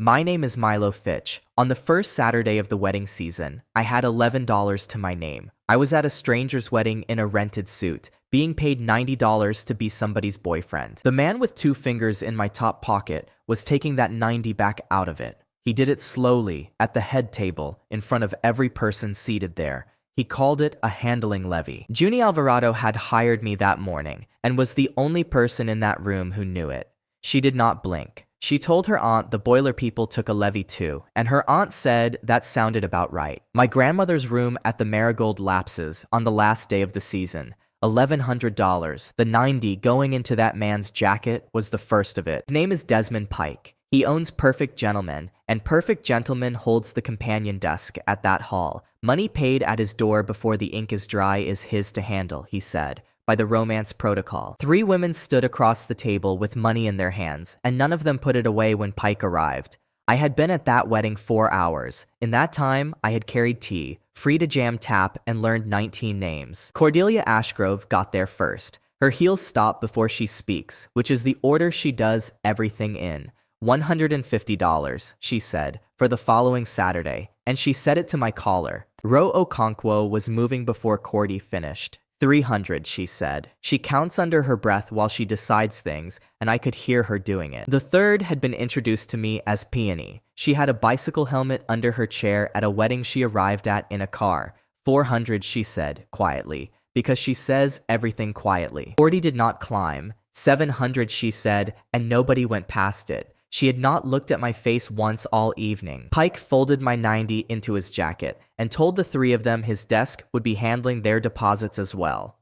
My name is Milo Fitch. On the first Saturday of the wedding season, I had $11 to my name. I was at a stranger's wedding in a rented suit, being paid $90 to be somebody's boyfriend. The man with two fingers in my top pocket was taking that 90 back out of it. He did it slowly, at the head table, in front of every person seated there. He called it a handling levy. Junie Alvarado had hired me that morning, and was the only person in that room who knew it. She did not blink. She told her aunt the boiler people took a levy too, and her aunt said that sounded about right. My grandmother's room at the Marigold lapses on the last day of the season. $1,100. The 90 going into that man's jacket was the first of it. His name is Desmond Pike. He owns Perfect Gentleman, and Perfect Gentleman holds the companion desk at that hall. Money paid at his door before the ink is dry is his to handle, he said, by the romance protocol. 3 women stood across the table with money in their hands, and none of them put it away when Pike arrived. I had been at that wedding 4 hours. In that time, I had carried tea, free to jam tap, and learned 19 names. Cordelia Ashgrove got there first. Her heels stop before she speaks, which is the order she does everything in. $150, she said, for the following Saturday, and she said it to my caller. Ro Okonkwo was moving before Cordy finished. $300, she said. She counts under her breath while she decides things, and I could hear her doing it. The third had been introduced to me as Peony. She had a bicycle helmet under her chair at a wedding she arrived at in a car. $400, she said, quietly, because she says everything quietly. Cordy did not climb. $700, she said, and nobody went past it. She had not looked at my face once all evening. Pike folded my 90 into his jacket and told the 3 of them his desk would be handling their deposits as well.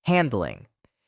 Handling.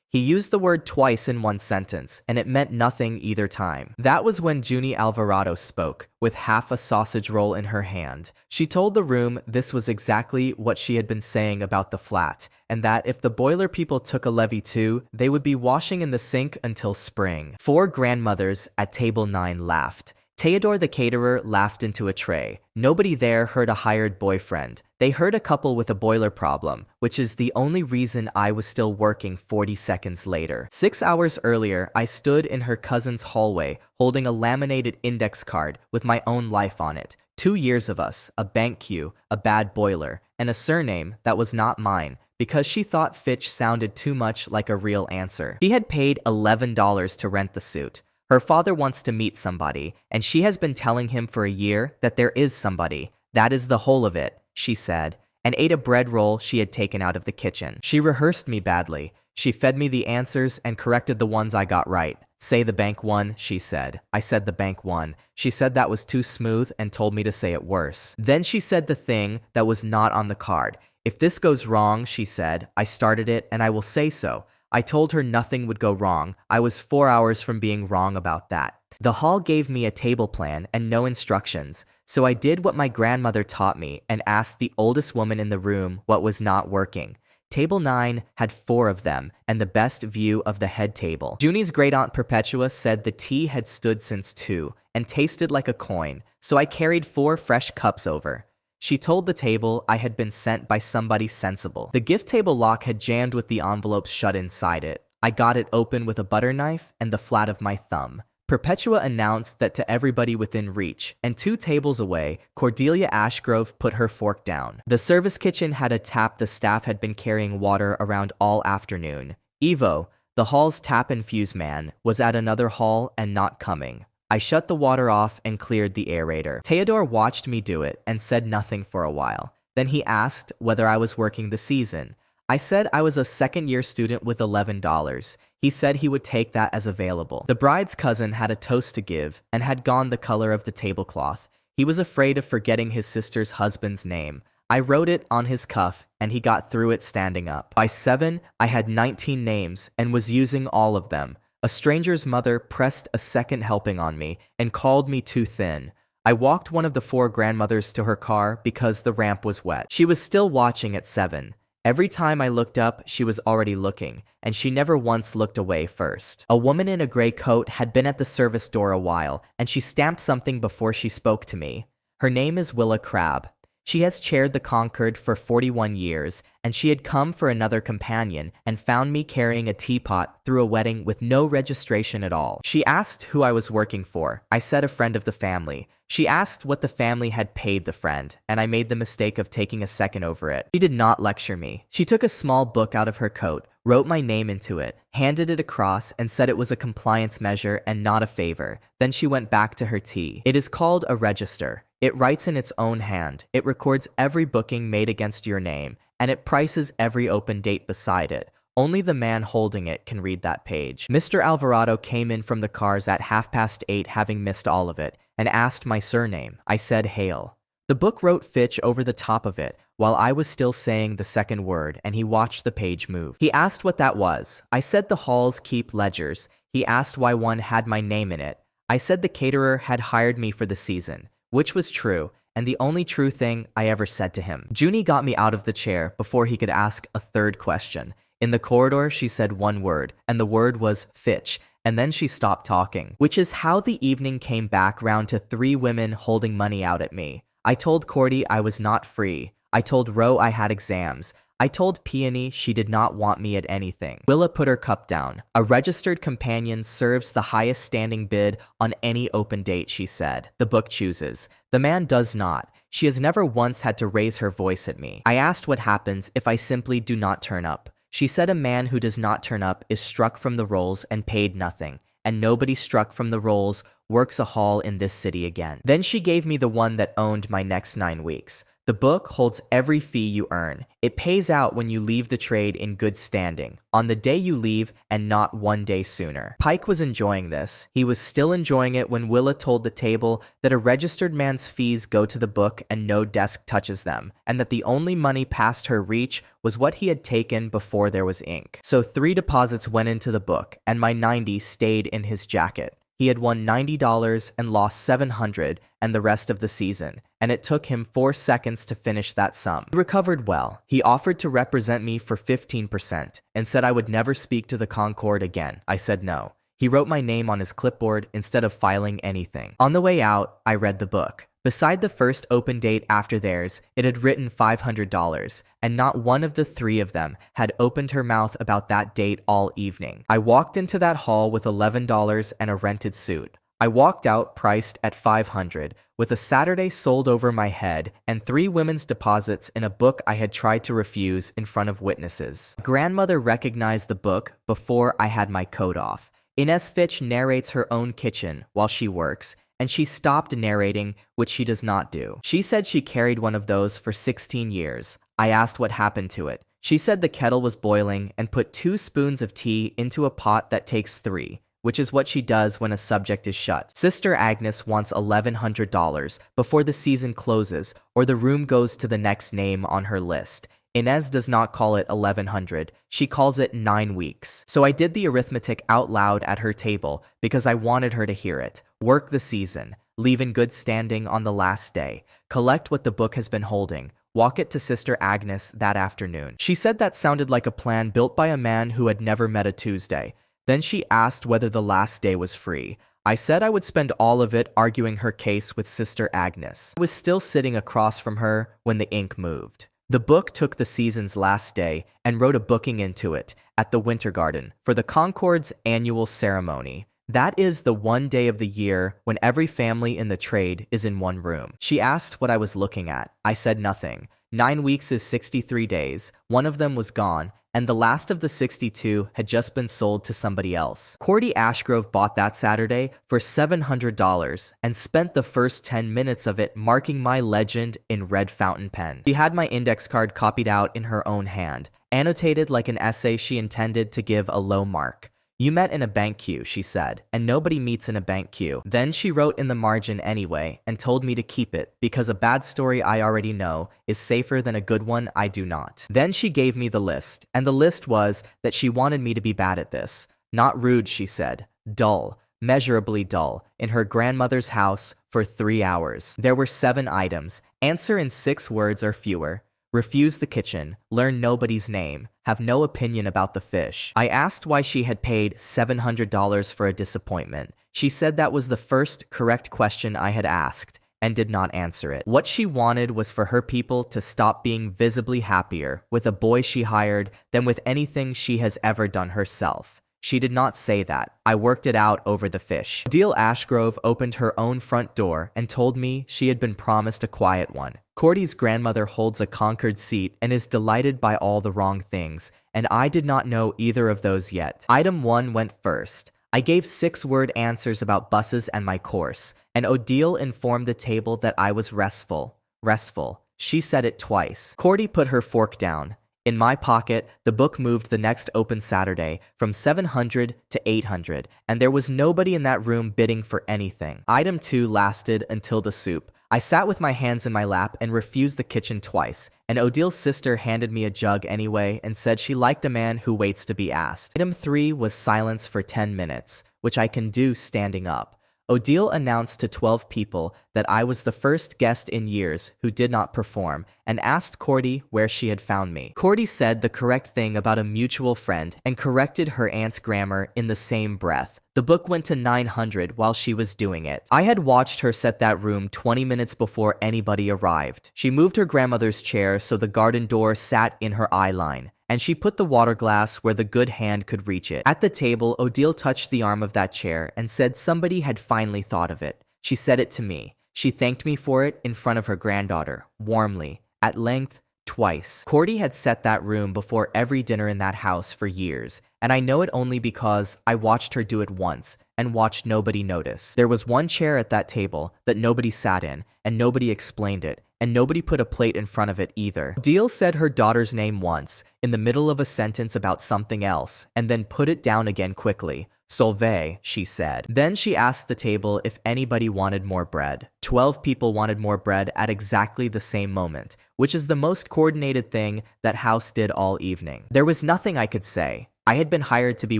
He used the word twice in one sentence, and it meant nothing either time. That was when Junie Alvarado spoke, with half a sausage roll in her hand. She told the room this was exactly what she had been saying about the flat, and that if the boiler people took a levy too, they would be washing in the sink until spring. 4 grandmothers at table 9 laughed. Theodore the caterer laughed into a tray. Nobody there heard a hired boyfriend. They heard a couple with a boiler problem, which is the only reason I was still working 40 seconds later. 6 hours earlier, I stood in her cousin's hallway holding a laminated index card with my own life on it. 2 years of us, a bank queue, a bad boiler, and a surname that was not mine, because she thought Fitch sounded too much like a real answer. She had paid $11 to rent the suit. Her father wants to meet somebody, and she has been telling him for a year that there is somebody. That is the whole of it, she said, and ate a bread roll she had taken out of the kitchen. She rehearsed me badly. She fed me the answers and corrected the ones I got right. Say the bank won, she said. I said the bank won. She said that was too smooth and told me to say it worse. Then she said the thing that was not on the card. If this goes wrong, she said, I started it and I will say so. I told her nothing would go wrong. I was 4 hours from being wrong about that. The hall gave me a table plan and no instructions, so I did what my grandmother taught me and asked the oldest woman in the room what was not working. Table 9 had 4 of them and the best view of the head table. Junie's great-aunt Perpetua said the tea had stood since 2 and tasted like a coin, so I carried 4 fresh cups over. She told the table I had been sent by somebody sensible. The gift table lock had jammed with the envelopes shut inside it. I got it open with a butter knife and the flat of my thumb. Perpetua announced that to everybody within reach, and 2 tables away, Cordelia Ashgrove put her fork down. The service kitchen had a tap the staff had been carrying water around all afternoon. Evo, the hall's tap and fuse man, was at another hall and not coming. I shut the water off and cleared the aerator. Theodore watched me do it and said nothing for a while. Then he asked whether I was working the season. I said I was a second-year student with $11. He said he would take that as available. The bride's cousin had a toast to give and had gone the color of the tablecloth. He was afraid of forgetting his sister's husband's name. I wrote it on his cuff, and he got through it standing up. By 7, I had 19 names and was using all of them. A stranger's mother pressed a second helping on me and called me too thin. I walked one of the 4 grandmothers to her car because the ramp was wet. She was still watching at 7. Every time I looked up, she was already looking, and she never once looked away first. A woman in a gray coat had been at the service door a while, and she stamped something before she spoke to me. Her name is Willa Crabbe. She has chaired the Concord for 41 years, and she had come for another companion and found me carrying a teapot through a wedding with no registration at all. She asked who I was working for. I said a friend of the family. She asked what the family had paid the friend, and I made the mistake of taking a second over it. She did not lecture me. She took a small book out of her coat, wrote my name into it, handed it across, and said it was a compliance measure and not a favor. Then she went back to her tea. It is called a register. It writes in its own hand. It records every booking made against your name, and it prices every open date beside it. Only the man holding it can read that page. Mr. Alvarado came in from the cars at 8:30, having missed all of it, and asked my surname. I said Hale. The book wrote Fitch over the top of it, while I was still saying the second word, and he watched the page move. He asked what that was. I said the halls keep ledgers. He asked why one had my name in it. I said the caterer had hired me for the season, which was true, and the only true thing I ever said to him. Junie got me out of the chair before he could ask a third question. In the corridor, she said one word, and the word was Fitch, and then she stopped talking, which is how the evening came back round to 3 women holding money out at me. I told Cordy I was not free. I told Ro I had exams. I told Peony she did not want me at anything. Willa put her cup down. A registered companion serves the highest standing bid on any open date, she said. The book chooses. The man does not. She has never once had to raise her voice at me. I asked what happens if I simply do not turn up. She said a man who does not turn up is struck from the rolls and paid nothing, and nobody struck from the rolls works a hall in this city again. Then she gave me the one that owned my next 9 weeks. The book holds every fee you earn. It pays out when you leave the trade in good standing, on the day you leave and not 1 day sooner. Pike was enjoying this. He was still enjoying it when Willa told the table that a registered man's fees go to the book and no desk touches them, and that the only money past her reach was what he had taken before there was ink. So 3 deposits went into the book, and my 90 stayed in his jacket. He had won $90 and lost $700 and the rest of the season, and it took him 4 seconds to finish that sum. He recovered well. He offered to represent me for 15% and said I would never speak to the Concord again. I said no. He wrote my name on his clipboard instead of filing anything. On the way out, I read the book. Beside the first open date after theirs, it had written $500, and not one of the 3 of them had opened her mouth about that date all evening. I walked into that hall with $11 and a rented suit. I walked out priced at $500, with a Saturday sold over my head and 3 women's deposits in a book I had tried to refuse in front of witnesses. Grandmother recognized the book before I had my coat off. Inez Fitch narrates her own kitchen while she works, and she stopped narrating, which she does not do. She said she carried one of those for 16 years. I asked what happened to it. She said the kettle was boiling and put 2 spoons of tea into a pot that takes 3, which is what she does when a subject is shut. Sister Agnes wants $1,100 before the season closes or the room goes to the next name on her list. Inez does not call it 1,100, she calls it 9 weeks. So I did the arithmetic out loud at her table because I wanted her to hear it. Work the season, leave in good standing on the last day, collect what the book has been holding, walk it to Sister Agnes that afternoon. She said that sounded like a plan built by a man who had never met a Tuesday. Then she asked whether the last day was free. I said I would spend all of it arguing her case with Sister Agnes. I was still sitting across from her when the ink moved. The book took the season's last day and wrote a booking into it at the Winter Garden for the Concord's annual ceremony. That is the one day of the year when every family in the trade is in one room. She asked what I was looking at. I said nothing. 9 weeks is 63 days. One of them was gone, and the last of the 62 had just been sold to somebody else. Cordy Ashgrove bought that Saturday for $700 and spent the first 10 minutes of it marking my legend in red fountain pen. She had my index card copied out in her own hand, annotated like an essay she intended to give a low mark. You met in a bank queue, she said, and nobody meets in a bank queue. Then she wrote in the margin anyway and told me to keep it because a bad story I already know is safer than a good one I do not. Then she gave me the list, and the list was that she wanted me to be bad at this. Not rude, she said. Dull, measurably dull, in her grandmother's house for 3 hours. There were 7 items. Answer in 6 words or fewer. Refuse the kitchen, learn nobody's name, have no opinion about the fish. I asked why she had paid $700 for a disappointment. She said that was the first correct question I had asked, and did not answer it. What she wanted was for her people to stop being visibly happier with a boy she hired than with anything she has ever done herself. She did not say that. I worked it out over the fish. Odile Ashgrove opened her own front door and told me she had been promised a quiet one. Cordy's grandmother holds a Concord seat and is delighted by all the wrong things, and I did not know either of those yet. Item 1 went first. I gave 6-word answers about buses and my course, and Odile informed the table that I was restful. Restful. She said it twice. Cordy put her fork down. In my pocket, the book moved the next open Saturday from 700 to 800, and there was nobody in that room bidding for anything. Item 2 lasted until the soup. I sat with my hands in my lap and refused the kitchen twice, and Odile's sister handed me a jug anyway and said she liked a man who waits to be asked. Item 3 was silence for 10 minutes, which I can do standing up. Odile announced to 12 people that I was the first guest in years who did not perform and asked Cordy where she had found me. Cordy said the correct thing about a mutual friend and corrected her aunt's grammar in the same breath. The book went to 900 while she was doing it. I had watched her set that room 20 minutes before anybody arrived. She moved her grandmother's chair so the garden door sat in her eye line, and she put the water glass where the good hand could reach it. At the table, Odile touched the arm of that chair and said somebody had finally thought of it. She said it to me. She thanked me for it in front of her granddaughter, warmly, at length, twice. Cordy had set that room before every dinner in that house for years, and I know it only because I watched her do it once and watched nobody notice. There was one chair at that table that nobody sat in, and nobody explained it, and nobody put a plate in front of it either. Odile said her daughter's name once, in the middle of a sentence about something else, and then put it down again quickly. Solvay, she said. Then she asked the table if anybody wanted more bread. 12 people wanted more bread at exactly the same moment, which is the most coordinated thing that house did all evening. There was nothing I could say. I had been hired to be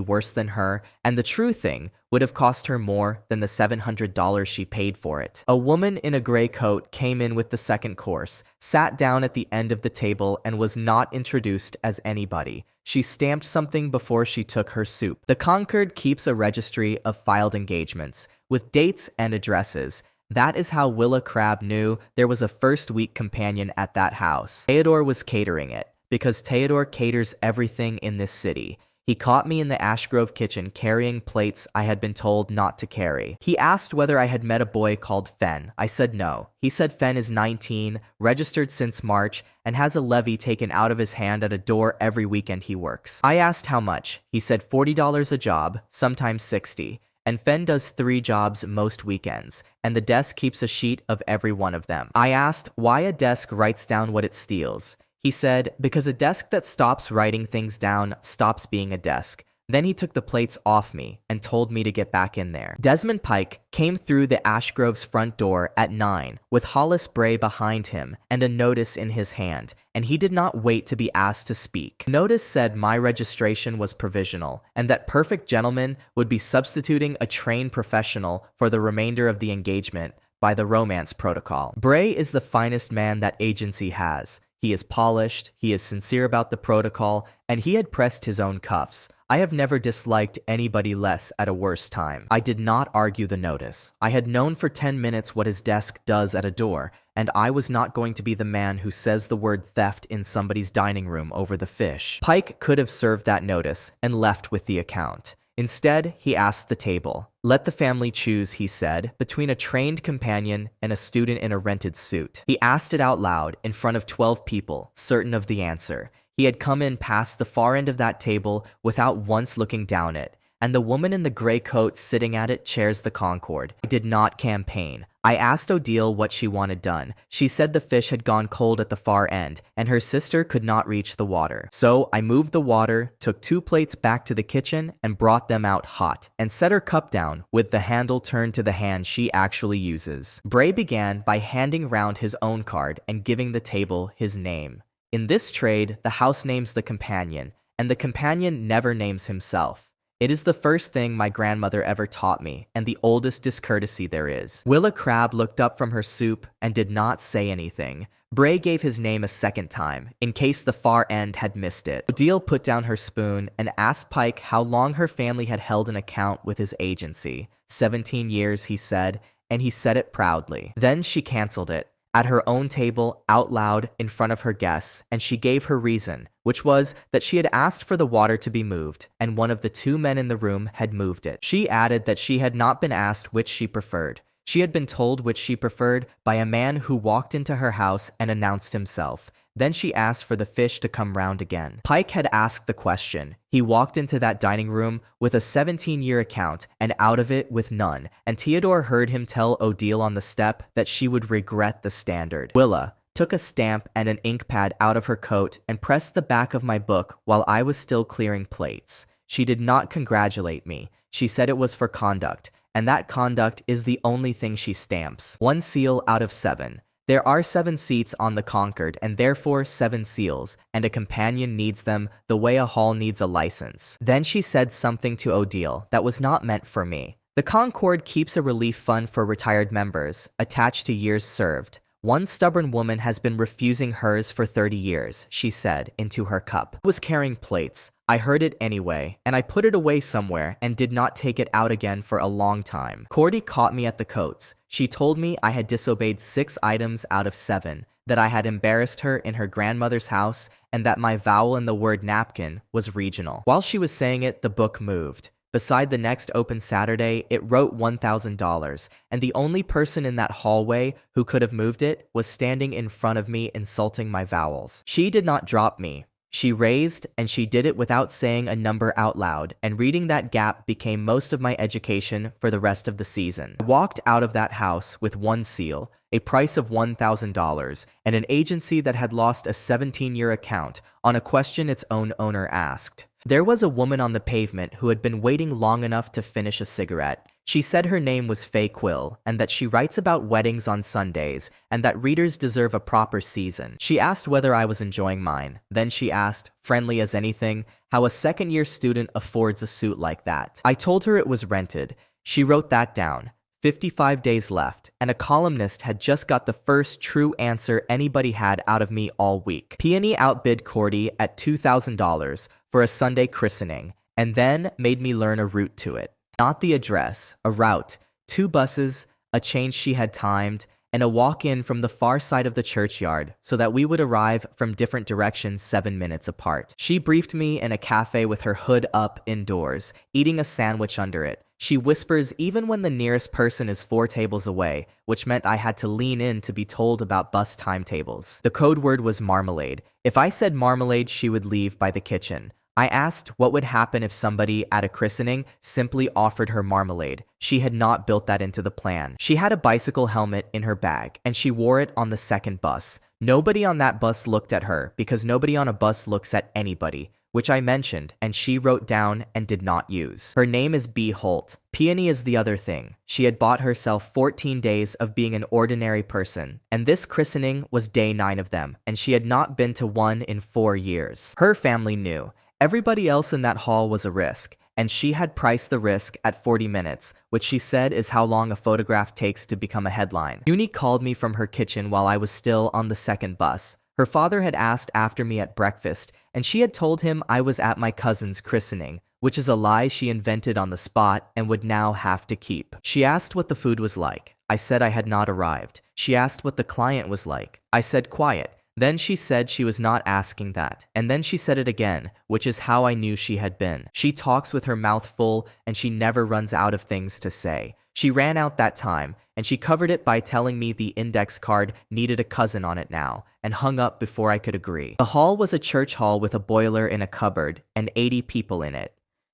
worse than her, and the true thing would have cost her more than the $700 she paid for it. A woman in a gray coat came in with the second course, sat down at the end of the table, and was not introduced as anybody. She stamped something before she took her soup. The Concord keeps a registry of filed engagements, with dates and addresses. That is how Willa Crabbe knew there was a first-week companion at that house. Theodore was catering it, because Theodore caters everything in this city. He caught me in the Ashgrove kitchen carrying plates I had been told not to carry. He asked whether I had met a boy called Fenn. I said no. He said Fenn is 19, registered since March, and has a levy taken out of his hand at a door every weekend he works. I asked how much. He said $40 a job, sometimes $60. And Fenn does 3 jobs most weekends, and the desk keeps a sheet of every one of them. I asked why a desk writes down what it steals. He said, because a desk that stops writing things down stops being a desk. Then he took the plates off me and told me to get back in there. Desmond Pike came through the Ashgrove's front door at 9 with Hollis Bray behind him and a notice in his hand, and he did not wait to be asked to speak. Notice said my registration was provisional and that perfect gentleman would be substituting a trained professional for the remainder of the engagement by the romance protocol. Bray is the finest man that agency has. He is polished, he is sincere about the protocol, and he had pressed his own cuffs. I have never disliked anybody less at a worse time. I did not argue the notice. I had known for 10 minutes what his desk does at a door, and I was not going to be the man who says the word theft in somebody's dining room over the fish. Pike could have served that notice and left with the account. Instead, he asked the table. Let the family choose, he said, between a trained companion and a student in a rented suit. He asked it out loud in front of 12 people, certain of the answer. He had come in past the far end of that table without once looking down it, and the woman in the gray coat sitting at it chairs the Concord. I did not campaign. I asked Odile what she wanted done. She said the fish had gone cold at the far end, and her sister could not reach the water. So I moved the water, took 2 plates back to the kitchen, and brought them out hot, and set her cup down with the handle turned to the hand she actually uses. Bray began by handing round his own card and giving the table his name. In this trade, the house names the companion, and the companion never names himself. It is the first thing my grandmother ever taught me, and the oldest discourtesy there is. Willa Crabbe looked up from her soup and did not say anything. Bray gave his name a second time, in case the far end had missed it. Odile put down her spoon and asked Pike how long her family had held an account with his agency. 17 years, he said, and he said it proudly. Then she canceled it. at her own table out loud in front of her guests, and she gave her reason, which was that she had asked for the water to be moved, and one of the two men in the room had moved it. She added that she had not been asked which she preferred. She had been told which she preferred by a man who walked into her house and announced himself. Then she asked for the fish to come round again. Pike had asked the question. He walked into that dining room with a 17-year account and out of it with none, and Theodore heard him tell Odile on the step that she would regret the standard. Willa took a stamp and an ink pad out of her coat and pressed the back of my book while I was still clearing plates. She did not congratulate me. She said it was for conduct, and that conduct is the only thing she stamps. 1 seal out of 7. There are 7 seats on the Concord and therefore 7 seals, and a companion needs them the way a hall needs a license. Then she said something to Odile that was not meant for me. The Concord keeps a relief fund for retired members, attached to years served. One stubborn woman has been refusing hers for 30 years, she said, into her cup. I was carrying plates. I heard it anyway, and I put it away somewhere and did not take it out again for a long time. Cordy caught me at the coats. She told me I had disobeyed 6 items out of 7, that I had embarrassed her in her grandmother's house, and that my vowel in the word napkin was regional. While she was saying it, the book moved. Beside the next open Saturday, it wrote $1,000, and the only person in that hallway who could have moved it was standing in front of me insulting my vowels. She did not drop me. She raised, and she did it without saying a number out loud, and reading that gap became most of my education for the rest of the season. I walked out of that house with 1 seal, a price of $1,000, and an agency that had lost a 17-year account on a question its own owner asked. There was a woman on the pavement who had been waiting long enough to finish a cigarette. She said her name was Faye Quill, and that she writes about weddings on Sundays, and that readers deserve a proper season. She asked whether I was enjoying mine. Then she asked, friendly as anything, how a second-year student affords a suit like that. I told her it was rented. She wrote that down. 55 days left, and a columnist had just got the first true answer anybody had out of me all week. Peony outbid Cordy at $2,000 for a Sunday christening, and then made me learn a route to it. Not the address, a route, 2 buses, a change she had timed, and a walk-in from the far side of the churchyard so that we would arrive from different directions 7 minutes apart. She briefed me in a cafe with her hood up indoors, eating a sandwich under it. She whispers even when the nearest person is 4 tables away, which meant I had to lean in to be told about bus timetables. The code word was marmalade. If I said marmalade, she would leave by the kitchen. I asked what would happen if somebody at a christening simply offered her marmalade. She had not built that into the plan. She had a bicycle helmet in her bag, and she wore it on the second bus. Nobody on that bus looked at her, because nobody on a bus looks at anybody, which I mentioned, and she wrote down and did not use. Her name is B. Holt. Peony is the other thing. She had bought herself 14 days of being an ordinary person, and this christening was day 9 of them, and she had not been to one in 4 years. Her family knew. Everybody else in that hall was a risk, and she had priced the risk at 40 minutes, which she said is how long a photograph takes to become a headline. Junie called me from her kitchen while I was still on the second bus. Her father had asked after me at breakfast, and she had told him I was at my cousin's christening, which is a lie she invented on the spot and would now have to keep. She asked what the food was like. I said I had not arrived. She asked what the client was like. I said quiet. Then she said she was not asking that, and then she said it again, which is how I knew she had been. She talks with her mouth full, and she never runs out of things to say. She ran out that time, and she covered it by telling me the index card needed a cousin on it now, and hung up before I could agree. The hall was a church hall with a boiler in a cupboard, and 80 people in it.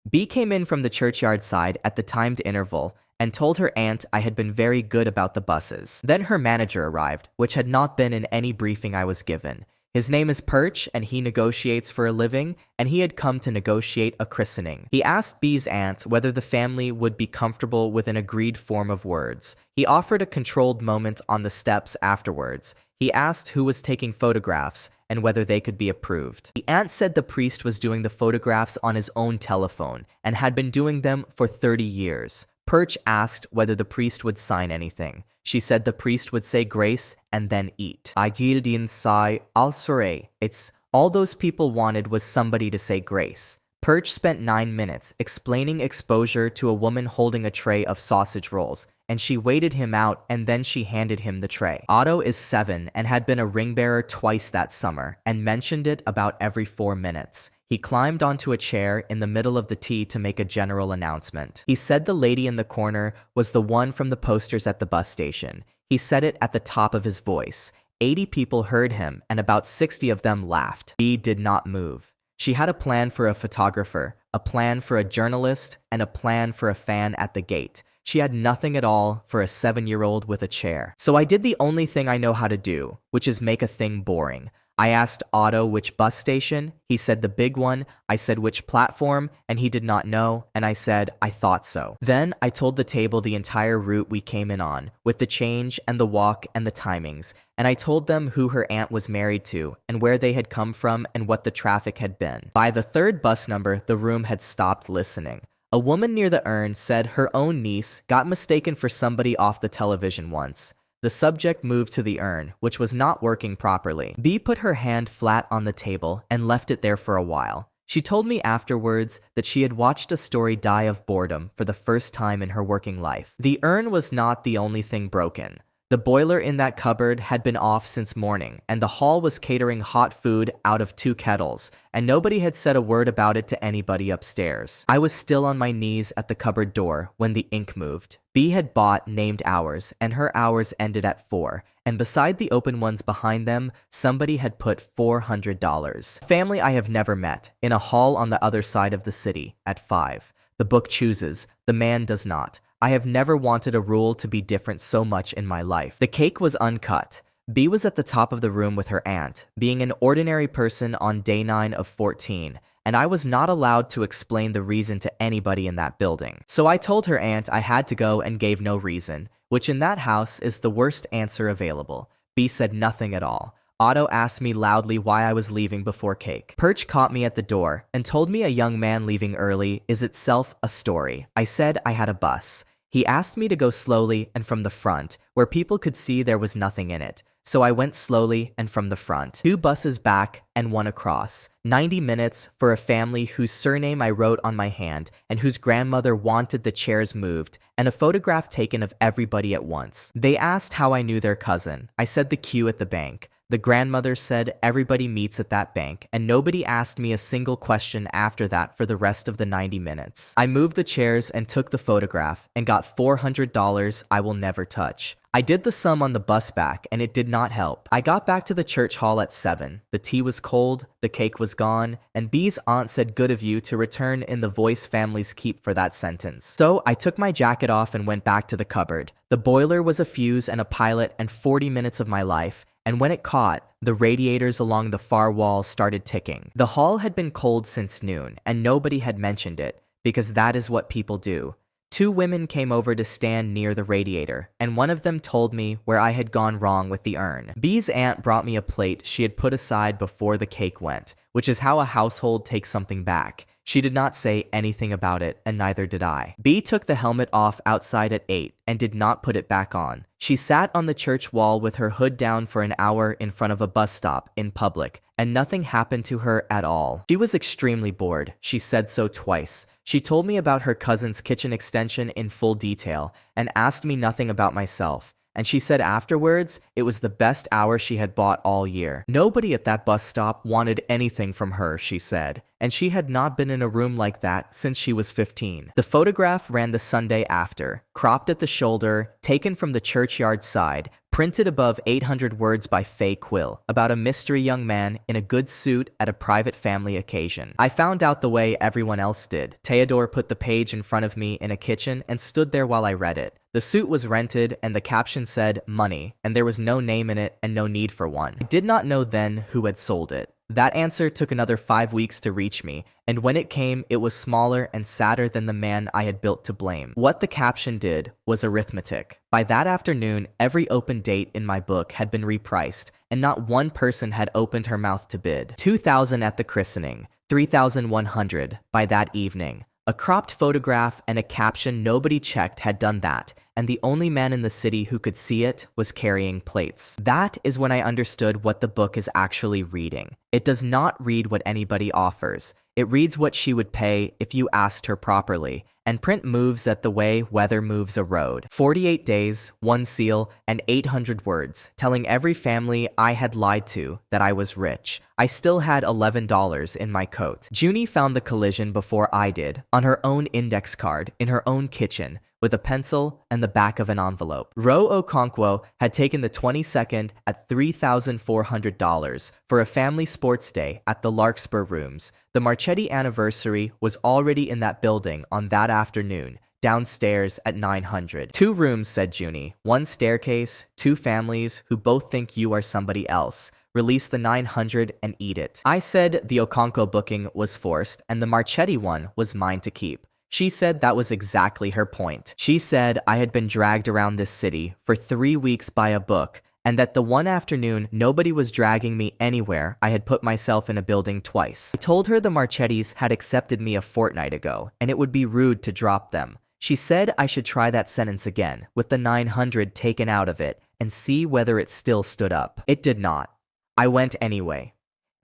B came in from the churchyard side at the timed interval, and told her aunt I had been very good about the buses. Then her manager arrived, which had not been in any briefing I was given. His name is Perch, and he negotiates for a living, and he had come to negotiate a christening. He asked B's aunt whether the family would be comfortable with an agreed form of words. He offered a controlled moment on the steps afterwards. He asked who was taking photographs, and whether they could be approved. The aunt said the priest was doing the photographs on his own telephone, and had been doing them for 30 years. Perch asked whether the priest would sign anything. She said the priest would say grace and then eat. Agildin sai al sore. It's all those people wanted was somebody to say grace. Perch spent 9 minutes explaining exposure to a woman holding a tray of sausage rolls, and she waited him out and then she handed him the tray. Otto is 7 and had been a ring bearer twice that summer and mentioned it about every 4 minutes. He climbed onto a chair in the middle of the tea to make a general announcement. He said the lady in the corner was the one from the posters at the bus station. He said it at the top of his voice. 80 people heard him, and about 60 of them laughed. Bee did not move. She had a plan for a photographer, a plan for a journalist, and a plan for a fan at the gate. She had nothing at all for a 7-year-old with a chair. So I did the only thing I know how to do, which is make a thing boring. I asked Otto which bus station. He said the big one. I said which platform, and he did not know, and I said I thought so. Then I told the table the entire route we came in on, with the change and the walk and the timings, and I told them who her aunt was married to and where they had come from and what the traffic had been. By the 3rd bus number, the room had stopped listening. A woman near the urn said her own niece got mistaken for somebody off the television once. The subject moved to the urn, which was not working properly. Bee put her hand flat on the table and left it there for a while. She told me afterwards that she had watched a story die of boredom for the first time in her working life. The urn was not the only thing broken. The boiler in that cupboard had been off since morning, and the hall was catering hot food out of 2 kettles, and nobody had said a word about it to anybody upstairs. I was still on my knees at the cupboard door when the ink moved. Bee had bought named hours, and her hours ended at 4, and beside the open ones behind them, somebody had put $400. Family I have never met, in a hall on the other side of the city, at 5. The book chooses, the man does not. I have never wanted a rule to be different so much in my life. The cake was uncut. Bee was at the top of the room with her aunt, being an ordinary person on day 9 of 14, and I was not allowed to explain the reason to anybody in that building. So I told her aunt I had to go and gave no reason, which in that house is the worst answer available. Bee said nothing at all. Otto asked me loudly why I was leaving before cake. Perch caught me at the door and told me a young man leaving early is itself a story. I said I had a bus. He asked me to go slowly and from the front, where people could see there was nothing in it. So I went slowly and from the front. 2 buses back and 1 across. 90 minutes for a family whose surname I wrote on my hand and whose grandmother wanted the chairs moved and a photograph taken of everybody at once. They asked how I knew their cousin. I said the queue at the bank. The grandmother said everybody meets at that bank, and nobody asked me a single question after that for the rest of the 90 minutes. I moved the chairs and took the photograph and got $400 I will never touch. I did the sum on the bus back, and it did not help. I got back to the church hall at 7. The tea was cold, the cake was gone, and Bee's aunt said good of you to return in the voice family's keep for that sentence. So I took my jacket off and went back to the cupboard. The boiler was a fuse and a pilot and 40 minutes of my life, and when it caught, the radiators along the far wall started ticking. The hall had been cold since noon, and nobody had mentioned it, because that is what people do. 2 women came over to stand near the radiator, and one of them told me where I had gone wrong with the urn. Bee's aunt brought me a plate she had put aside before the cake went, which is how a household takes something back. She did not say anything about it, and neither did I. Bee took the helmet off outside at 8 and did not put it back on. She sat on the church wall with her hood down for an hour in front of a bus stop in public, and nothing happened to her at all. She was extremely bored. She said so twice. She told me about her cousin's kitchen extension in full detail and asked me nothing about myself. And she said afterwards it was the best hour she had bought all year. Nobody at that bus stop wanted anything from her, she said, and she had not been in a room like that since she was 15. The photograph ran the Sunday after, cropped at the shoulder, taken from the churchyard side, printed above 800 words by Faye Quill, about a mystery young man in a good suit at a private family occasion. I found out the way everyone else did. Theodore put the page in front of me in a kitchen and stood there while I read it. The suit was rented and the caption said money, and there was no name in it and no need for one. I did not know then who had sold it. That answer took another 5 weeks to reach me, and when it came, it was smaller and sadder than the man I had built to blame. What the caption did was arithmetic. By that afternoon, every open date in my book had been repriced, and not one person had opened her mouth to bid. 2,000 at the christening, 3,100 by that evening. A cropped photograph and a caption nobody checked had done that, and the only man in the city who could see it was carrying plates. That is when I understood what the book is actually reading. It does not read what anybody offers. It reads what she would pay if you asked her properly, and print moves that the way weather moves a road. 48 days, 1 seal, and 800 words, telling every family I had lied to that I was rich. I still had $11 in my coat. Junie found the collision before I did, on her own index card, in her own kitchen, with a pencil and the back of an envelope. Ro Okonkwo had taken the 22nd at $3,400 for a family sports day at the Larkspur Rooms. The Marchetti anniversary was already in that building on that afternoon, downstairs at 900. 2 rooms, said Junie. 1 staircase, 2 families who both think you are somebody else. Release the 900 and eat it. I said the Okonkwo booking was forced and the Marchetti one was mine to keep. She said that was exactly her point. She said I had been dragged around this city for 3 weeks by a book, and that the one afternoon nobody was dragging me anywhere. I had put myself in a building twice. I told her the Marchettis had accepted me a fortnight ago, and it would be rude to drop them. She said I should try that sentence again, with the 900 taken out of it, and see whether it still stood up. It did not. I went anyway.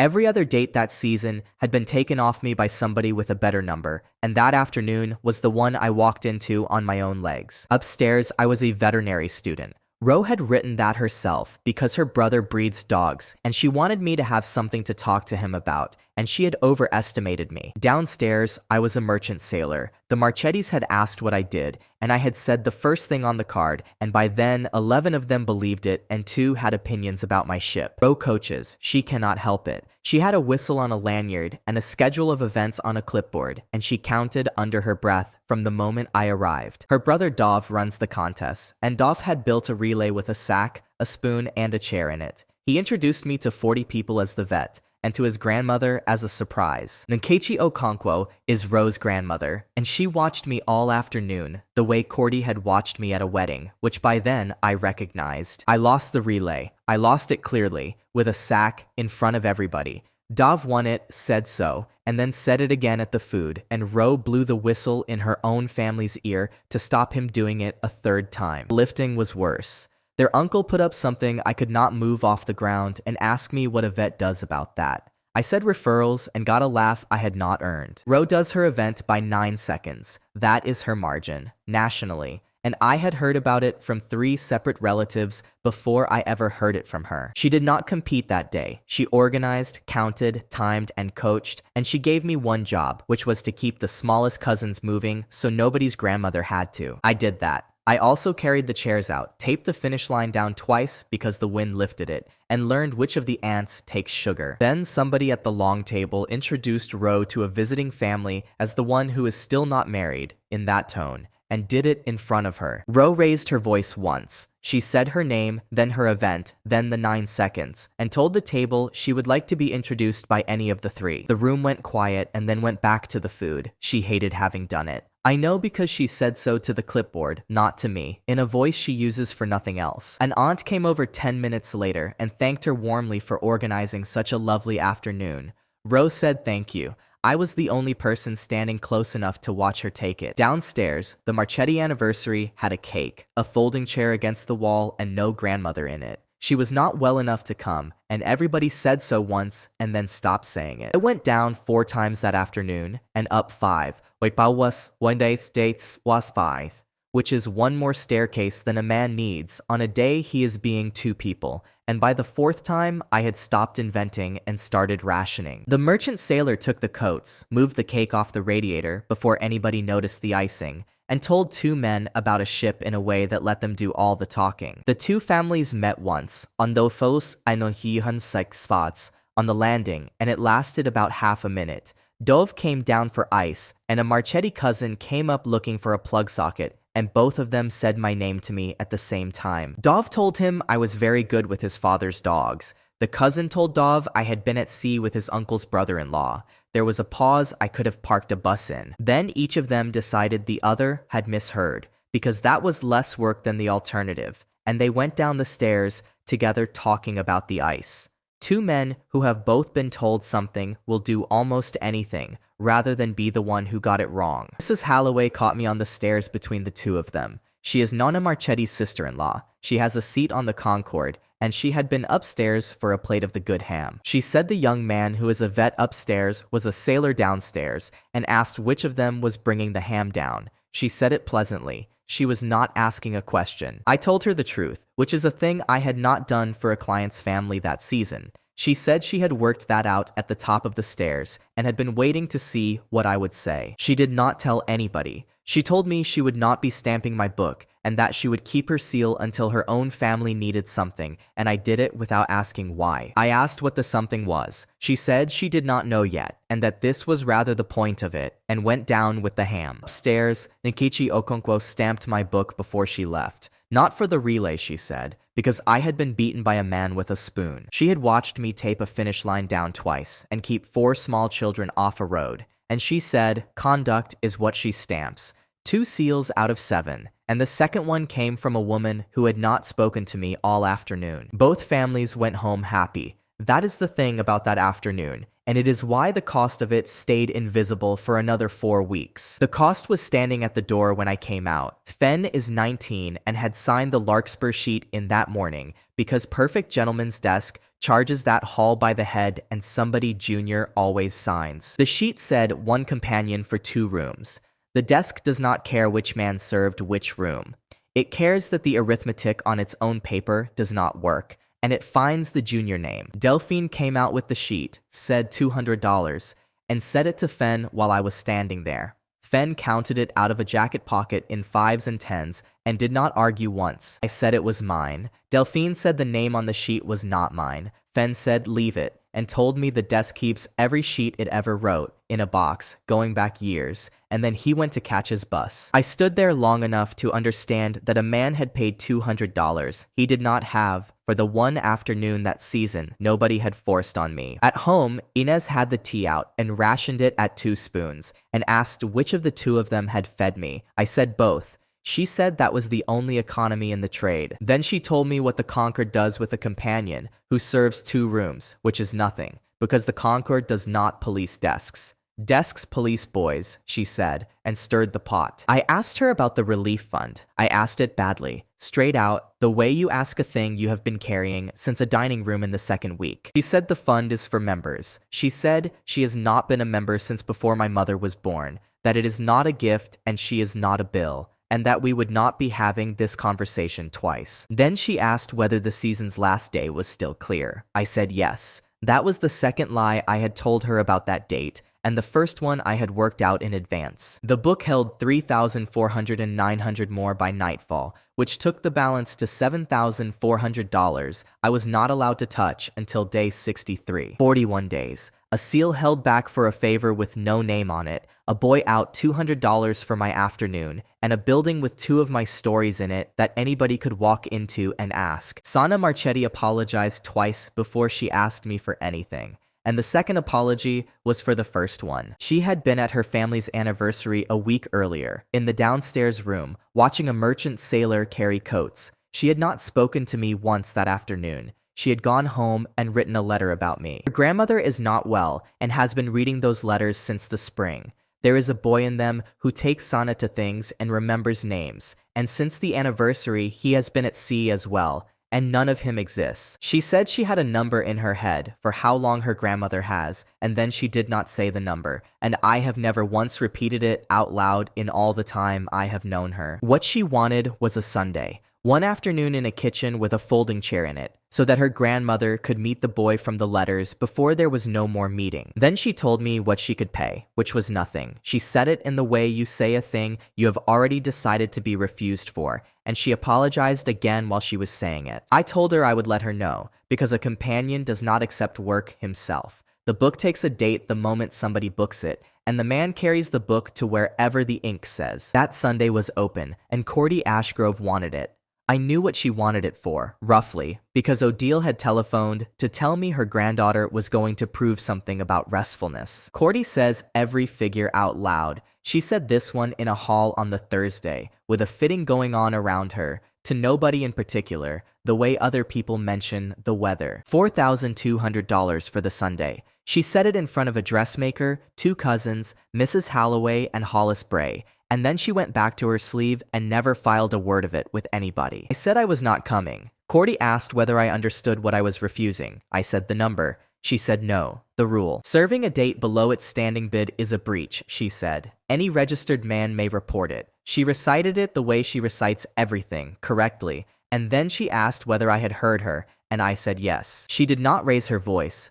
Every other date that season had been taken off me by somebody with a better number, and that afternoon was the one I walked into on my own legs. Upstairs, I was a veterinary student. Ro had written that herself because her brother breeds dogs, and she wanted me to have something to talk to him about, and she had overestimated me. Downstairs, I was a merchant sailor. The Marchettis had asked what I did, and I had said the first thing on the card, and by then 11 of them believed it, and 2 had opinions about my ship. Ro coaches, she cannot help it. She had a whistle on a lanyard and a schedule of events on a clipboard, and she counted under her breath from the moment I arrived. Her brother Dov runs the contests, and Dov had built a relay with a sack, a spoon, and a chair in it. He introduced me to 40 people as the vet, and to his grandmother as a surprise. Nkechi Okonkwo is Ro's grandmother, and she watched me all afternoon, the way Cordy had watched me at a wedding, which by then I recognized. I lost the relay. I lost it clearly, with a sack, in front of everybody. Dov won it, said so, and then said it again at the food, and Ro blew the whistle in her own family's ear to stop him doing it a 3rd time. Lifting was worse. Their uncle put up something I could not move off the ground and asked me what a vet does about that. I said referrals and got a laugh I had not earned. Ro does her event by 9 seconds. That is her margin, nationally. And I had heard about it from 3 separate relatives before I ever heard it from her. She did not compete that day. She organized, counted, timed, and coached, and she gave me one job, which was to keep the smallest cousins moving so nobody's grandmother had to. I did that. I also carried the chairs out, taped the finish line down twice because the wind lifted it, and learned which of the ants takes sugar. Then somebody at the long table introduced Ro to a visiting family as the one who is still not married, in that tone, and did it in front of her. Ro raised her voice once. She said her name, then her event, then the 9 seconds, and told the table she would like to be introduced by any of the 3. The room went quiet and then went back to the food. She hated having done it. I know because she said so to the clipboard, not to me, in a voice she uses for nothing else. An aunt came over 10 minutes later and thanked her warmly for organizing such a lovely afternoon. Ro said thank you. I was the only person standing close enough to watch her take it. Downstairs, the Marchetti anniversary had a cake, a folding chair against the wall, and no grandmother in it. She was not well enough to come, and everybody said so once and then stopped saying it. It went down 4 times that afternoon and up 5. Waipao was 1 day states was 5, which is 1 more staircase than a man needs on a day he is being 2 people. And by the 4th time, I had stopped inventing and started rationing. The merchant sailor took the coats, moved the cake off the radiator before anybody noticed the icing, and told 2 men about a ship in a way that let them do all the talking. The 2 families met once, on Dofos Ainohihan Sexfats, on the landing, and it lasted about half a minute. Dove came down for ice, and a Marchetti cousin came up looking for a plug socket, and both of them said my name to me at the same time. Dov told him I was very good with his father's dogs. The cousin told Dov I had been at sea with his uncle's brother-in-law. There was a pause I could have parked a bus in. Then each of them decided the other had misheard, because that was less work than the alternative, and they went down the stairs together talking about the ice. 2 men who have both been told something will do almost anything, rather than be the one who got it wrong. Mrs. Halloway caught me on the stairs between the 2 of them. She is Nonna Marchetti's sister-in-law. She has a seat on the Concorde, and she had been upstairs for a plate of the good ham. She said the young man who is a vet upstairs was a sailor downstairs and asked which of them was bringing the ham down. She said it pleasantly. She was not asking a question. I told her the truth, which is a thing I had not done for a client's family that season. She said she had worked that out at the top of the stairs and had been waiting to see what I would say. She did not tell anybody. She told me she would not be stamping my book and that she would keep her seal until her own family needed something, and I did it without asking why. I asked what the something was. She said she did not know yet, and that this was rather the point of it, and went down with the ham. Upstairs, Nikichi Okonkwo stamped my book before she left. Not for the relay, she said, because I had been beaten by a man with a spoon. She had watched me tape a finish line down twice and keep 4 small children off a road, and she said, conduct is what she stamps. 2 seals out of 7, and the second one came from a woman who had not spoken to me all afternoon. Both families went home happy. That is the thing about that afternoon, and it is why the cost of it stayed invisible for another 4 weeks. The cost was standing at the door when I came out. Fen is 19 and had signed the Larkspur sheet in that morning because Perfect Gentleman's Desk charges that haul by the head and somebody junior always signs. The sheet said 1 companion for 2 rooms. The desk does not care which man served which room. It cares that the arithmetic on its own paper does not work, and it finds the junior name. Delphine came out with the sheet, said $200, and said it to Fen while I was standing there. Fen counted it out of a jacket pocket in 5s and 10s and did not argue once. I said it was mine. Delphine said the name on the sheet was not mine. Fen said leave it, and told me the desk keeps every sheet it ever wrote in a box, going back years, and then he went to catch his bus. I stood there long enough to understand that a man had paid $200 he did not have for the one afternoon that season nobody had forced on me. At home, Inez had the tea out and rationed it at 2 spoons, and asked which of the 2 of them had fed me. I said both. She said that was the only economy in the trade. Then she told me what the Concord does with a companion who serves 2 rooms, which is nothing, because the Concord does not police desks. Desks police boys, she said, and stirred the pot. I asked her about the relief fund. I asked it badly, straight out, the way you ask a thing you have been carrying since a dining room in the 2nd week. She said the fund is for members. She said she has not been a member since before my mother was born, that it is not a gift and she is not a bill, and that we would not be having this conversation twice. Then she asked whether the season's last day was still clear. I said yes. That was the 2nd lie I had told her about that date, and the first one I had worked out in advance. The book held 3,400 and 900 more by nightfall, which took the balance to $7,400 I was not allowed to touch until day 63. 41 days. A seal held back for a favor with no name on it, a boy out $200 for my afternoon, and a building with 2 of my stories in it that anybody could walk into and ask. Sana Marchetti apologized twice before she asked me for anything, and the second apology was for the first one. She had been at her family's anniversary a week earlier, in the downstairs room, watching a merchant sailor carry coats. She had not spoken to me once that afternoon. She had gone home and written a letter about me. Her grandmother is not well and has been reading those letters since the spring. There is a boy in them who takes Sana to things and remembers names, and since the anniversary he has been at sea as well, and none of him exists. She said she had a number in her head for how long her grandmother has, and then she did not say the number, and I have never once repeated it out loud in all the time I have known her. What she wanted was a Sunday. One afternoon in a kitchen with a folding chair in it, so that her grandmother could meet the boy from the letters before there was no more meeting. Then she told me what she could pay, which was nothing. She said it in the way you say a thing you have already decided to be refused for, and she apologized again while she was saying it. I told her I would let her know, because a companion does not accept work himself. The book takes a date the moment somebody books it, and the man carries the book to wherever the ink says. That Sunday was open, and Cordy Ashgrove wanted it. I knew what she wanted it for, roughly, because Odile had telephoned to tell me her granddaughter was going to prove something about restfulness. Cordy says every figure out loud. She said this one in a hall on the Thursday, with a fitting going on around her, to nobody in particular, the way other people mention the weather. $4,200 for the Sunday. She said it in front of a dressmaker, 2 cousins, Mrs. Halloway and Hollis Bray, and then she went back to her sleeve and never filed a word of it with anybody. I said I was not coming. Cordy asked whether I understood what I was refusing. I said the number. She said no. The rule. Serving a date below its standing bid is a breach, she said. Any registered man may report it. She recited it the way she recites everything, correctly, and then she asked whether I had heard her, and I said yes. She did not raise her voice,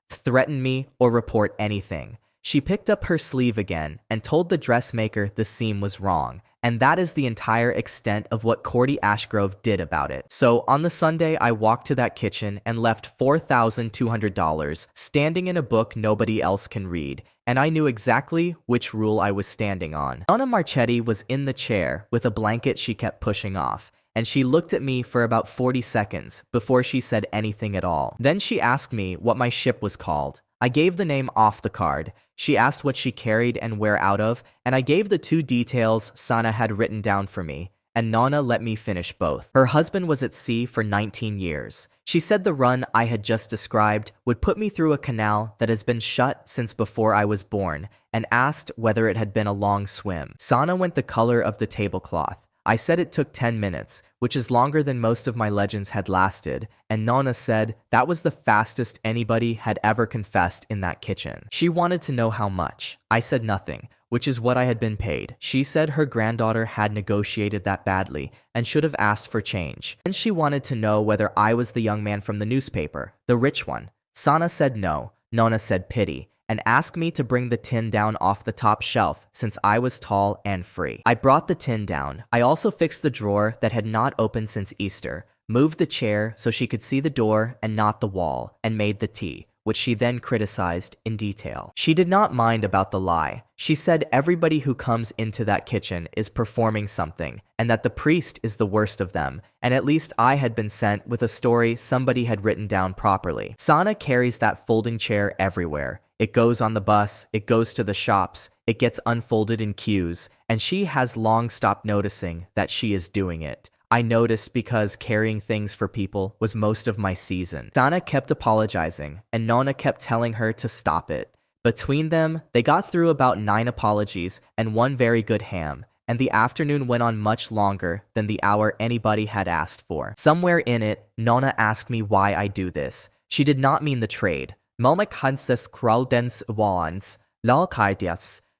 threaten me, or report anything. She picked up her sleeve again and told the dressmaker the seam was wrong, and that is the entire extent of what Cordy Ashgrove did about it. So on the Sunday, I walked to that kitchen and left $4,200 standing in a book nobody else can read, and I knew exactly which rule I was standing on. Nonna Marchetti was in the chair with a blanket she kept pushing off, and she looked at me for about 40 seconds before she said anything at all. Then she asked me what my ship was called. I gave the name off the card. She asked what she carried and where out of, and I gave the 2 details Sana had written down for me, and Nonna let me finish both. Her husband was at sea for 19 years. She said the run I had just described would put me through a canal that has been shut since before I was born, and asked whether it had been a long swim. Sana went the color of the tablecloth. I said it took 10 minutes, which is longer than most of my legends had lasted, and Nonna said that was the fastest anybody had ever confessed in that kitchen. She wanted to know how much. I said nothing, which is what I had been paid. She said her granddaughter had negotiated that badly and should have asked for change. Then she wanted to know whether I was the young man from the newspaper, the rich one. Sana said no. Nonna said pity, and asked me to bring the tin down off the top shelf since I was tall and free. I brought the tin down. I also fixed the drawer that had not opened since Easter, moved the chair so she could see the door and not the wall, and made the tea, which she then criticized in detail. She did not mind about the lie. She said everybody who comes into that kitchen is performing something, and that the priest is the worst of them, and at least I had been sent with a story somebody had written down properly. Sana carries that folding chair everywhere. It goes on the bus, it goes to the shops, it gets unfolded in queues, and she has long stopped noticing that she is doing it. I noticed because carrying things for people was most of my season. Sana kept apologizing, and Nonna kept telling her to stop it. Between them, they got through about 9 apologies and 1 very good ham, and the afternoon went on much longer than the hour anybody had asked for. Somewhere in it, Nonna asked me why I do this. She did not mean the trade.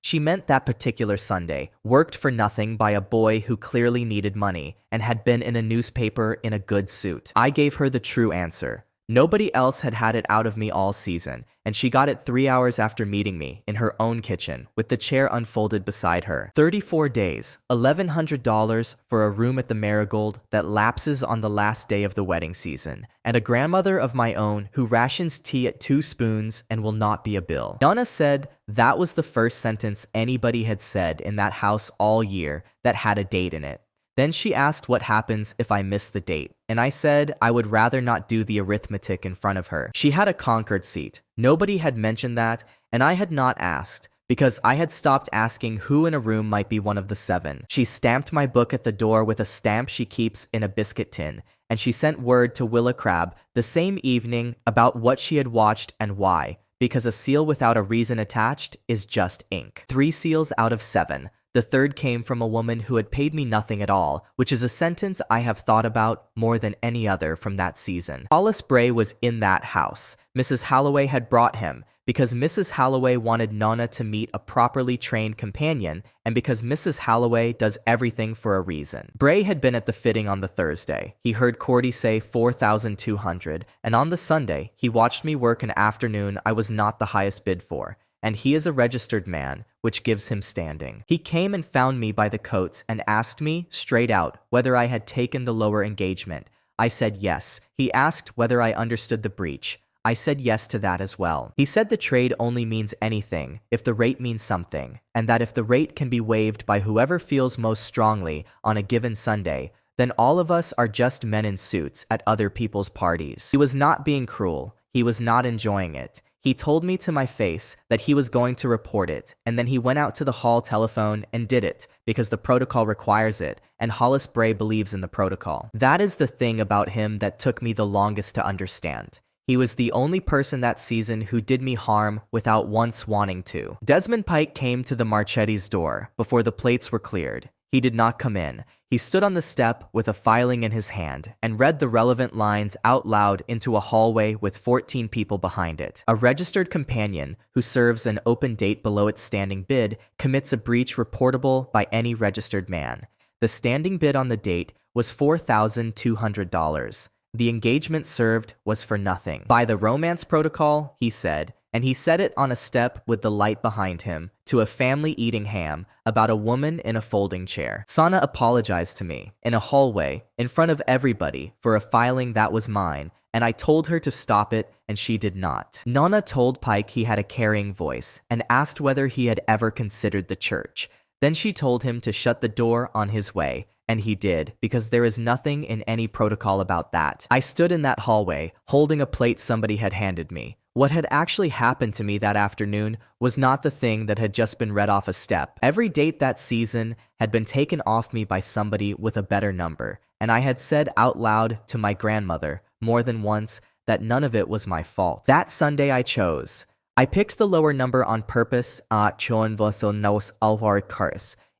She meant that particular Sunday, worked for nothing by a boy who clearly needed money and had been in a newspaper in a good suit. I gave her the true answer. Nobody else had it out of me all season, and she got it 3 hours after meeting me in her own kitchen, with the chair unfolded beside her. 34 days, $1,100 for a room at the Marigold that lapses on the last day of the wedding season, and a grandmother of my own who rations tea at 2 spoons and will not be a bill. Nonna said that was the first sentence anybody had said in that house all year that had a date in it. Then she asked what happens if I miss the date, and I said I would rather not do the arithmetic in front of her. She had a Concord seat. Nobody had mentioned that, and I had not asked, because I had stopped asking who in a room might be one of the 7. She stamped my book at the door with a stamp she keeps in a biscuit tin, and she sent word to Willa Crabbe the same evening about what she had watched and why, because a seal without a reason attached is just ink. 3 seals out of 7. The 3rd came from a woman who had paid me nothing at all, which is a sentence I have thought about more than any other from that season. Hollis Bray was in that house. Mrs. Halloway had brought him, because Mrs. Halloway wanted Nonna to meet a properly trained companion, and because Mrs. Halloway does everything for a reason. Bray had been at the fitting on the Thursday. He heard Cordy say $4,200, and on the Sunday, he watched me work an afternoon I was not the highest bid for. And he is a registered man, which gives him standing. He came and found me by the coats and asked me, straight out, whether I had taken the lower engagement. I said yes. He asked whether I understood the breach. I said yes to that as well. He said the trade only means anything if the rate means something, and that if the rate can be waived by whoever feels most strongly on a given Sunday, then all of us are just men in suits at other people's parties. He was not being cruel. He was not enjoying it. He told me to my face that he was going to report it, and then he went out to the hall telephone and did it, because the protocol requires it, and Hollis Bray believes in the protocol. That is the thing about him that took me the longest to understand. He was the only person that season who did me harm without once wanting to. Desmond Pike came to the Marchetti's door before the plates were cleared. He did not come in. He stood on the step with a filing in his hand and read the relevant lines out loud into a hallway with 14 people behind it. A registered companion who serves an open date below its standing bid commits a breach reportable by any registered man. The standing bid on the date was $4,200. The engagement served was for nothing. By the romance protocol, he said, and he said it on a step with the light behind him, to a family eating ham about a woman in a folding chair. Sana apologized to me in a hallway in front of everybody for a filing that was mine, and I told her to stop it, and she did not. Nana told Pike he had a carrying voice and asked whether he had ever considered the church. Then she told him to shut the door on his way, and he did, because there is nothing in any protocol about that. I stood in that hallway, holding a plate somebody had handed me. What had actually happened to me that afternoon was not the thing that had just been read off a step. Every date that season had been taken off me by somebody with a better number, and I had said out loud to my grandmother more than once that none of it was my fault. That Sunday I chose. I picked the lower number on purpose,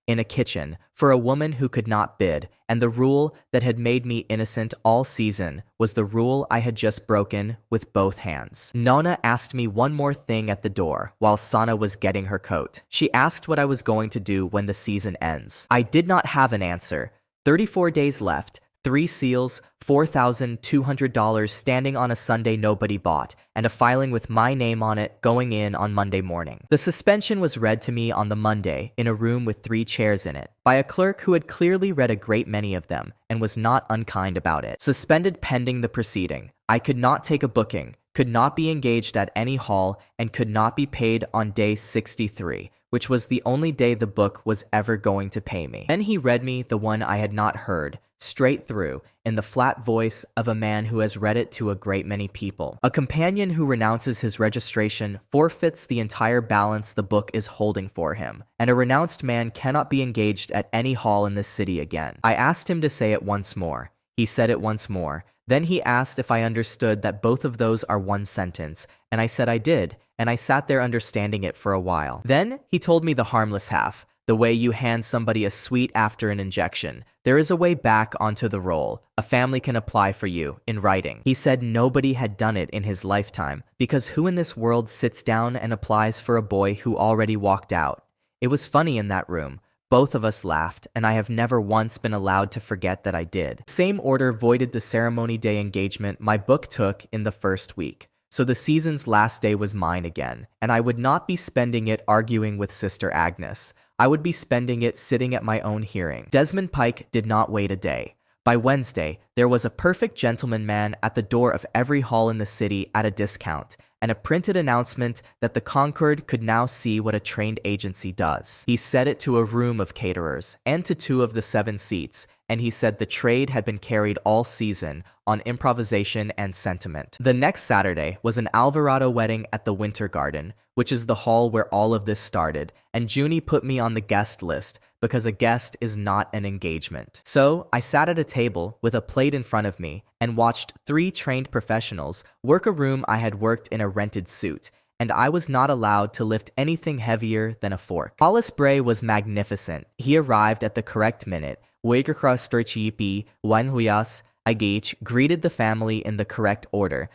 in a kitchen, for a woman who could not bid, and the rule that had made me innocent all season was the rule I had just broken with both hands. Nona asked me one more thing at the door while Sana was getting her coat. She asked what I was going to do when the season ends. I did not have an answer. 34 days left, 3 seals, $4,200 standing on a Sunday nobody bought, and a filing with my name on it going in on Monday morning. The suspension was read to me on the Monday in a room with 3 chairs in it, by a clerk who had clearly read a great many of them and was not unkind about it. Suspended pending the proceeding. I could not take a booking, could not be engaged at any hall, and could not be paid on day 63, which was the only day the book was ever going to pay me. Then he read me the one I had not heard, straight through, in the flat voice of a man who has read it to a great many people. A companion who renounces his registration forfeits the entire balance the book is holding for him, and a renounced man cannot be engaged at any hall in this city again. I asked him to say it once more. He said it once more. Then he asked if I understood that both of those are one sentence, and I said I did, and I sat there understanding it for a while. Then he told me the harmless half, the way you hand somebody a sweet after an injection. There is a way back onto the roll. A family can apply for you, in writing. He said nobody had done it in his lifetime, because who in this world sits down and applies for a boy who already walked out? It was funny in that room. Both of us laughed, and I have never once been allowed to forget that I did. Same order voided the ceremony day engagement my book took in the first week. So the season's last day was mine again, and I would not be spending it arguing with Sister Agnes. I would be spending it sitting at my own hearing. Desmond Pike did not wait a day. By Wednesday, there was a perfect gentleman man at the door of every hall in the city at a discount, and a printed announcement that the Concord could now see what a trained agency does. He said it to a room of caterers and to 2 of the 7 seats, and he said the trade had been carried all season on improvisation and sentiment. The next Saturday was an Alvarado wedding at the Winter Garden, which is the hall where all of this started, and Junie put me on the guest list because a guest is not an engagement. So I sat at a table with a plate in front of me and watched 3 trained professionals work a room I had worked in a rented suit, and I was not allowed to lift anything heavier than a fork. Hollis Bray was magnificent. He arrived at the correct minute. Greeted the family in the correct order,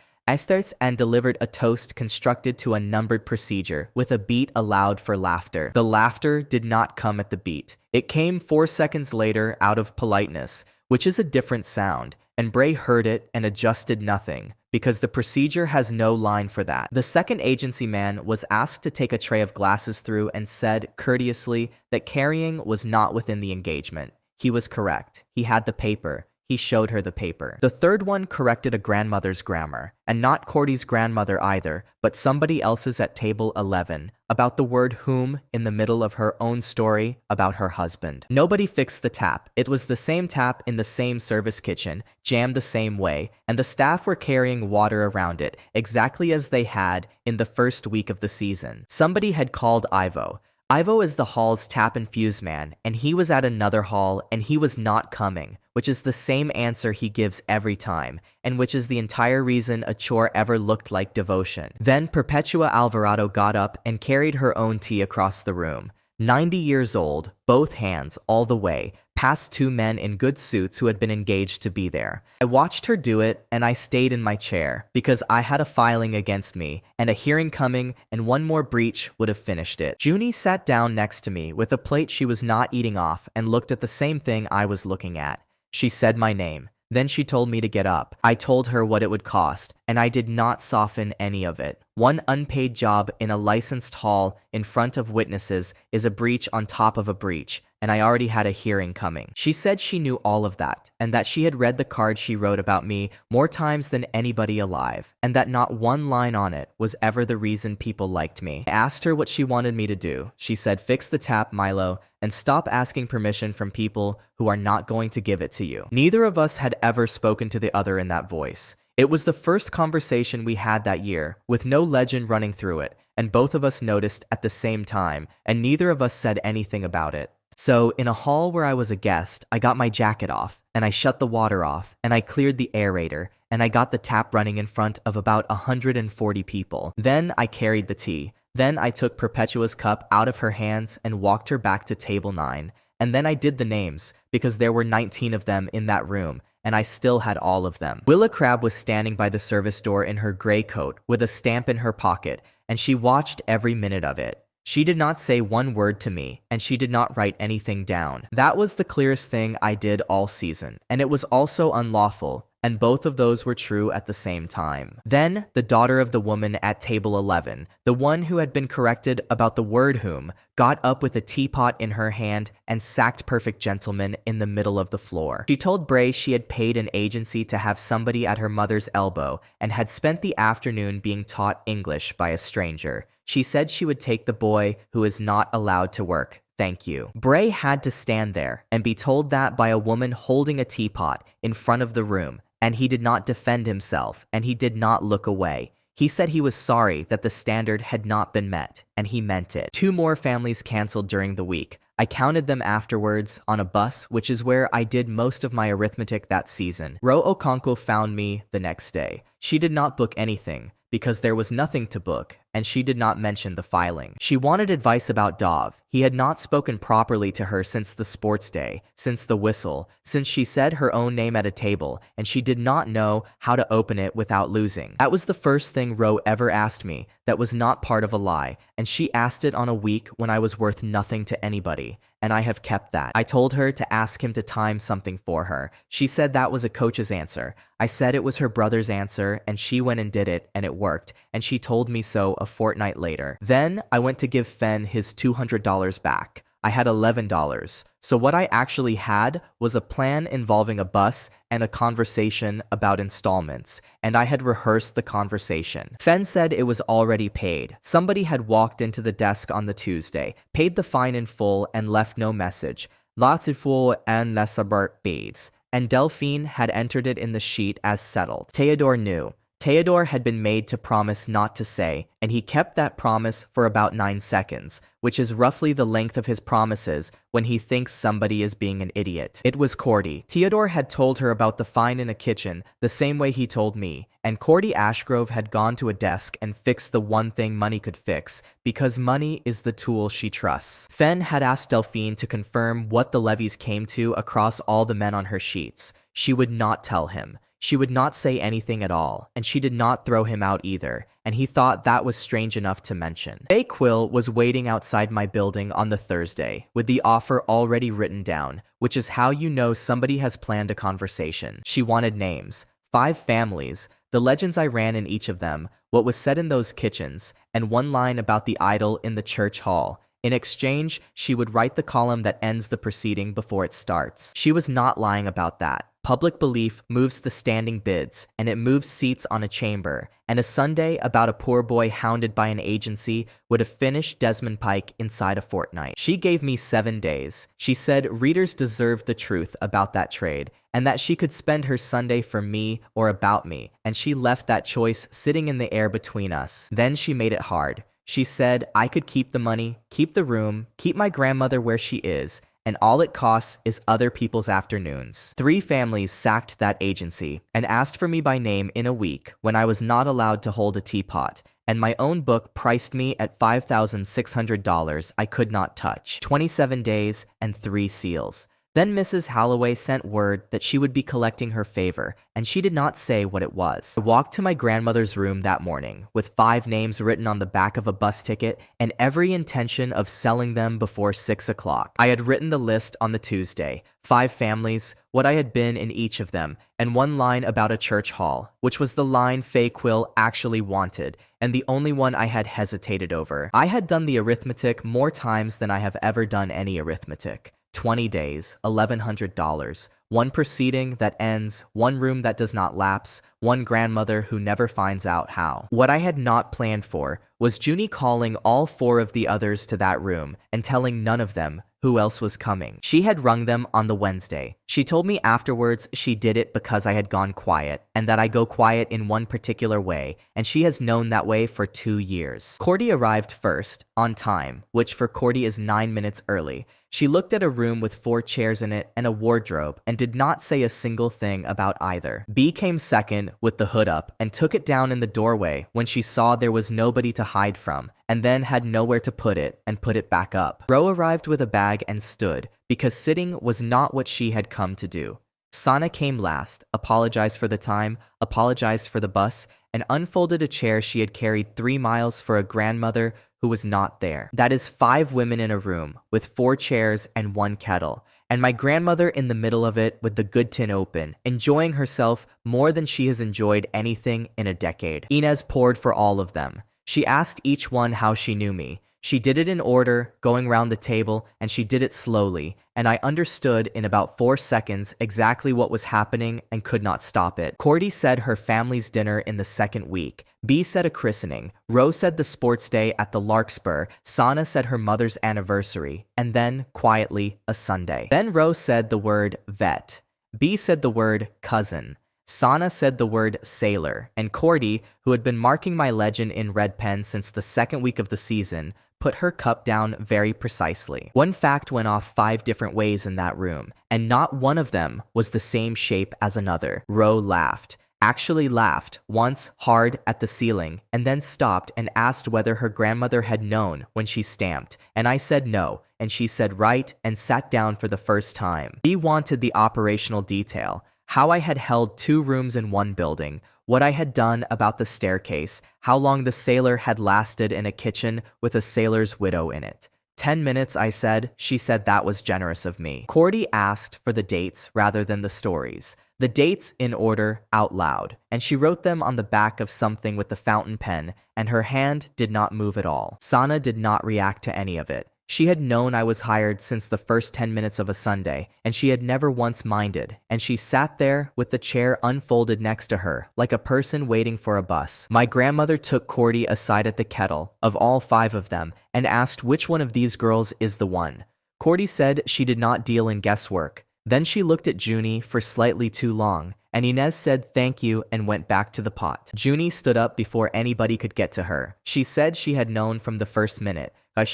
and delivered a toast constructed to a numbered procedure with a beat allowed for laughter. The laughter did not come at the beat. It came 4 seconds later out of politeness, which is a different sound, and Bray heard it and adjusted nothing, because the procedure has no line for that. The second agency man was asked to take a tray of glasses through and said courteously that carrying was not within the engagement. He was correct. He had the paper. He showed her the paper. The third one corrected a grandmother's grammar, and not Cordy's grandmother either, but somebody else's at table 11, about the word whom in the middle of her own story about her husband. Nobody fixed the tap. It was the same tap in the same service kitchen, jammed the same way, and the staff were carrying water around it, exactly as they had in the first week of the season. Somebody had called Ivo. Ivo is the hall's tap and fuse man, and he was at another hall, and he was not coming, which is the same answer he gives every time, and which is the entire reason a chore ever looked like devotion. Then Perpetua Alvarado got up and carried her own tea across the room. 90 years old, both hands, all the way, past two men in good suits who had been engaged to be there. I watched her do it, and I stayed in my chair because I had a filing against me and a hearing coming, and one more breach would have finished it. Junie sat down next to me with a plate she was not eating off and looked at the same thing I was looking at. She said my name. Then she told me to get up. I told her what it would cost, and I did not soften any of it. One unpaid job in a licensed hall in front of witnesses is a breach on top of a breach, and I already had a hearing coming. She said she knew all of that, and that she had read the card she wrote about me more times than anybody alive, and that not one line on it was ever the reason people liked me. I asked her what she wanted me to do. She said, fix the tap, Milo, and stop asking permission from people who are not going to give it to you. Neither of us had ever spoken to the other in that voice. It was the first conversation we had that year, with no legend running through it, and both of us noticed at the same time, and neither of us said anything about it. So, in a hall where I was a guest, I got my jacket off, and I shut the water off, and I cleared the aerator, and I got the tap running in front of about 140 people. Then I carried the tea. Then I took Perpetua's cup out of her hands and walked her back to table 9. And then I did the names, because there were 19 of them in that room, and I still had all of them. Willa Crab was standing by the service door in her gray coat with a stamp in her pocket, and she watched every minute of it. She did not say one word to me, and she did not write anything down. That was the clearest thing I did all season, and it was also unlawful, and both of those were true at the same time. Then, the daughter of the woman at table 11, the one who had been corrected about the word whom, got up with a teapot in her hand and sacked Perfect Gentleman in the middle of the floor. She told Bray she had paid an agency to have somebody at her mother's elbow and had spent the afternoon being taught English by a stranger. She said she would take the boy who is not allowed to work. Thank you. Bray had to stand there and be told that by a woman holding a teapot in front of the room, and he did not defend himself, and he did not look away. He said he was sorry that the standard had not been met, and he meant it. 2 more families canceled during the week. I counted them afterwards on a bus, which is where I did most of my arithmetic that season. Ro Okonkwo found me the next day. She did not book anything, because there was nothing to book, and she did not mention the filing. She wanted advice about Dov. He had not spoken properly to her since the sports day, since the whistle, since she said her own name at a table, and she did not know how to open it without losing. That was the first thing Ro ever asked me that was not part of a lie, and she asked it on a week when I was worth nothing to anybody, and I have kept that. I told her to ask him to time something for her. She said that was a coach's answer. I said it was her brother's answer, and she went and did it, and it worked, and she told me so a fortnight later. Then I went to give Fen his $200 back. I had $11. So what I actually had was a plan involving a bus and a conversation about installments, and I had rehearsed the conversation. Fen said it was already paid. Somebody had walked into the desk on the Tuesday, paid the fine in full, and left no message. Latiful and Lesabert beads. And Delphine had entered it in the sheet as settled. Theodore knew. Theodore had been made to promise not to say, and he kept that promise for about 9 seconds, which is roughly the length of his promises when he thinks somebody is being an idiot. It was Cordy. Theodore had told her about the fine in a kitchen the same way he told me, and Cordy Ashgrove had gone to a desk and fixed the one thing money could fix, because money is the tool she trusts. Fen had asked Delphine to confirm what the levies came to across all the men on her sheets. She would not tell him. She would not say anything at all, and she did not throw him out either, and he thought that was strange enough to mention. Faye Quill was waiting outside my building on the Thursday, with the offer already written down, which is how you know somebody has planned a conversation. She wanted names, 5 families, the legends I ran in each of them, what was said in those kitchens, and one line about the idol in the church hall. In exchange, she would write the column that ends the proceeding before it starts. She was not lying about that. Public belief moves the standing bids, and it moves seats on a chamber, and a Sunday about a poor boy hounded by an agency would have finished Desmond Pike inside a fortnight. She gave me 7 days. She said readers deserved the truth about that trade, and that she could spend her Sunday for me or about me, and she left that choice sitting in the air between us. Then she made it hard. She said I could keep the money, keep the room, keep my grandmother where she is, and all it costs is other people's afternoons. 3 families sacked that agency and asked for me by name in a week when I was not allowed to hold a teapot, and my own book priced me at $5,600 I could not touch. 27 days and 3 seals. Then Mrs. Holloway sent word that she would be collecting her favor, and she did not say what it was. I walked to my grandmother's room that morning with 5 names written on the back of a bus ticket and every intention of selling them before 6 o'clock. I had written the list on the Tuesday, 5 families, what I had been in each of them, and 1 line about a church hall, which was the line Faye Quill actually wanted, and the only one I had hesitated over. I had done the arithmetic more times than I have ever done any arithmetic. 20 days, $1,100, 1 proceeding that ends, 1 room that does not lapse, 1 grandmother who never finds out how. What I had not planned for was Junie calling all 4 of the others to that room and telling none of them who else was coming. She had rung them on the Wednesday. She told me afterwards she did it because I had gone quiet, and that I go quiet in one particular way, and she has known that way for 2 years. Cordy arrived first, on time, which for Cordy is 9 minutes early. She looked at a room with 4 chairs in it and a wardrobe and did not say a single thing about either. B came second with the hood up and took it down in the doorway when she saw there was nobody to hide from, and then had nowhere to put it and put it back up. Ro arrived with a bag and stood, because sitting was not what she had come to do. Sana came last, apologized for the time, apologized for the bus, and unfolded a chair she had carried 3 miles for a grandmother who was not there. That is 5 women in a room, with 4 chairs and 1 kettle, and my grandmother in the middle of it with the good tin open, enjoying herself more than she has enjoyed anything in a decade. Inez poured for all of them. She asked each one how she knew me. She did it in order, going round the table, and she did it slowly, and I understood in about 4 seconds exactly what was happening and could not stop it. Cordy said her family's dinner in the 2nd week. B said a christening. Rose said the sports day at the Larkspur. Sana said her mother's anniversary. And then, quietly, a Sunday. Then Rose said the word vet. B said the word cousin. Sana said the word sailor, and Cordy, who had been marking my legend in red pen since the 2nd week of the season, put her cup down very precisely. 1 fact went off 5 different ways in that room, and not one of them was the same shape as another. Ro laughed. Actually laughed, once hard at the ceiling, and then stopped and asked whether her grandmother had known when she stamped, and I said no, and she said right, and sat down for the first time. B wanted the operational detail. How I had held 2 rooms in 1 building, what I had done about the staircase, how long the sailor had lasted in a kitchen with a sailor's widow in it. 10 minutes, I said. She said that was generous of me. Cordy asked for the dates rather than the stories. The dates in order out loud, and she wrote them on the back of something with the fountain pen, and her hand did not move at all. Sana did not react to any of it. She had known I was hired since the first 10 minutes of a Sunday, and she had never once minded, and she sat there with the chair unfolded next to her, like a person waiting for a bus. My grandmother took Cordy aside at the kettle, of all 5 of them, and asked which one of these girls is the one. Cordy said she did not deal in guesswork. Then she looked at Junie for slightly too long, and Inez said thank you and went back to the pot. Junie stood up before anybody could get to her. She said she had known from the first minute, because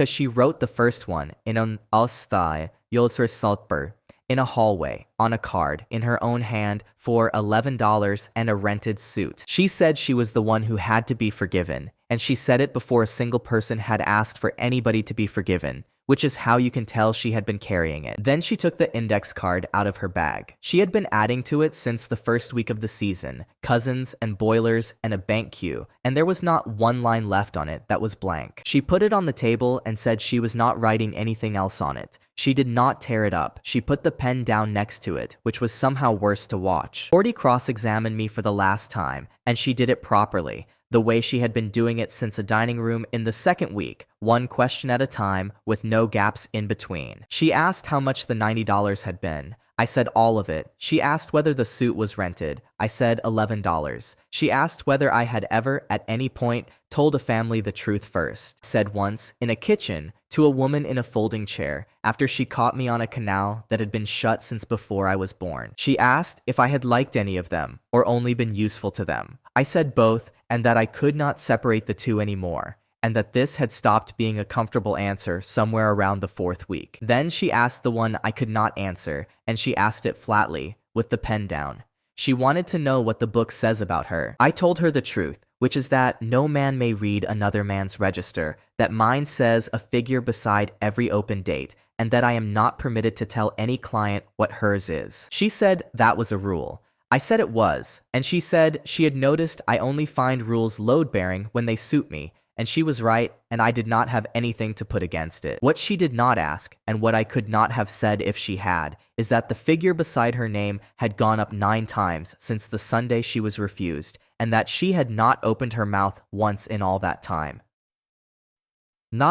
she wrote the first one in an Alstai Yolzer Saltber in a hallway, on a card, in her own hand, for $11 and a rented suit. She said she was the one who had to be forgiven, and she said it before a single person had asked for anybody to be forgiven, which is how you can tell she had been carrying it. Then she took the index card out of her bag. She had been adding to it since the first week of the season, cousins and boilers and a bank queue, and there was not 1 line left on it that was blank. She put it on the table and said she was not writing anything else on it. She did not tear it up. She put the pen down next to it, which was somehow worse to watch. Cordy cross-examined me for the last time, and she did it properly, the way she had been doing it since a dining room in the 2nd week, 1 question at a time, with no gaps in between. She asked how much the $90 had been. I said all of it. She asked whether the suit was rented. I said $11. She asked whether I had ever, at any point, told a family the truth first. Said once, in a kitchen, to a woman in a folding chair, after she caught me on a canal that had been shut since before I was born. She asked if I had liked any of them, or only been useful to them. I said both, and that I could not separate the 2 anymore, and that this had stopped being a comfortable answer somewhere around the 4th week. Then she asked the one I could not answer, and she asked it flatly, with the pen down. She wanted to know what the book says about her. I told her the truth, which is that no man may read another man's register, that mine says a figure beside every open date, and that I am not permitted to tell any client what hers is. She said that was a rule. I said it was, and she said she had noticed I only find rules load-bearing when they suit me, and she was right, and I did not have anything to put against it. What she did not ask, and what I could not have said if she had, is that the figure beside her name had gone up 9 times since the Sunday she was refused, and that she had not opened her mouth once in all that time. Then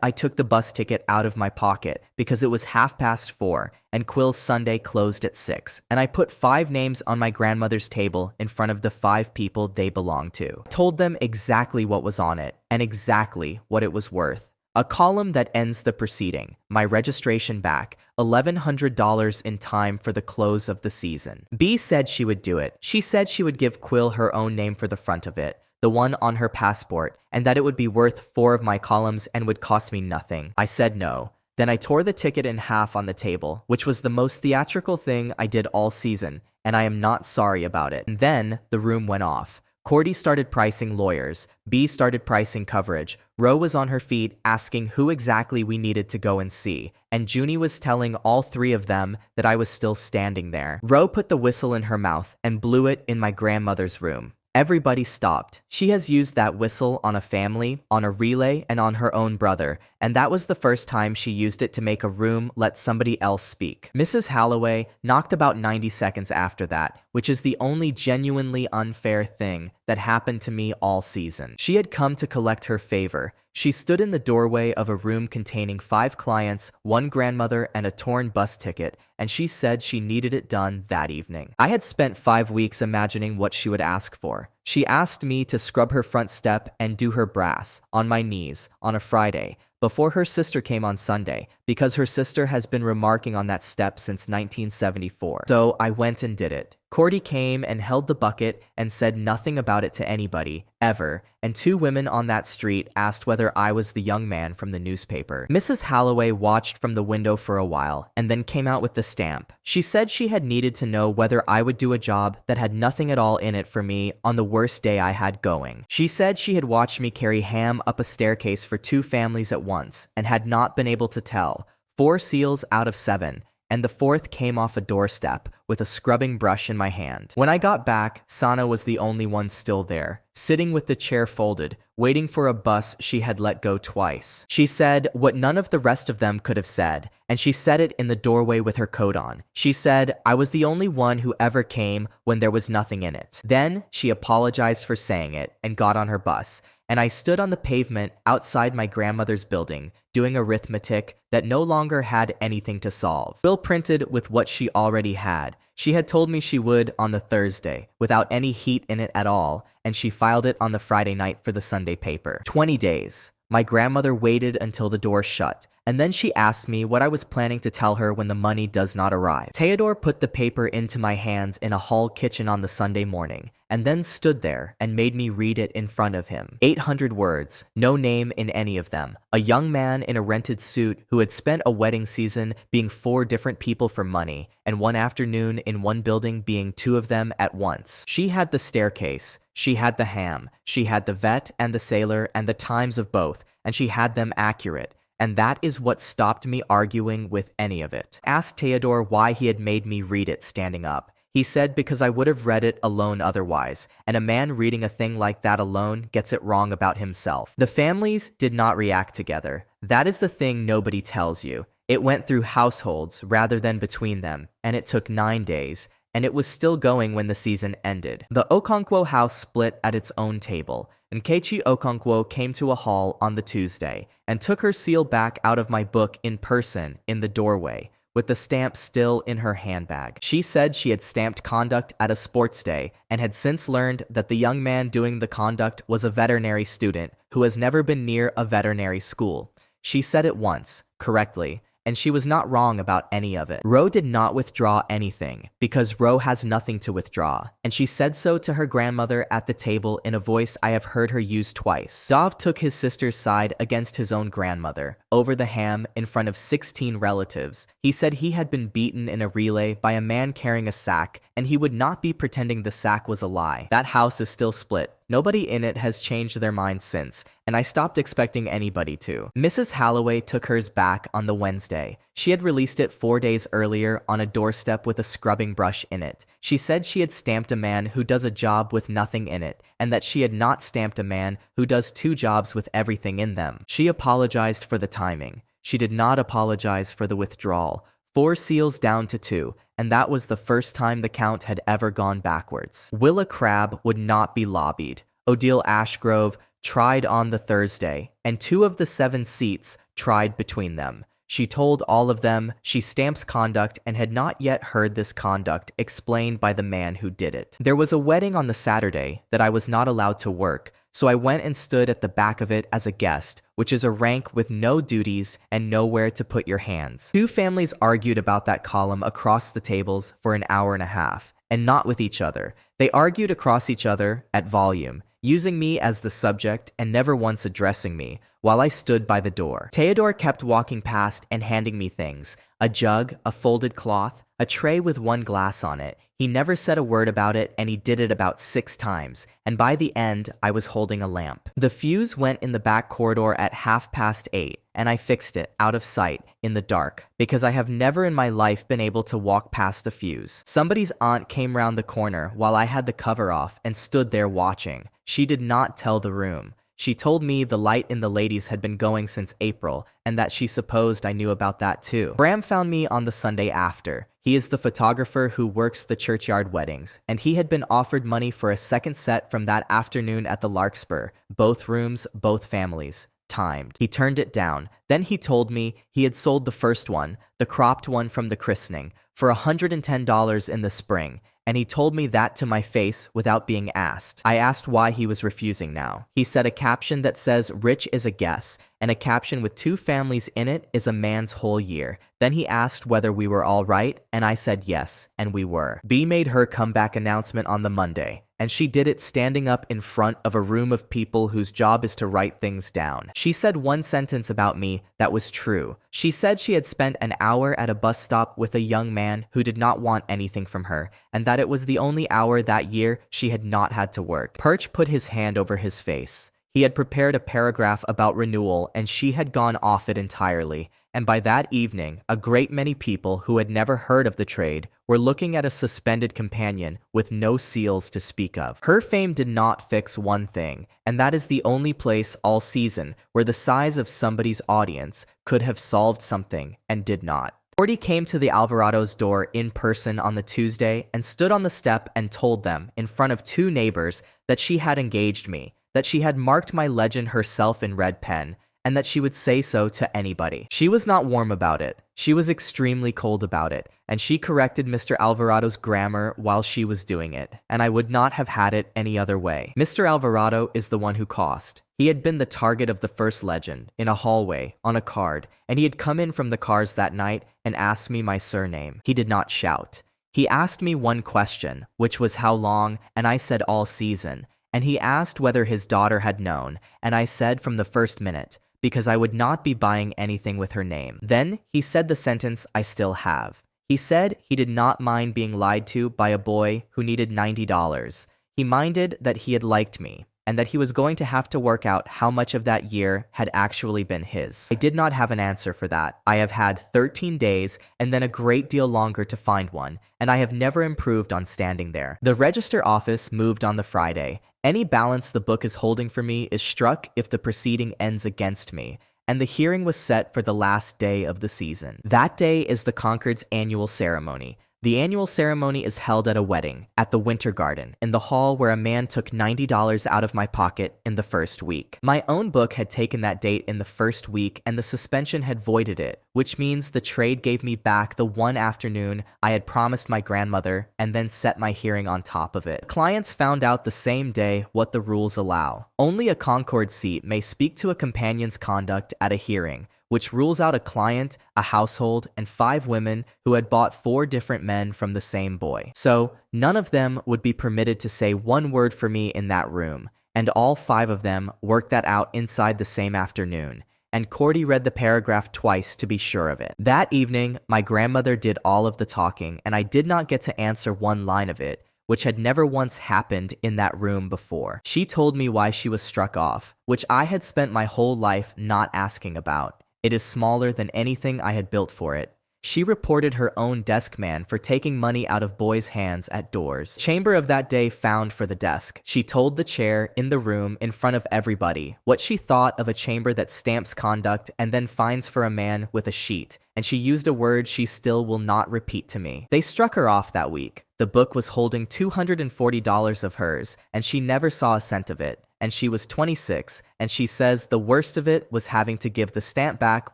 I took the bus ticket out of my pocket because it was 4:30 and Quill's Sunday closed at 6, and I put 5 names on my grandmother's table in front of the 5 people they belonged to. I told them exactly what was on it and exactly what it was worth. A column that ends the proceeding, my registration back, $1,100 in time for the close of the season. B said she would do it. She said she would give Quill her own name for the front of it, the one on her passport, and that it would be worth 4 of my columns and would cost me nothing. I said no. Then I tore the ticket in half on the table, which was the most theatrical thing I did all season, and I am not sorry about it. And then the room went off. Cordy started pricing lawyers. B started pricing coverage. Ro was on her feet asking who exactly we needed to go and see, and Junie was telling all 3 of them that I was still standing there. Ro put the whistle in her mouth and blew it in my grandmother's room. Everybody stopped. She has used that whistle on a family, on a relay, and on her own brother, and that was the first time she used it to make a room let somebody else speak. Mrs. Halloway knocked about 90 seconds after that, which is the only genuinely unfair thing that happened to me all season. She had come to collect her favor. She stood in the doorway of a room containing 5 clients, 1 grandmother, and a torn bus ticket, and she said she needed it done that evening. I had spent 5 weeks imagining what she would ask for. She asked me to scrub her front step and do her brass, on my knees, on a Friday, before her sister came on Sunday, because her sister has been remarking on that step since 1974. So I went and did it. Cordy came and held the bucket and said nothing about it to anybody, ever, and 2 women on that street asked whether I was the young man from the newspaper. Mrs. Halloway watched from the window for a while and then came out with the stamp. She said she had needed to know whether I would do a job that had nothing at all in it for me on the worst day I had going. She said she had watched me carry ham up a staircase for 2 families at once and had not been able to tell. 4 seals out of 7. And the 4th came off a doorstep with a scrubbing brush in my hand. When I got back, Sana was the only one still there, sitting with the chair folded, waiting for a bus she had let go twice. She said what none of the rest of them could have said, and she said it in the doorway with her coat on. She said I was the only one who ever came when there was nothing in it. Then she apologized for saying it and got on her bus, and I stood on the pavement outside my grandmother's building, doing arithmetic that no longer had anything to solve. Bill printed with what she already had. She had told me she would on the Thursday, without any heat in it at all, and she filed it on the Friday night for the Sunday paper. 20 days. My grandmother waited until the door shut, and then she asked me what I was planning to tell her when the money does not arrive. Theodore put the paper into my hands in a hall kitchen on the Sunday morning, and then stood there and made me read it in front of him. 800 words, no name in any of them. A young man in a rented suit who had spent a wedding season being 4 different people for money, and one afternoon in one building being 2 of them at once. She had the staircase, she had the ham, she had the vet and the sailor and the times of both, and she had them accurate. And that is what stopped me arguing with any of it. Asked Theodore why he had made me read it standing up. He said because I would have read it alone otherwise, and a man reading a thing like that alone gets it wrong about himself. The families did not react together. That is the thing nobody tells you. It went through households rather than between them, and it took 9 days, and it was still going when the season ended. The Okonkwo house split at its own table, and Keiichi Okonkwo came to a hall on the Tuesday and took her seal back out of my book in person in the doorway, with the stamp still in her handbag. She said she had stamped conduct at a sports day and had since learned that the young man doing the conduct was a veterinary student who has never been near a veterinary school. She said it once, correctly, and she was not wrong about any of it. Ro did not withdraw anything, because Ro has nothing to withdraw, and she said so to her grandmother at the table in a voice I have heard her use twice. Dov took his sister's side against his own grandmother, over the ham, in front of 16 relatives. He said he had been beaten in a relay by a man carrying a sack, and he would not be pretending the sack was a lie. That house is still split. Nobody in it has changed their mind since, and I stopped expecting anybody to. Mrs. Halloway took hers back on the Wednesday. She had released it 4 days earlier on a doorstep with a scrubbing brush in it. She said she had stamped a man who does a job with nothing in it, and that she had not stamped a man who does 2 jobs with everything in them. She apologized for the timing. She did not apologize for the withdrawal. 4 seals down to 2, and that was the first time the count had ever gone backwards. Willa Crabbe would not be lobbied. Odile Ashgrove tried on the Thursday, and 2 of the 7 seats tried between them. She told all of them she stamps conduct and had not yet heard this conduct explained by the man who did it. There was a wedding on the Saturday that I was not allowed to work, so I went and stood at the back of it as a guest, which is a rank with no duties and nowhere to put your hands. 2 families argued about that column across the tables for an hour and a half, and not with each other. They argued across each other at volume, using me as the subject and never once addressing me, while I stood by the door. Theodore kept walking past and handing me things: a jug, a folded cloth, a tray with 1 glass on it. He never said a word about it, and he did it about 6 times, and by the end, I was holding a lamp. The fuse went in the back corridor at 8:30, and I fixed it, out of sight, in the dark, because I have never in my life been able to walk past a fuse. Somebody's aunt came round the corner while I had the cover off and stood there watching. She did not tell the room. She told me the light in the ladies had been going since April, and that she supposed I knew about that too. Bram found me on the Sunday after. He is the photographer who works the churchyard weddings, and he had been offered money for a second set from that afternoon at the Larkspur. Both rooms, both families. Timed. He turned it down. Then he told me he had sold the first one, the cropped one from the christening, for $110 in the spring, and he told me that to my face without being asked. I asked why he was refusing now. He said a caption that says rich is a guess, and a caption with 2 families in it is a man's whole year. Then he asked whether we were all right, and I said yes, and we were. B made her comeback announcement on the Monday, and she did it standing up in front of a room of people whose job is to write things down. She said 1 sentence about me that was true. She said she had spent an hour at a bus stop with a young man who did not want anything from her, and that it was the only hour that year she had not had to work. Perch put his hand over his face. He had prepared a paragraph about renewal, and she had gone off it entirely. And by that evening, a great many people who had never heard of the trade were looking at a suspended companion with no seals to speak of. Her fame did not fix one thing, and that is the only place all season where the size of somebody's audience could have solved something and did not. Cordy came to the Alvarado's door in person on the Tuesday and stood on the step and told them, in front of 2 neighbors, that she had engaged me, that she had marked my legend herself in red pen, and that she would say so to anybody. She was not warm about it. She was extremely cold about it, and she corrected Mr. Alvarado's grammar while she was doing it, and I would not have had it any other way. Mr. Alvarado is the one who cost. He had been the target of the first legend, in a hallway, on a card, and he had come in from the cars that night and asked me my surname. He did not shout. He asked me 1 question, which was how long, and I said all season, and he asked whether his daughter had known, and I said from the first minute, because I would not be buying anything with her name. Then he said the sentence I still have. He said he did not mind being lied to by a boy who needed $90. He minded that he had liked me, and that he was going to have to work out how much of that year had actually been his. I did not have an answer for that. I have had 13 days and then a great deal longer to find one, and I have never improved on standing there. The register office moved on the Friday. Any balance the book is holding for me is struck if the proceeding ends against me, and the hearing was set for the last day of the season. That day is the Concord's annual ceremony. The annual ceremony is held at a wedding, at the Winter Garden, in the hall where a man took $90 out of my pocket in the first week. My own book had taken that date in the first week, and the suspension had voided it, which means the trade gave me back the 1 afternoon I had promised my grandmother, and then set my hearing on top of it. Clients found out the same day what the rules allow. Only a Concord seat may speak to a companion's conduct at a hearing, which rules out a client, a household, and 5 women who had bought 4 different men from the same boy. So, none of them would be permitted to say one word for me in that room, and all 5 of them worked that out inside the same afternoon. And Cordy read the paragraph twice to be sure of it. That evening, my grandmother did all of the talking, and I did not get to answer one line of it, which had never once happened in that room before. She told me why she was struck off, which I had spent my whole life not asking about. It is smaller than anything I had built for it. She reported her own desk man for taking money out of boys' hands at doors. Chamber of that day found for the desk. She told the chair in the room in front of everybody what she thought of a chamber that stamps conduct and then fines for a man with a sheet, and she used a word she still will not repeat to me. They struck her off that week. The book was holding $240 of hers, and she never saw a cent of it. And she was 26, and she says the worst of it was having to give the stamp back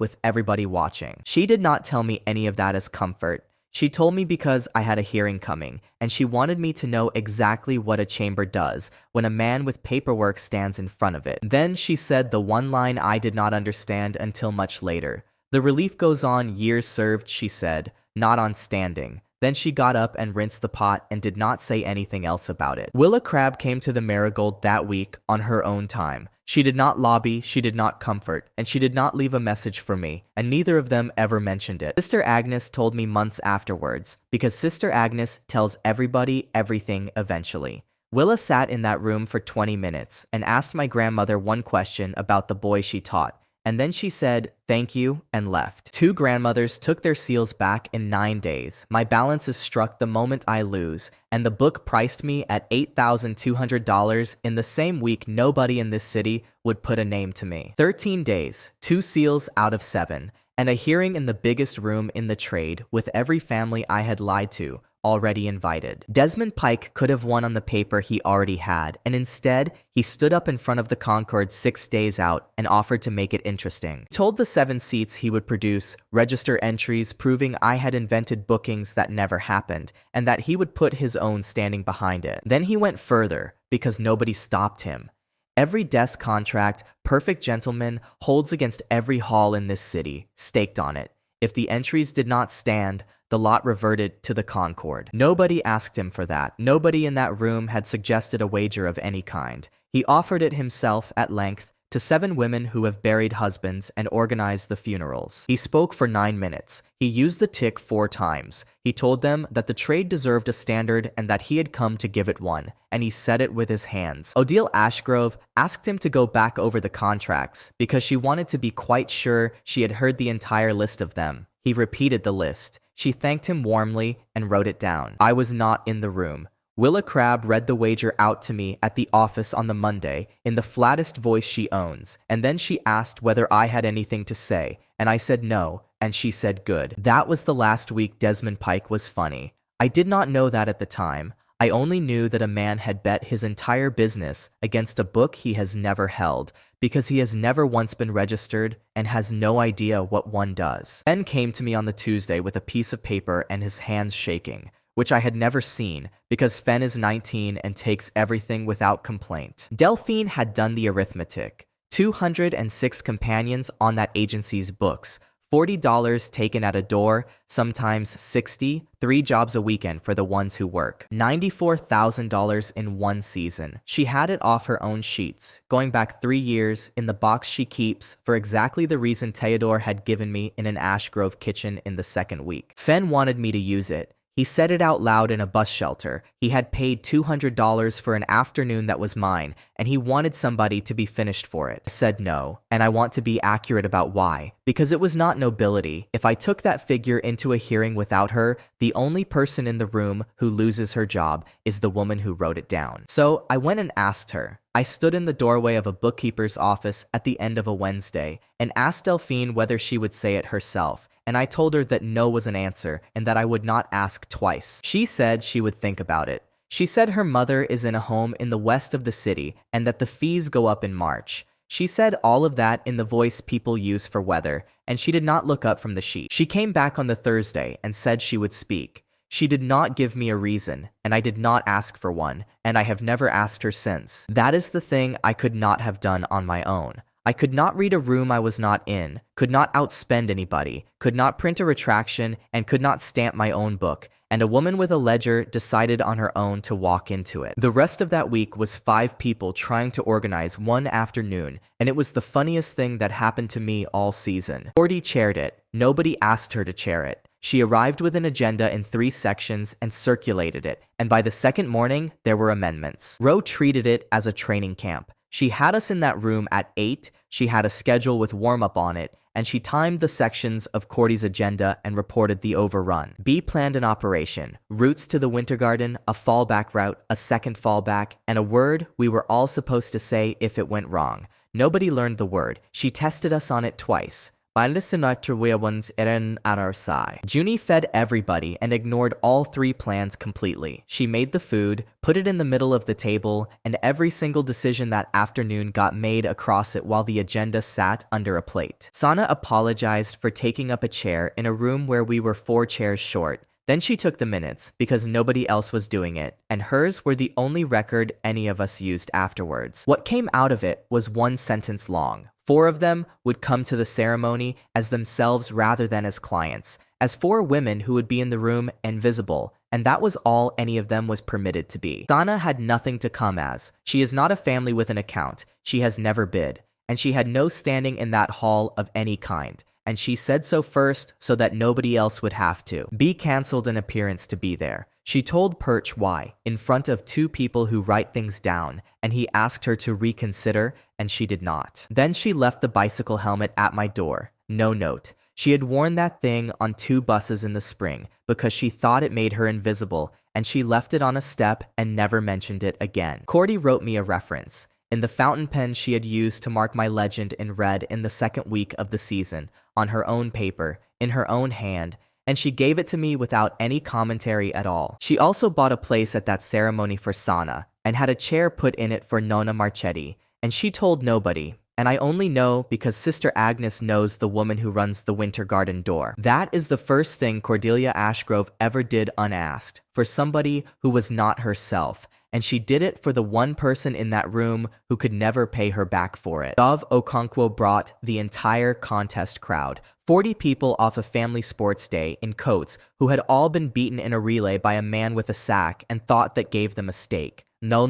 with everybody watching. She did not tell me any of that as comfort. She told me because I had a hearing coming, and she wanted me to know exactly what a chamber does when a man with paperwork stands in front of it. Then she said the one line I did not understand until much later. The relief goes on years served, she said, not on standing. Then she got up and rinsed the pot and did not say anything else about it. Willa Crabbe came to the Marigold that week on her own time. She did not lobby, she did not comfort, and she did not leave a message for me, and neither of them ever mentioned it. Sister Agnes told me months afterwards, because Sister Agnes tells everybody everything eventually. Willa sat in that room for 20 minutes and asked my grandmother one question about the boy she taught. And then she said, "Thank you," and left. 2 grandmothers took their seals back in 9 days. My balance is struck the moment I lose, and the book priced me at $8,200 in the same week nobody in this city would put a name to me. 13 days, 2 seals out of 7, and a hearing in the biggest room in the trade with every family I had lied to already invited. Desmond Pike could have won on the paper he already had, and instead, he stood up in front of the Concord 6 days out and offered to make it interesting. He told the 7 seats he would produce register entries proving I had invented bookings that never happened, and that he would put his own standing behind it. Then he went further, because nobody stopped him. Every desk contract, perfect gentleman, holds against every hall in this city, staked on it. If the entries did not stand, the lot reverted to the Concord. Nobody asked him for that. Nobody in that room had suggested a wager of any kind. He offered it himself at length to 7 women who have buried husbands and organized the funerals. He spoke for 9 minutes. He used the tick 4 times. He told them that the trade deserved a standard and that he had come to give it one, and he said it with his hands. Odile Ashgrove asked him to go back over the contracts because she wanted to be quite sure she had heard the entire list of them. He repeated the list. She thanked him warmly and wrote it down. I was not in the room. Willa Crabbe read the wager out to me at the office on the Monday in the flattest voice she owns, and then she asked whether I had anything to say, and I said no, and she said good. That was the last week Desmond Pike was funny. I did not know that at the time. I only knew that a man had bet his entire business against a book he has never held, because he has never once been registered and has no idea what one does. Ben came to me on the Tuesday with a piece of paper and his hands shaking, which I had never seen because Fen is 19 and takes everything without complaint. Delphine had done the arithmetic. 206 companions on that agency's books, $40 taken at a door, sometimes 60, 3 jobs a weekend for the ones who work. $94,000 in one season. She had it off her own sheets, going back 3 years in the box she keeps for exactly the reason Theodore had given me in an Ash Grove kitchen in the 2nd week. Fen wanted me to use it. He said it out loud in a bus shelter. He had paid $200 for an afternoon that was mine, and he wanted somebody to be finished for it. I said no, and I want to be accurate about why. Because it was not nobility. If I took that figure into a hearing without her, the only person in the room who loses her job is the woman who wrote it down. So I went and asked her. I stood in the doorway of a bookkeeper's office at the end of a Wednesday and asked Delphine whether she would say it herself. And I told her that no was an answer and that I would not ask twice. She said she would think about it. She said her mother is in a home in the west of the city and that the fees go up in March. She said all of that in the voice people use for weather, and she did not look up from the sheet. She came back on the Thursday and said she would speak. She did not give me a reason, and I did not ask for one, and I have never asked her since. That is the thing I could not have done on my own. I could not read a room I was not in, could not outspend anybody, could not print a retraction, and could not stamp my own book. And a woman with a ledger decided on her own to walk into it. The rest of that week was 5 people trying to organize one afternoon, and it was the funniest thing that happened to me all season. Cordy chaired it. Nobody asked her to chair it. She arrived with an agenda in 3 sections and circulated it, and by the second morning, there were amendments. Ro treated it as a training camp. She had us in that room at 8, she had a schedule with warm-up on it, and she timed the sections of Cordy's agenda and reported the overrun. B planned an operation, routes to the Winter Garden, a fallback route, a second fallback, and a word we were all supposed to say if it went wrong. Nobody learned the word. She tested us on it twice. Ones eran at our side. Junie fed everybody and ignored all 3 plans completely. She made the food, put it in the middle of the table, and every single decision that afternoon got made across it while the agenda sat under a plate. Sana apologized for taking up a chair in a room where we were 4 chairs short. Then she took the minutes because nobody else was doing it, and hers were the only record any of us used afterwards. What came out of it was 1 sentence long. 4 of them would come to the ceremony as themselves rather than as clients, as 4 women who would be in the room and visible, and that was all any of them was permitted to be. Sana had nothing to come as. She is not a family with an account. She has never bid, and she had no standing in that hall of any kind. And she said so first so that nobody else would have to. B canceled an appearance to be there. She told Perch why, in front of 2 people who write things down, and he asked her to reconsider, and she did not. Then she left the bicycle helmet at my door. No note. She had worn that thing on 2 buses in the spring because she thought it made her invisible, and she left it on a step and never mentioned it again. Cordy wrote me a reference. In the fountain pen she had used to mark my legend in red in the 2nd week of the season, on her own paper, in her own hand, and she gave it to me without any commentary at all. She also bought a place at that ceremony for Sana, and had a chair put in it for Nona Marchetti, and she told nobody, and I only know because Sister Agnes knows the woman who runs the Winter Garden door. That is the first thing Cordelia Ashgrove ever did unasked, for somebody who was not herself, and she did it for the 1 person in that room who could never pay her back for it. Dove Okonkwo brought the entire contest crowd, 40 people off a family sports day in coats who had all been beaten in a relay by a man with a sack and thought that gave them a stake. No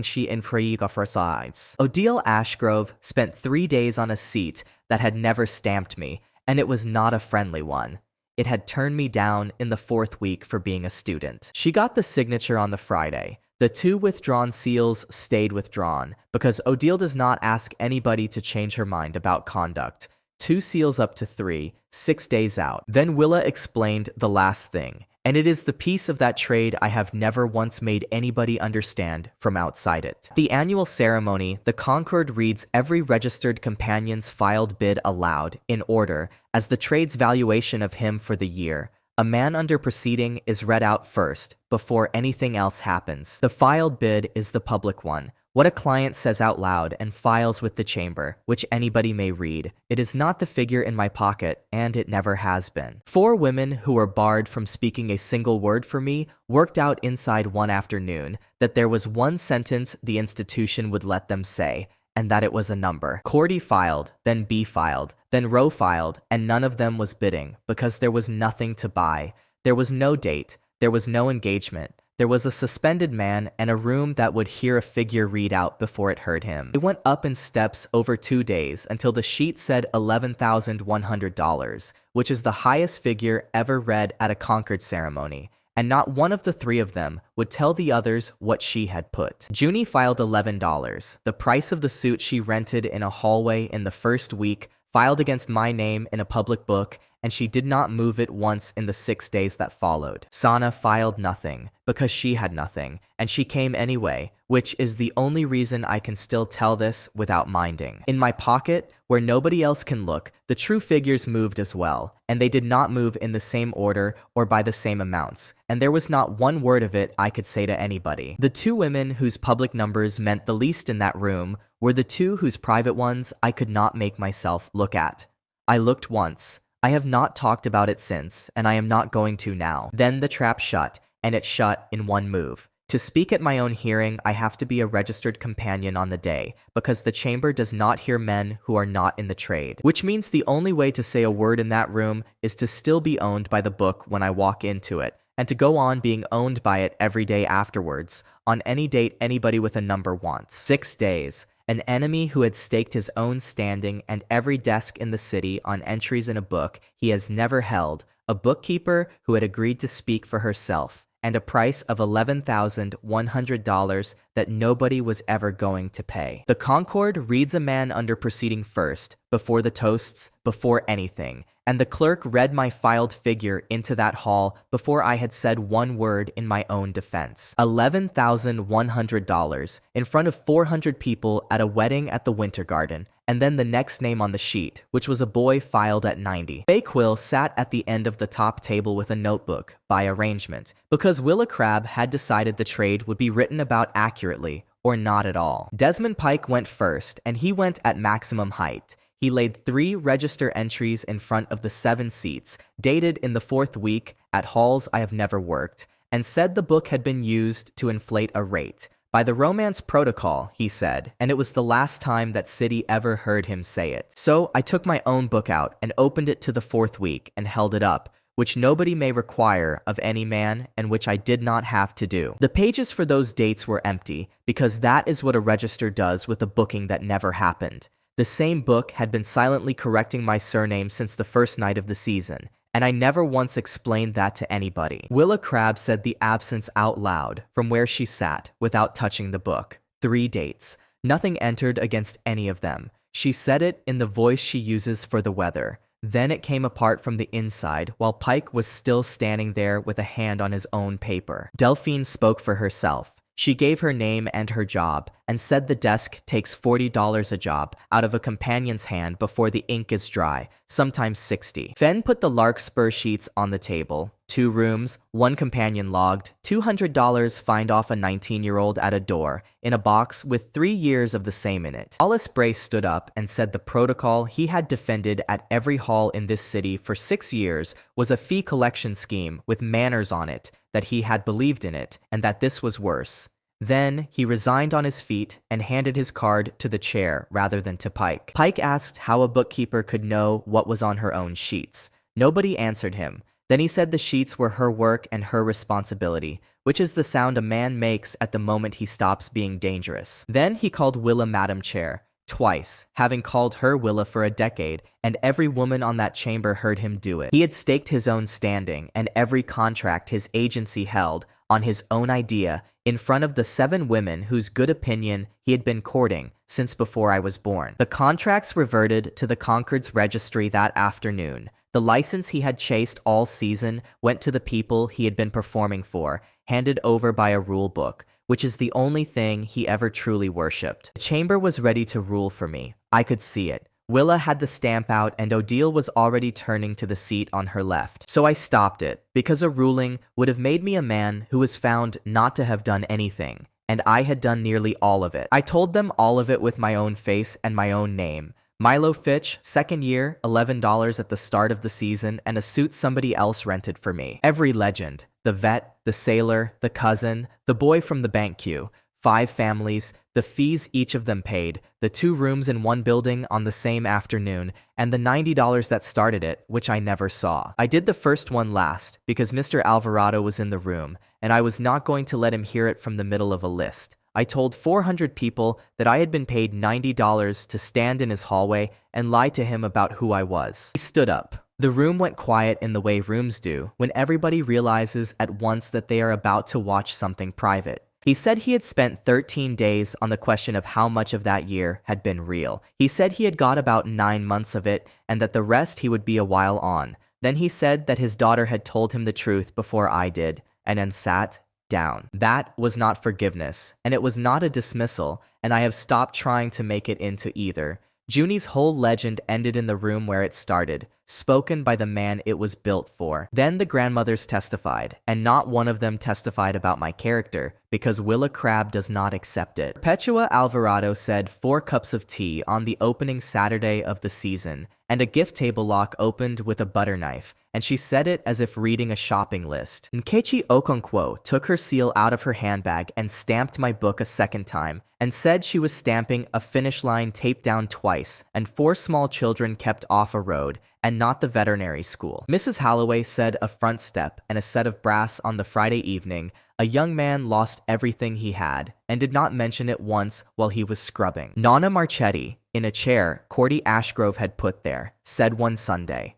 she in for sides. Odile Ashgrove spent 3 days on a seat that had never stamped me, and it was not a friendly one. It had turned me down in the 4th week for being a student. She got the signature on the Friday. The 2 withdrawn seals stayed withdrawn because Odile does not ask anybody to change her mind about conduct. 2 seals up to 3, 6 days out. Then Willa explained the last thing, and it is the piece of that trade I have never once made anybody understand from outside it. The annual ceremony, the Concord reads every registered companion's filed bid aloud, in order, as the trade's valuation of him for the year. A man under proceeding is read out first, before anything else happens. The filed bid is the public one, what a client says out loud and files with the chamber, which anybody may read. It is not the figure in my pocket, and it never has been. 4 women who were barred from speaking a single word for me worked out inside one afternoon that there was 1 sentence the institution would let them say, and that it was a number. Cordy filed, then B filed, then Ro filed, and none of them was bidding because there was nothing to buy. There was no date. There was no engagement. There was a suspended man and a room that would hear a figure read out before it heard him. It went up in steps over 2 days until the sheet said $11,100, which is the highest figure ever read at a Concord ceremony, and not one of the 3 of them would tell the others what she had put. Junie filed $11, the price of the suit she rented in a hallway in the first week, filed against my name in a public book, and she did not move it once in the 6 days that followed. Sana filed nothing, because she had nothing, and she came anyway, which is the only reason I can still tell this without minding. In my pocket, where nobody else can look, the true figures moved as well, and they did not move in the same order or by the same amounts, and there was not one word of it I could say to anybody. The 2 women whose public numbers meant the least in that room were the 2 whose private ones I could not make myself look at. I looked once. I have not talked about it since, and I am not going to now. Then the trap shut, and it shut in one move. To speak at my own hearing, I have to be a registered companion on the day, because the chamber does not hear men who are not in the trade. Which means the only way to say a word in that room is to still be owned by the book when I walk into it, and to go on being owned by it every day afterwards, on any date anybody with a number wants. 6 days. An enemy who had staked his own standing and every desk in the city on entries in a book he has never held, a bookkeeper who had agreed to speak for herself, and a price of $11,100 that nobody was ever going to pay. The Concord reads a man under proceeding first, before the toasts, before anything, and the clerk read my filed figure into that hall before I had said one word in my own defense. $11,100 in front of 400 people at a wedding at the Winter Garden, and then the next name on the sheet, which was a boy filed at 90. Bakewell sat at the end of the top table with a notebook, by arrangement, because Willa Crabbe had decided the trade would be written about accurately, or not at all. Desmond Pike went first, and he went at maximum height. He laid 3 register entries in front of the 7 seats, dated in the 4th week, at halls I have never worked, and said the book had been used to inflate a rate. By the romance protocol, he said, and it was the last time that City ever heard him say it. So I took my own book out and opened it to the 4th week and held it up, which nobody may require of any man and which I did not have to do. The pages for those dates were empty, because that is what a register does with a booking that never happened. The same book had been silently correcting my surname since the first night of the season, and I never once explained that to anybody. Willa Crabbe said the absence out loud from where she sat without touching the book. 3 dates. Nothing entered against any of them. She said it in the voice she uses for the weather. Then it came apart from the inside while Pike was still standing there with a hand on his own paper. Delphine spoke for herself. She gave her name and her job, and said the desk takes $40 a job out of a companion's hand before the ink is dry, sometimes $60. Fenn put the larkspur sheets on the table. 2 rooms, 1 companion logged, $200 fined off a 19-year-old at a door, in a box with 3 years of the same in it. Hollis Brace stood up and said the protocol he had defended at every hall in this city for 6 years was a fee collection scheme with manners on it, that he had believed in it, and that this was worse. Then he resigned on his feet and handed his card to the chair rather than to Pike. Pike asked how a bookkeeper could know what was on her own sheets. Nobody answered him. Then he said the sheets were her work and her responsibility, which is the sound a man makes at the moment he stops being dangerous. Then he called Willa Madam Chair, twice, having called her Willa for a decade, and every woman on that chamber heard him do it. He had staked his own standing and every contract his agency held on his own idea in front of the 7 women whose good opinion he had been courting since before I was born. The contracts reverted to the Concord's registry that afternoon. The license he had chased all season went to the people he had been performing for, handed over by a rule book, which is the only thing he ever truly worshipped. The chamber was ready to rule for me. I could see it. Willa had the stamp out and Odile was already turning to the seat on her left. So I stopped it, because a ruling would have made me a man who was found not to have done anything, and I had done nearly all of it. I told them all of it with my own face and my own name. Milo Fitch, 2nd year, $11 at the start of the season, and a suit somebody else rented for me. Every legend, the vet, the sailor, the cousin, the boy from the bank queue, 5 families, the fees each of them paid, the 2 rooms in 1 building on the same afternoon, and the $90 that started it, which I never saw. I did the first one last, because Mr. Alvarado was in the room, and I was not going to let him hear it from the middle of a list. I told 400 people that I had been paid $90 to stand in his hallway and lie to him about who I was. He stood up. The room went quiet in the way rooms do when everybody realizes at once that they are about to watch something private. He said he had spent 13 days on the question of how much of that year had been real. He said he had got about 9 months of it and that the rest he would be a while on. Then he said that his daughter had told him the truth before I did, and then sat down. That was not forgiveness, and it was not a dismissal, and I have stopped trying to make it into either. Junie's whole legend ended in the room where it started, spoken by the man it was built for. Then the grandmothers testified, and not one of them testified about my character, because Willa Crabbe does not accept it. Perpetua Alvarado said 4 cups of tea on the opening Saturday of the season, and a gift table lock opened with a butter knife, and she said it as if reading a shopping list. Nkechi Okonkwo took her seal out of her handbag and stamped my book a second time, and said she was stamping a finish line taped down twice, and 4 small children kept off a road, and not the veterinary school. Mrs. Holloway said a front step and a set of brass on the Friday evening. A young man lost everything he had, and did not mention it once while he was scrubbing. Nonna Marchetti, in a chair Cordy Ashgrove had put there, said one Sunday,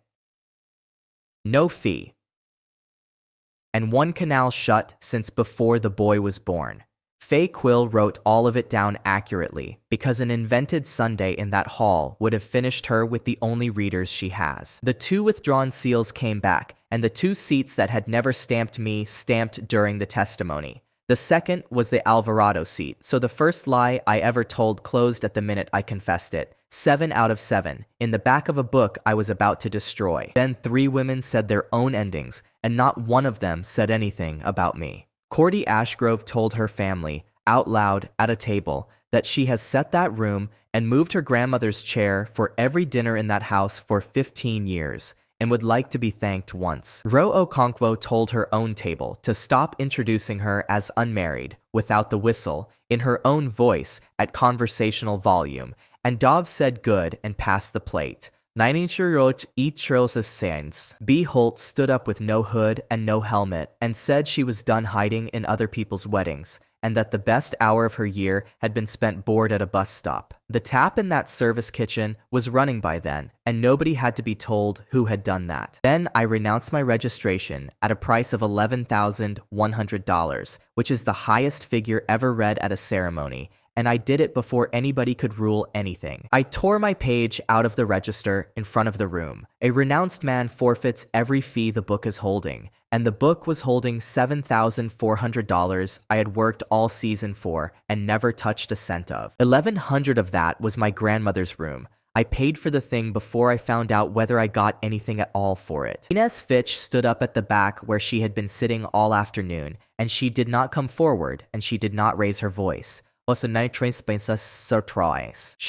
"No fee. And one canal shut since before the boy was born." Faye Quill wrote all of it down accurately, because an invented Sunday in that hall would have finished her with the only readers she has. The 2 withdrawn seals came back, and the 2 seats that had never stamped me stamped during the testimony. The second was the Alvarado seat, so the first lie I ever told closed at the minute I confessed it. 7 out of 7, in the back of a book I was about to destroy. Then 3 women said their own endings, and not one of them said anything about me. Cordy Ashgrove told her family, out loud at a table, that she has set that room and moved her grandmother's chair for every dinner in that house for 15 years, and would like to be thanked once. Ro Okonkwo told her own table to stop introducing her as unmarried, without the whistle, in her own voice at conversational volume, and Dov said good and passed the plate. 9-year-old Saints. B. Holt stood up with no hood and no helmet and said she was done hiding in other people's weddings, and that the best hour of her year had been spent bored at a bus stop. The tap in that service kitchen was running by then, and nobody had to be told who had done that. Then I renounced my registration at a price of $11,100, which is the highest figure ever read at a ceremony, and I did it before anybody could rule anything. I tore my page out of the register in front of the room. A renounced man forfeits every fee the book is holding, and the book was holding $7,400 I had worked all season for and never touched a cent of. $1,100 of that was my grandmother's room. I paid for the thing before I found out whether I got anything at all for it. Inez Fitch stood up at the back where she had been sitting all afternoon, and she did not come forward, and she did not raise her voice. She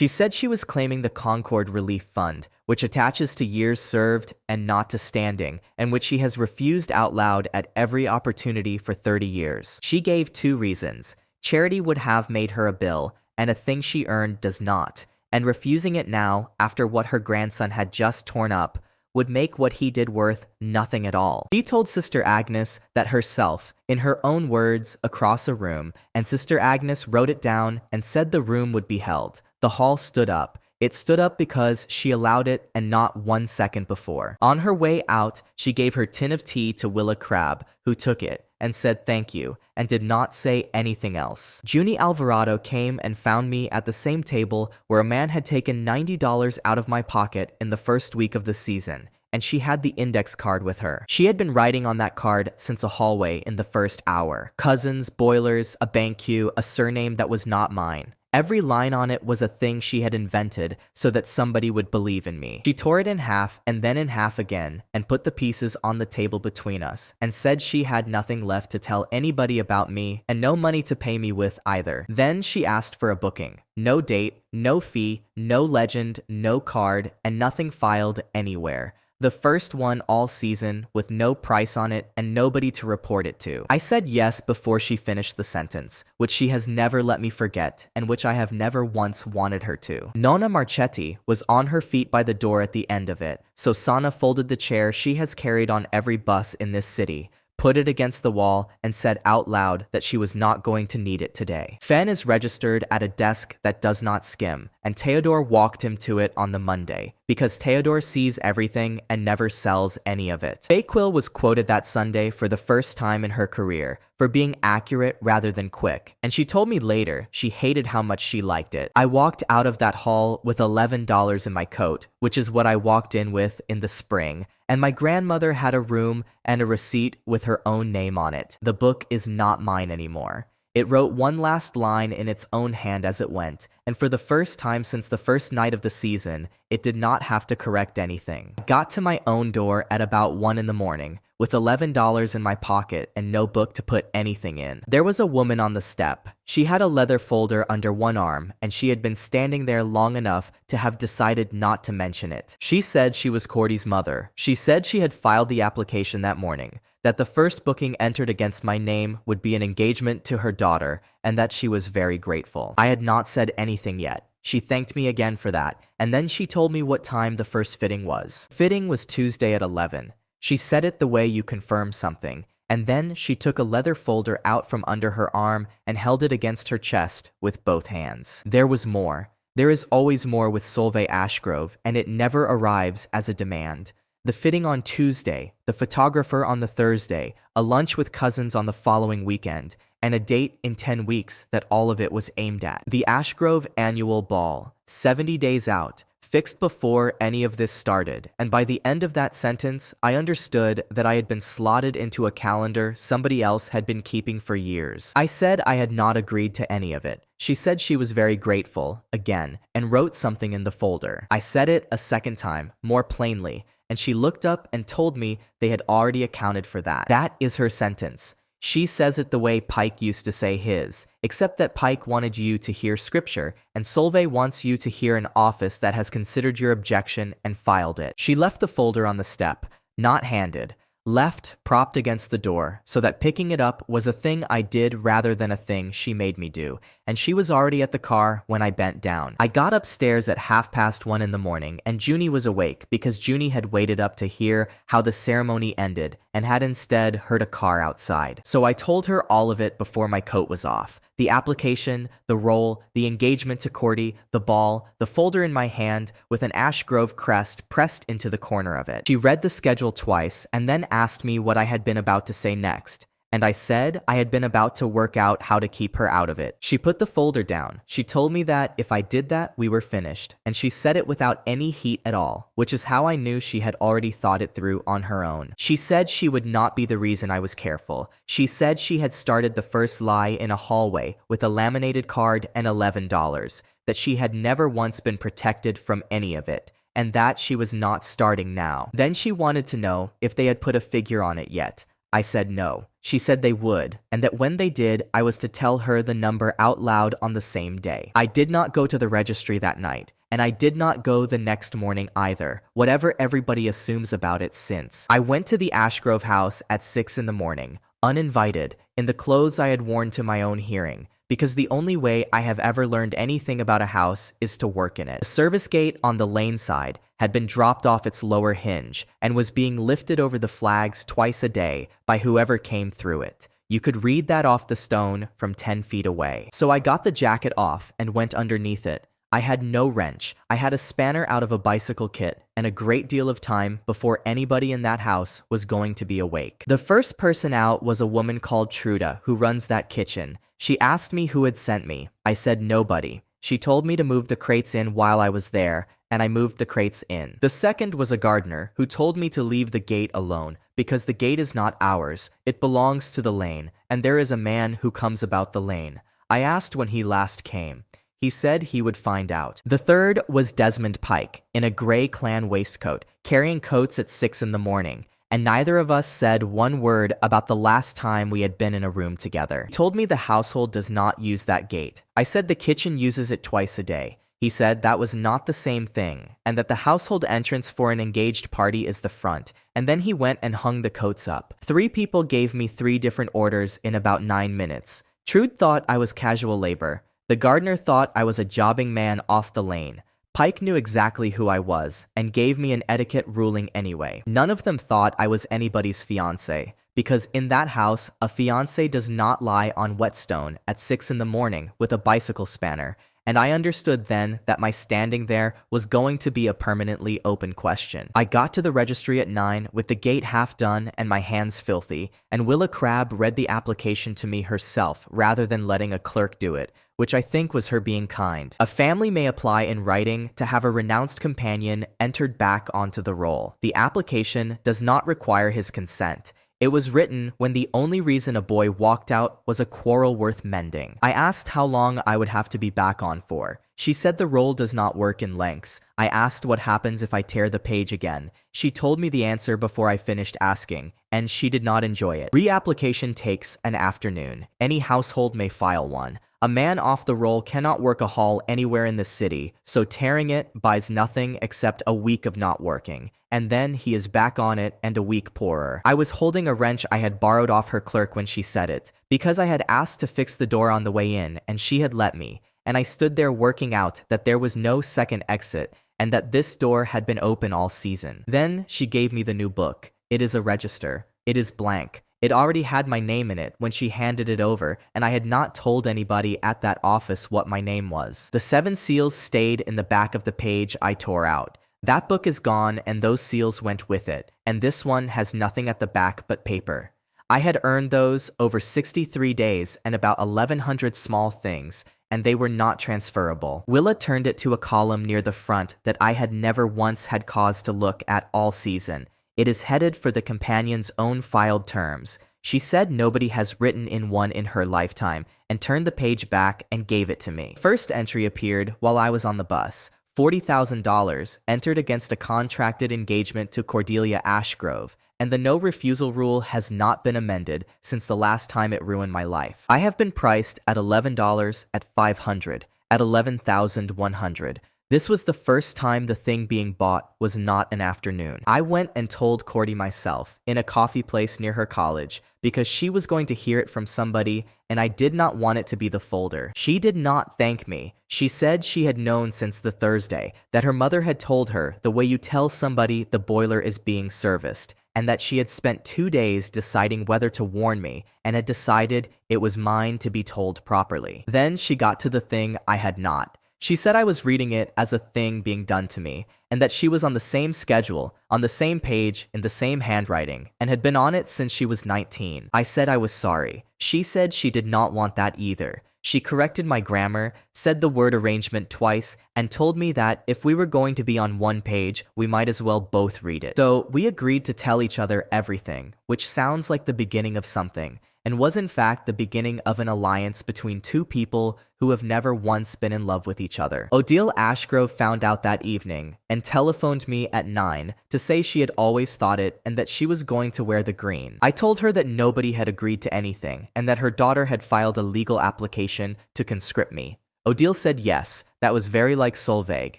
said she was claiming the Concord Relief Fund, which attaches to years served and not to standing, and which she has refused out loud at every opportunity for 30 years. She gave 2 reasons. Charity would have made her a bill, and a thing she earned does not, and refusing it now, after what her grandson had just torn up, would make what he did worth nothing at all. She told Sister Agnes that herself, in her own words, across a room, and Sister Agnes wrote it down and said the room would be held. The hall stood up. It stood up because she allowed it and not 1 second before. On her way out, she gave her tin of tea to Willa Crabbe, who took it and said thank you, and did not say anything else. Junie Alvarado came and found me at the same table where a man had taken $90 out of my pocket in the first week of the season, and she had the index card with her. She had been writing on that card since a hallway in the first hour. Cousins, boilers, a bank queue, a surname that was not mine. Every line on it was a thing she had invented so that somebody would believe in me. She tore it in half and then in half again and put the pieces on the table between us and said she had nothing left to tell anybody about me and no money to pay me with either. Then she asked for a booking. No date, no fee, no legend, no card, and nothing filed anywhere. The first one all season with no price on it and nobody to report it to. I said yes before she finished the sentence, which she has never let me forget and which I have never once wanted her to. Nonna Marchetti was on her feet by the door at the end of it, so Sana folded the chair she has carried on every bus in this city, put it against the wall, and said out loud that she was not going to need it today. Fen is registered at a desk that does not skim, and Theodore walked him to it on the Monday, because Theodore sees everything and never sells any of it. Faye Quill was quoted that Sunday for the first time in her career for being accurate rather than quick, and she told me later she hated how much she liked it. I walked out of that hall with $11 in my coat, which is what I walked in with in the spring, and my grandmother had a room and a receipt with her own name on it. The book is not mine anymore. It wrote one last line in its own hand as it went, and for the first time since the first night of the season, it did not have to correct anything. I got to my own door at about 1 in the morning, with $11 in my pocket and no book to put anything in. There was a woman on the step. She had a leather folder under one arm, and she had been standing there long enough to have decided not to mention it. She said she was Cordy's mother. She said she had filed the application that morning, that the first booking entered against my name would be an engagement to her daughter, and that she was very grateful. I had not said anything yet. She thanked me again for that, and then she told me what time the first fitting was. Fitting was Tuesday at 11. She said it the way you confirm something, and then she took a leather folder out from under her arm and held it against her chest with both hands. There was more. There is always more with Solveig Ashgrove, and it never arrives as a demand. The fitting on Tuesday, the photographer on the Thursday, a lunch with cousins on the following weekend, and a date in 10 weeks that all of it was aimed at. The Ashgrove annual ball, 70 days out, fixed before any of this started, and by the end of that sentence, I understood that I had been slotted into a calendar somebody else had been keeping for years. I said I had not agreed to any of it. She said she was very grateful, again, and wrote something in the folder. I said it a second time, more plainly, and she looked up and told me they had already accounted for that. That is her sentence. She says it the way Pike used to say his, except that Pike wanted you to hear scripture, and Solveig wants you to hear an office that has considered your objection and filed it. She left the folder on the step, not handed, left propped against the door, so that picking it up was a thing I did rather than a thing she made me do, and she was already at the car when I bent down. I got upstairs at 1:30 in the morning, and Junie was awake because Junie had waited up to hear how the ceremony ended and had instead heard a car outside. So I told her all of it before my coat was off. The application, the role, the engagement to Cordy, the ball, the folder in my hand with an Ashgrove crest pressed into the corner of it. She read the schedule twice and then asked me what I had been about to say next. And I said I had been about to work out how to keep her out of it. She put the folder down. She told me that if I did that, we were finished. And she said it without any heat at all, which is how I knew she had already thought it through on her own. She said she would not be the reason I was careful. She said she had started the first lie in a hallway with a laminated card and $11, that she had never once been protected from any of it, and that she was not starting now. Then she wanted to know if they had put a figure on it yet. I said no. She said they would, and that when they did, I was to tell her the number out loud on the same day. I did not go to the registry that night, and I did not go the next morning either, whatever everybody assumes about it since. I went to the Ashgrove house at 6 in the morning, uninvited, in the clothes I had worn to my own hearing, because the only way I have ever learned anything about a house is to work in it. The service gate on the lane side had been dropped off its lower hinge and was being lifted over the flags twice a day by whoever came through it. You could read that off the stone from 10 feet away. So I got the jacket off and went underneath it. I had no wrench. I had a spanner out of a bicycle kit and a great deal of time before anybody in that house was going to be awake. The first person out was a woman called Truda who runs that kitchen. She asked me who had sent me. I said nobody. She told me to move the crates in while I was there, and I moved the crates in. The second was a gardener who told me to leave the gate alone because the gate is not ours. It belongs to the lane, and there is a man who comes about the lane. I asked when he last came. He said he would find out. The third was Desmond Pike, in a gray clan waistcoat, carrying coats at 6 in the morning, and neither of us said one word about the last time we had been in a room together. He told me the household does not use that gate. I said the kitchen uses it twice a day. He said that was not the same thing, and that the household entrance for an engaged party is the front, and then he went and hung the coats up. 3 people gave me 3 different orders in about 9 minutes. Trude thought I was casual labor. The gardener thought I was a jobbing man off the lane. Pike knew exactly who I was, and gave me an etiquette ruling anyway. None of them thought I was anybody's fiancé, because in that house, a fiancé does not lie on whetstone at 6 in the morning with a bicycle spanner, and I understood then that my standing there was going to be a permanently open question. I got to the registry at 9 with the gate half done and my hands filthy, and Willa Crabbe read the application to me herself rather than letting a clerk do it, which I think was her being kind. A family may apply in writing to have a renounced companion entered back onto the roll. The application does not require his consent. It was written when the only reason a boy walked out was a quarrel worth mending. I asked how long I would have to be back on for. She said the roll does not work in lengths. I asked what happens if I tear the page again. She told me the answer before I finished asking, and she did not enjoy it. Reapplication takes an afternoon. Any household may file one. A man off the roll cannot work a hall anywhere in the city, so tearing it buys nothing except a week of not working. And then he is back on it and a week poorer. I was holding a wrench I had borrowed off her clerk when she said it, because I had asked to fix the door on the way in and she had let me. And I stood there working out that there was no second exit and that this door had been open all season. Then she gave me the new book. It is a register. It is blank. It already had my name in it when she handed it over, and I had not told anybody at that office what my name was. The 7 seals stayed in the back of the page I tore out. That book is gone and those seals went with it, and this one has nothing at the back but paper. I had earned those over 63 days and about 1,100 small things, and they were not transferable. Willa turned it to a column near the front that I had never once had cause to look at all season. It is headed for the companion's own filed terms. She said nobody has written in one in her lifetime and turned the page back and gave it to me. First entry appeared while I was on the bus. $40,000 entered against a contracted engagement to Cordelia Ashgrove, and the no refusal rule has not been amended since the last time it ruined my life. I have been priced at $11, at $500, at $11,100. This was the first time the thing being bought was not an afternoon. I went and told Cordy myself in a coffee place near her college because she was going to hear it from somebody and I did not want it to be the folder. She did not thank me. She said she had known since the Thursday that her mother had told her the way you tell somebody the boiler is being serviced, and that she had spent 2 days deciding whether to warn me and had decided it was mine to be told properly. Then she got to the thing I had not. She said I was reading it as a thing being done to me, and that she was on the same schedule, on the same page, in the same handwriting, and had been on it since she was 19. I said I was sorry. She said she did not want that either. She corrected my grammar, said the word arrangement twice, and told me that if we were going to be on one page, we might as well both read it. So we agreed to tell each other everything, which sounds like the beginning of something, and was in fact the beginning of an alliance between two people who have never once been in love with each other. Odile Ashgrove found out that evening and telephoned me at 9 to say she had always thought it and that she was going to wear the green. I told her that nobody had agreed to anything and that her daughter had filed a legal application to conscript me. Odile said yes, that was very like Solveig,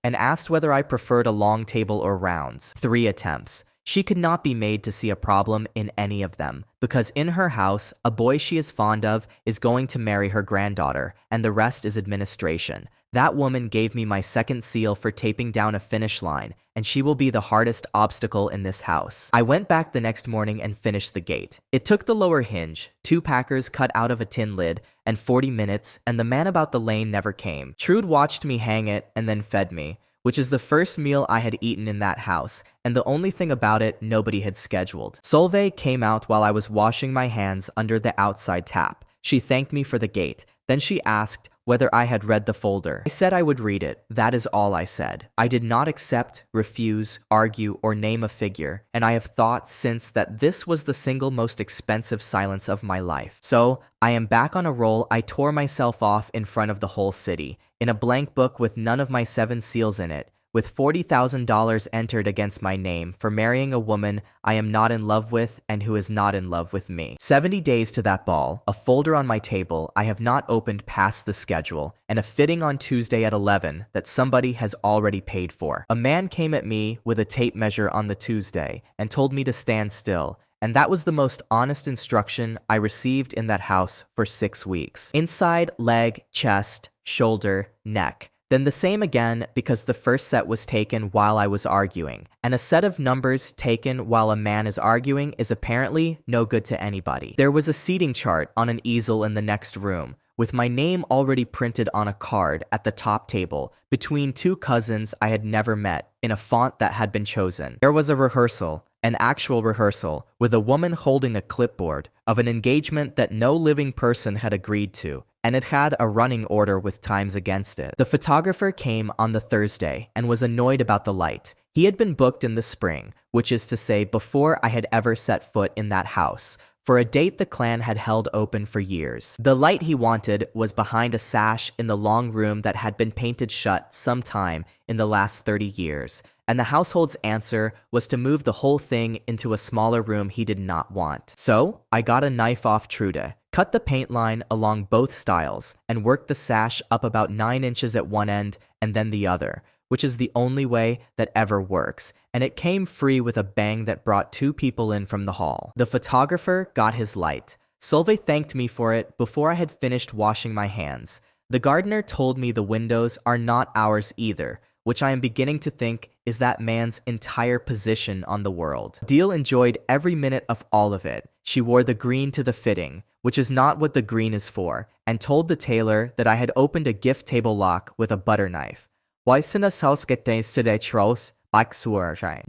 and asked whether I preferred a long table or rounds. 3 attempts. She could not be made to see a problem in any of them, because in her house, a boy she is fond of is going to marry her granddaughter, and the rest is administration. That woman gave me my second seal for taping down a finish line, and she will be the hardest obstacle in this house. I went back the next morning and finished the gate. It took the lower hinge, 2 packers cut out of a tin lid, and 40 minutes, and the man about the lane never came. Trude watched me hang it and then fed me, which is the first meal I had eaten in that house, and the only thing about it nobody had scheduled. Solveig came out while I was washing my hands under the outside tap. She thanked me for the gate. Then she asked whether I had read the folder. I said I would read it. That is all I said. I did not accept, refuse, argue, or name a figure, and I have thought since that this was the single most expensive silence of my life. So, I am back on a roll. I tore myself off in front of the whole city, in a blank book with none of my 7 seals in it, with $40,000 entered against my name for marrying a woman I am not in love with and who is not in love with me. 70 days to that ball, a folder on my table I have not opened past the schedule, and a fitting on Tuesday at 11 that somebody has already paid for. A man came at me with a tape measure on the Tuesday and told me to stand still, and that was the most honest instruction I received in that house for 6 weeks. Inside, leg, chest, shoulder, neck. Then the same again because the first set was taken while I was arguing, and a set of numbers taken while a man is arguing is apparently no good to anybody. There was a seating chart on an easel in the next room, with my name already printed on a card at the top table between 2 cousins I had never met in a font that had been chosen. There was a rehearsal, an actual rehearsal, with a woman holding a clipboard of an engagement that no living person had agreed to, and it had a running order with times against it. The photographer came on the Thursday and was annoyed about the light. He had been booked in the spring, which is to say before I had ever set foot in that house, for a date the clan had held open for years. The light he wanted was behind a sash in the long room that had been painted shut sometime in the last 30 years, and the household's answer was to move the whole thing into a smaller room he did not want. So, I got a knife off Trude, cut the paint line along both styles, and worked the sash up about 9 inches at one end and then the other, which is the only way that ever works, and it came free with a bang that brought 2 people in from the hall. The photographer got his light. Solveig thanked me for it before I had finished washing my hands. The gardener told me the windows are not ours either, which I am beginning to think is that man's entire position on the world. Deal enjoyed every minute of all of it. She wore the green to the fitting, which is not what the green is for, and told the tailor that I had opened a gift table lock with a butter knife.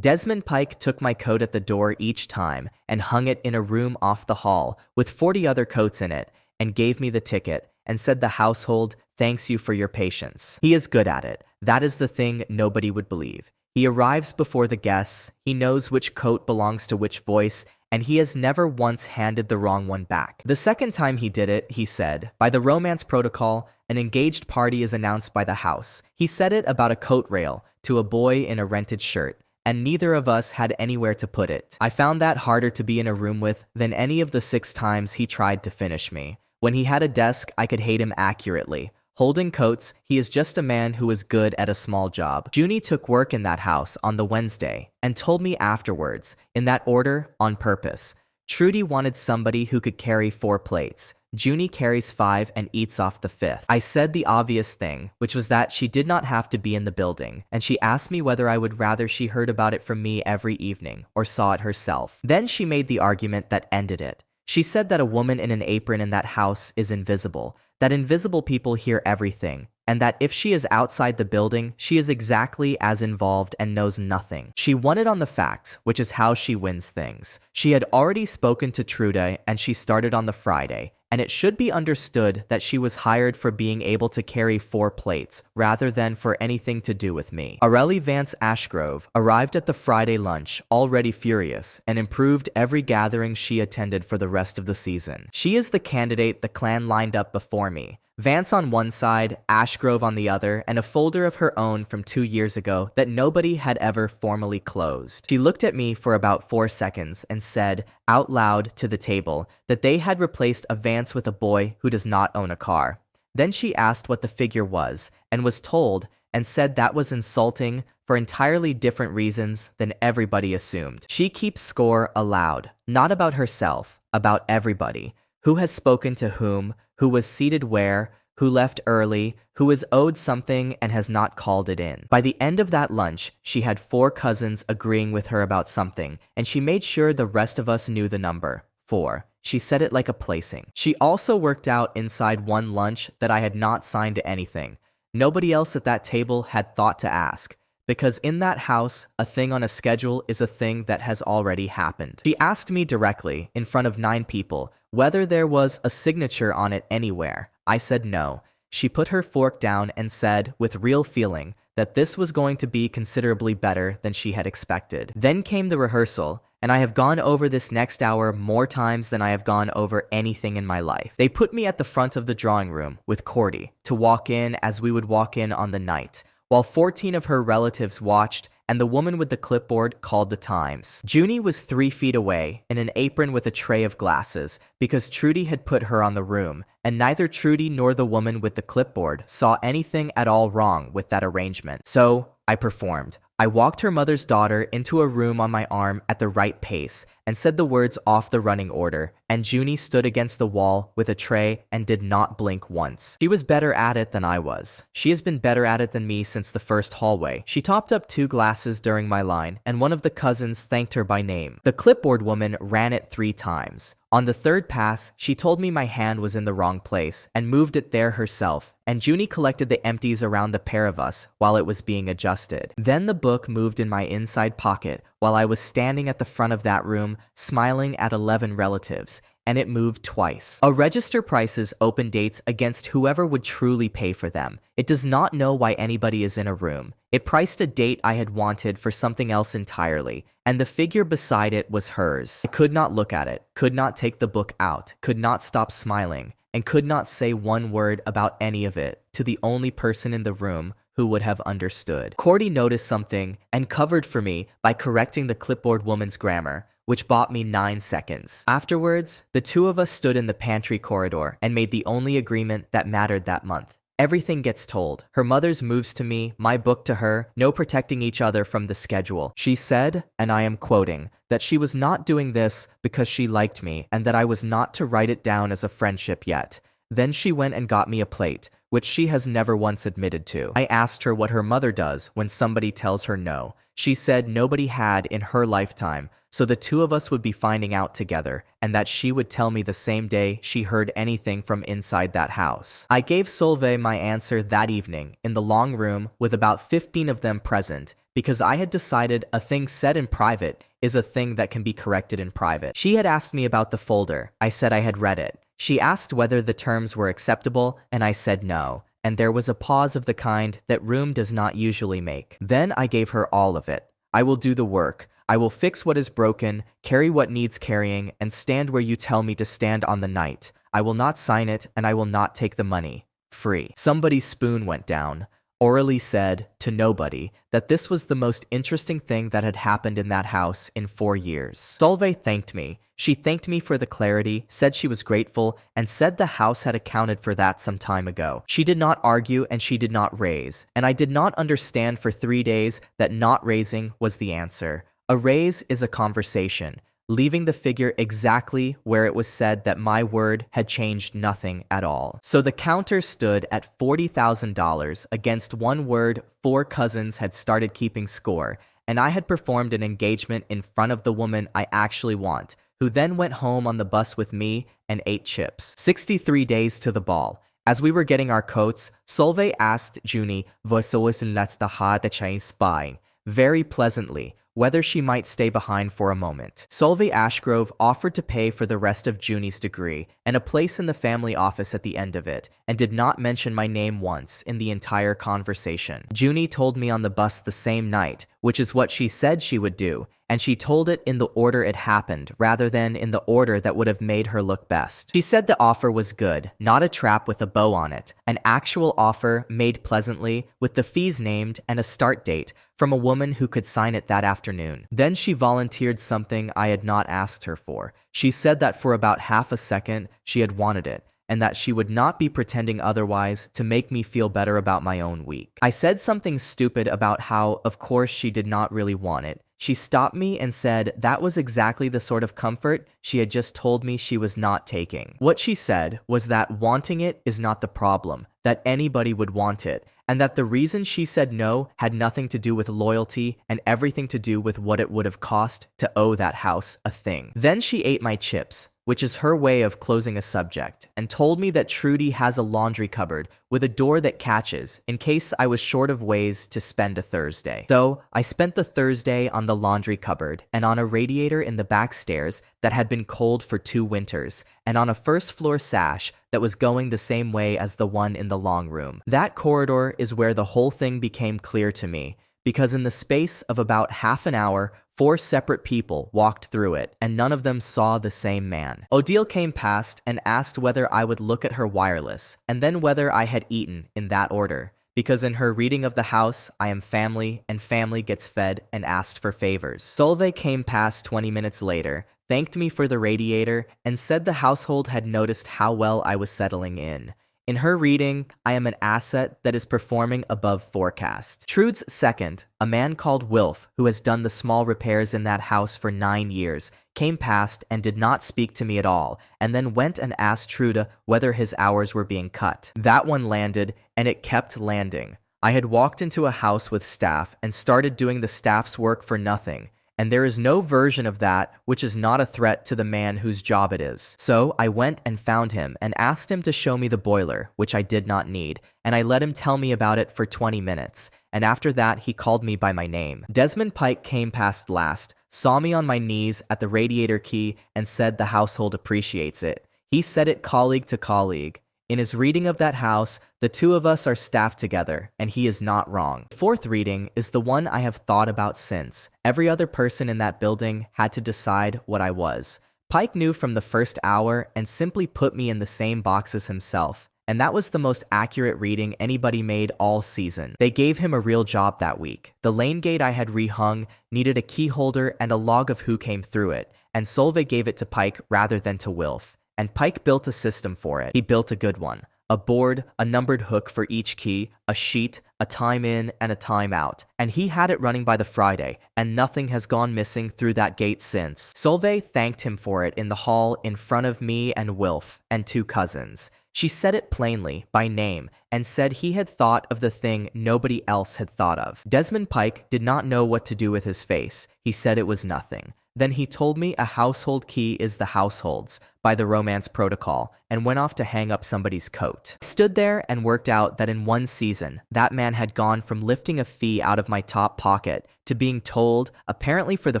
Desmond Pike took my coat at the door each time and hung it in a room off the hall with 40 other coats in it, and gave me the ticket and said the household thanks you for your patience. He is good at it. That is the thing nobody would believe. He arrives before the guests, he knows which coat belongs to which voice, and he has never once handed the wrong one back. The second time he did it, he said, by the romance protocol, an engaged party is announced by the house. He said it about a coat rail to a boy in a rented shirt, and neither of us had anywhere to put it. I found that harder to be in a room with than any of the 6 times he tried to finish me. When he had a desk, I could hate him accurately. Holding coats, he is just a man who is good at a small job. Junie took work in that house on the Wednesday and told me afterwards, in that order, on purpose. Trudy wanted somebody who could carry 4 plates. Junie carries 5 and eats off the 5th. I said the obvious thing, which was that she did not have to be in the building, and she asked me whether I would rather she heard about it from me every evening or saw it herself. Then she made the argument that ended it. She said that a woman in an apron in that house is invisible, that invisible people hear everything, and that if she is outside the building, she is exactly as involved and knows nothing. She won it on the facts, which is how she wins things. She had already spoken to Trude, and she started on the Friday, and it should be understood that she was hired for being able to carry 4 plates, rather than for anything to do with me. Aurelie Vance Ashgrove arrived at the Friday lunch, already furious, and improved every gathering she attended for the rest of the season. She is the candidate the clan lined up before me. Vance on one side, Ashgrove on the other, and a folder of her own from 2 years ago that nobody had ever formally closed. She looked at me for about 4 seconds and said, out loud to the table, that they had replaced a Vance with a boy who does not own a car. Then she asked what the figure was, and was told, and said that was insulting for entirely different reasons than everybody assumed. She keeps score aloud, not about herself, about everybody. Who has spoken to whom, who was seated where, who left early, who is owed something and has not called it in. By the end of that lunch, she had 4 cousins agreeing with her about something, and she made sure the rest of us knew the number. 4. She said it like a placing. She also worked out inside one lunch that I had not signed to anything. Nobody else at that table had thought to ask. Because in that house, a thing on a schedule is a thing that has already happened. She asked me directly, in front of 9 people, whether there was a signature on it anywhere. I said no. She put her fork down and said, with real feeling, that this was going to be considerably better than she had expected. Then came the rehearsal, and I have gone over this next hour more times than I have gone over anything in my life. They put me at the front of the drawing room with Cordy to walk in as we would walk in on the night, while 14 of her relatives watched, and the woman with the clipboard called the times. Junie was 3 feet away, in an apron with a tray of glasses, because Trudy had put her on the room, and neither Trudy nor the woman with the clipboard saw anything at all wrong with that arrangement. So, I performed. I walked her mother's daughter into a room on my arm at the right pace, and said the words off the running order, and Junie stood against the wall with a tray and did not blink once. She was better at it than I was. She has been better at it than me since the first hallway. She topped up 2 glasses during my line, and one of the cousins thanked her by name. The clipboard woman ran it 3 times. On the 3rd pass, she told me my hand was in the wrong place, and moved it there herself, and Junie collected the empties around the pair of us while it was being adjusted. Then the book moved in my inside pocket while I was standing at the front of that room, smiling at 11 relatives, and it moved twice. A register prices open dates against whoever would truly pay for them. It does not know why anybody is in a room. It priced a date I had wanted for something else entirely, and the figure beside it was hers. I could not look at it, could not take the book out, could not stop smiling, and could not say one word about any of it to the only person in the room who would have understood. Cordy noticed something and covered for me by correcting the clipboard woman's grammar, which bought me 9 seconds. Afterwards, the two of us stood in the pantry corridor and made the only agreement that mattered that month. Everything gets told. Her mother's moves to me, my book to her, no protecting each other from the schedule. She said, and I am quoting, that she was not doing this because she liked me and that I was not to write it down as a friendship yet. Then she went and got me a plate, which she has never once admitted to. I asked her what her mother does when somebody tells her no. She said nobody had in her lifetime, so the two of us would be finding out together, and that she would tell me the same day she heard anything from inside that house. I gave Solveig my answer that evening in the long room with about 15 of them present, because I had decided a thing said in private is a thing that can be corrected in private. She had asked me about the folder. I said I had read it. She asked whether the terms were acceptable, and I said no, and there was a pause of the kind that room does not usually make. Then I gave her all of it. I will do the work. I will fix what is broken, carry what needs carrying, and stand where you tell me to stand on the night. I will not sign it, and I will not take the money. Free. Somebody's spoon went down. Orally said, to nobody, that this was the most interesting thing that had happened in that house in 4 years. Solveig thanked me. She thanked me for the clarity, said she was grateful, and said the house had accounted for that some time ago. She did not argue and she did not raise, and I did not understand for 3 days that not raising was the answer. A raise is a conversation, leaving the figure exactly where it was said that my word had changed nothing at all. So the counter stood at $40,000 against one word 4 cousins had started keeping score, and I had performed an engagement in front of the woman I actually want, who then went home on the bus with me and ate chips. 63 days to the ball. As we were getting our coats, Solveig asked Junie, "Vad så lättast hade tjejen spine?" very pleasantly, whether she might stay behind for a moment. Solveig Ashgrove offered to pay for the rest of Junie's degree and a place in the family office at the end of it, and did not mention my name once in the entire conversation. Junie told me on the bus the same night, which is what she said she would do, and she told it in the order it happened rather than in the order that would have made her look best. She said the offer was good, not a trap with a bow on it, an actual offer made pleasantly with the fees named and a start date from a woman who could sign it that afternoon. Then she volunteered something I had not asked her for. She said that for about half a second she had wanted it, and that she would not be pretending otherwise to make me feel better about my own week. I said something stupid about how, of course, she did not really want it. She stopped me and said that was exactly the sort of comfort she had just told me she was not taking. What she said was that wanting it is not the problem, that anybody would want it, and that the reason she said no had nothing to do with loyalty and everything to do with what it would have cost to owe that house a thing. Then she ate my chips, which is her way of closing a subject, and told me that Trudy has a laundry cupboard with a door that catches in case I was short of ways to spend a Thursday. So I spent the Thursday on the laundry cupboard and on a radiator in the back stairs that had been cold for 2 winters, and on a first floor sash that was going the same way as the one in the long room. That corridor is where the whole thing became clear to me, because in the space of about half an hour, 4 separate people walked through it, and none of them saw the same man. Odile came past and asked whether I would look at her wireless, and then whether I had eaten in that order, because in her reading of the house, I am family, and family gets fed and asked for favors. Solveig came past 20 minutes later, thanked me for the radiator, and said the household had noticed how well I was settling in. In her reading, I am an asset that is performing above forecast. Trude's second, a man called Wilf, who has done the small repairs in that house for 9 years, came past and did not speak to me at all, and then went and asked Trude whether his hours were being cut. That one landed, and it kept landing. I had walked into a house with staff and started doing the staff's work for nothing, and there is no version of that which is not a threat to the man whose job it is. So I went and found him and asked him to show me the boiler, which I did not need, and I let him tell me about it for 20 minutes. and after that he called me by my name. Desmond Pike came past last, saw me on my knees at the radiator key, and said the household appreciates it. He said it colleague to colleague. In his reading of that house, the two of us are staffed together, and he is not wrong. The fourth reading is the one I have thought about since. Every other person in that building had to decide what I was. Pike knew from the first hour and simply put me in the same box as himself, and that was the most accurate reading anybody made all season. They gave him a real job that week. The lane gate I had rehung needed a key holder and a log of who came through it, and Solveig gave it to Pike rather than to Wilf. And Pike built a system for it. He built a good one. A board, a numbered hook for each key, a sheet, a time in, and a time out. And he had it running by the Friday, and nothing has gone missing through that gate since. Solveig thanked him for it in the hall in front of me and Wilf and two cousins. She said it plainly, by name, and said he had thought of the thing nobody else had thought of. Desmond Pike did not know what to do with his face. He said it was nothing. Then he told me a household key is the household's, by the Romance Protocol, and went off to hang up somebody's coat. I stood there and worked out that in one season, that man had gone from lifting a fee out of my top pocket to being told, apparently for the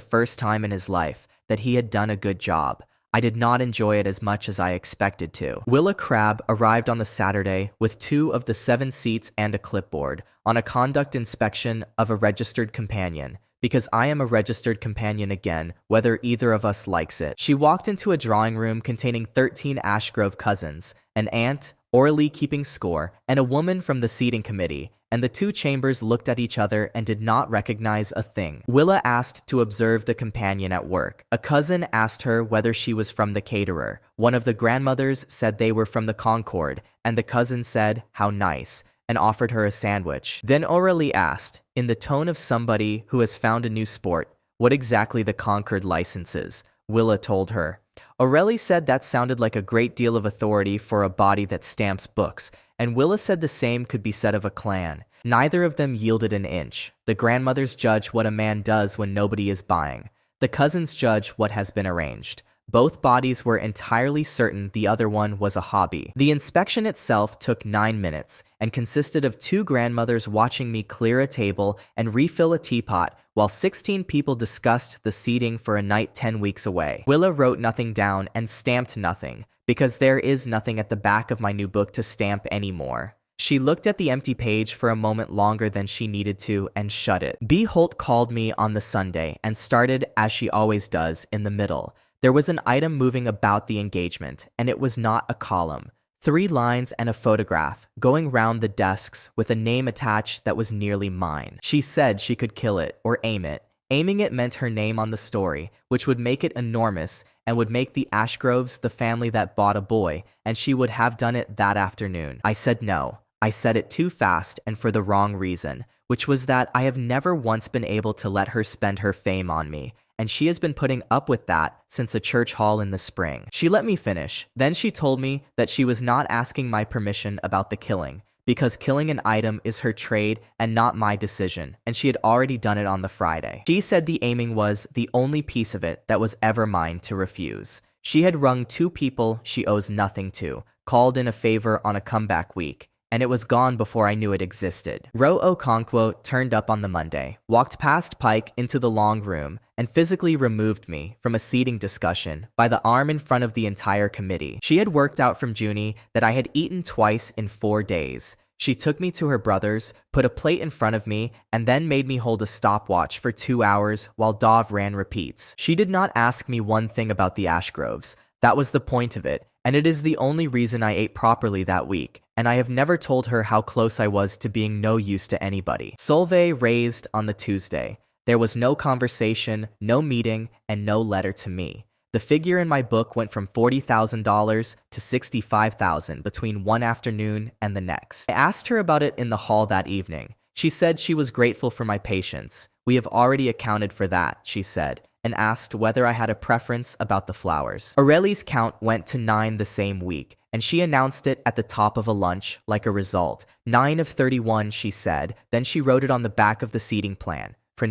first time in his life, that he had done a good job. I did not enjoy it as much as I expected to. Willa Crabbe arrived on the Saturday with 2 of the 7 seats and a clipboard on a conduct inspection of a registered companion, because I am a registered companion again, whether either of us likes it. She walked into a drawing room containing 13 Ashgrove cousins, an aunt, orally keeping score, and a woman from the seating committee, and the 2 chambers looked at each other and did not recognize a thing. Willa asked to observe the companion at work. A cousin asked her whether she was from the caterer. One of the grandmothers said they were from the Concord, and the cousin said, "How nice," and offered her a sandwich. Then Aurélie asked, in the tone of somebody who has found a new sport, what exactly the Concord license is. Willa told her. Aurélie said that sounded like a great deal of authority for a body that stamps books, and Willa said the same could be said of a clan. Neither of them yielded an inch. The grandmothers judge what a man does when nobody is buying. The cousins judge what has been arranged. Both bodies were entirely certain the other one was a hobby. The inspection itself took 9 minutes and consisted of 2 grandmothers watching me clear a table and refill a teapot while 16 people discussed the seating for a night 10 weeks away. Willa wrote nothing down and stamped nothing, because there is nothing at the back of my new book to stamp anymore. She looked at the empty page for a moment longer than she needed to and shut it. B. Holt called me on the Sunday and started, as she always does, in the middle. There was an item moving about the engagement, and it was not a column. 3 lines and a photograph, going round the desks with a name attached that was nearly mine. She said she could kill it, or aim it. Aiming it meant her name on the story, which would make it enormous, and would make the Ashgroves the family that bought a boy, and she would have done it that afternoon. I said no. I said it too fast and for the wrong reason, which was that I have never once been able to let her spend her fame on me, and she has been putting up with that since a church hall in the spring. She let me finish. Then she told me that she was not asking my permission about the killing, because killing an item is her trade and not my decision, and she had already done it on the Friday. She said the aiming was the only piece of it that was ever mine to refuse. She had rung 2 people she owes nothing to, called in a favor on a comeback week, and it was gone before I knew it existed. Ro Okonkwo turned up on the Monday, walked past Pike into the long room, and physically removed me from a seating discussion by the arm in front of the entire committee. She had worked out from Junie that I had eaten twice in 4 days. She took me to her brother's, put a plate in front of me, and then made me hold a stopwatch for 2 hours while Dov ran repeats. She did not ask me one thing about the Ashgroves. That was the point of it, and it is the only reason I ate properly that week, and I have never told her how close I was to being no use to anybody. Solveig raised on the Tuesday. There was no conversation, no meeting, and no letter to me. The figure in my book went from $40,000 to $65,000 between one afternoon and the next. I asked her about it in the hall that evening. She said she was grateful for my patience. We have already accounted for that, she said, and asked whether I had a preference about the flowers. Aurélie's count went to 9 the same week, and she announced it at the top of a lunch like a result. 9 of 31, she said. Then she wrote it on the back of the seating plan. There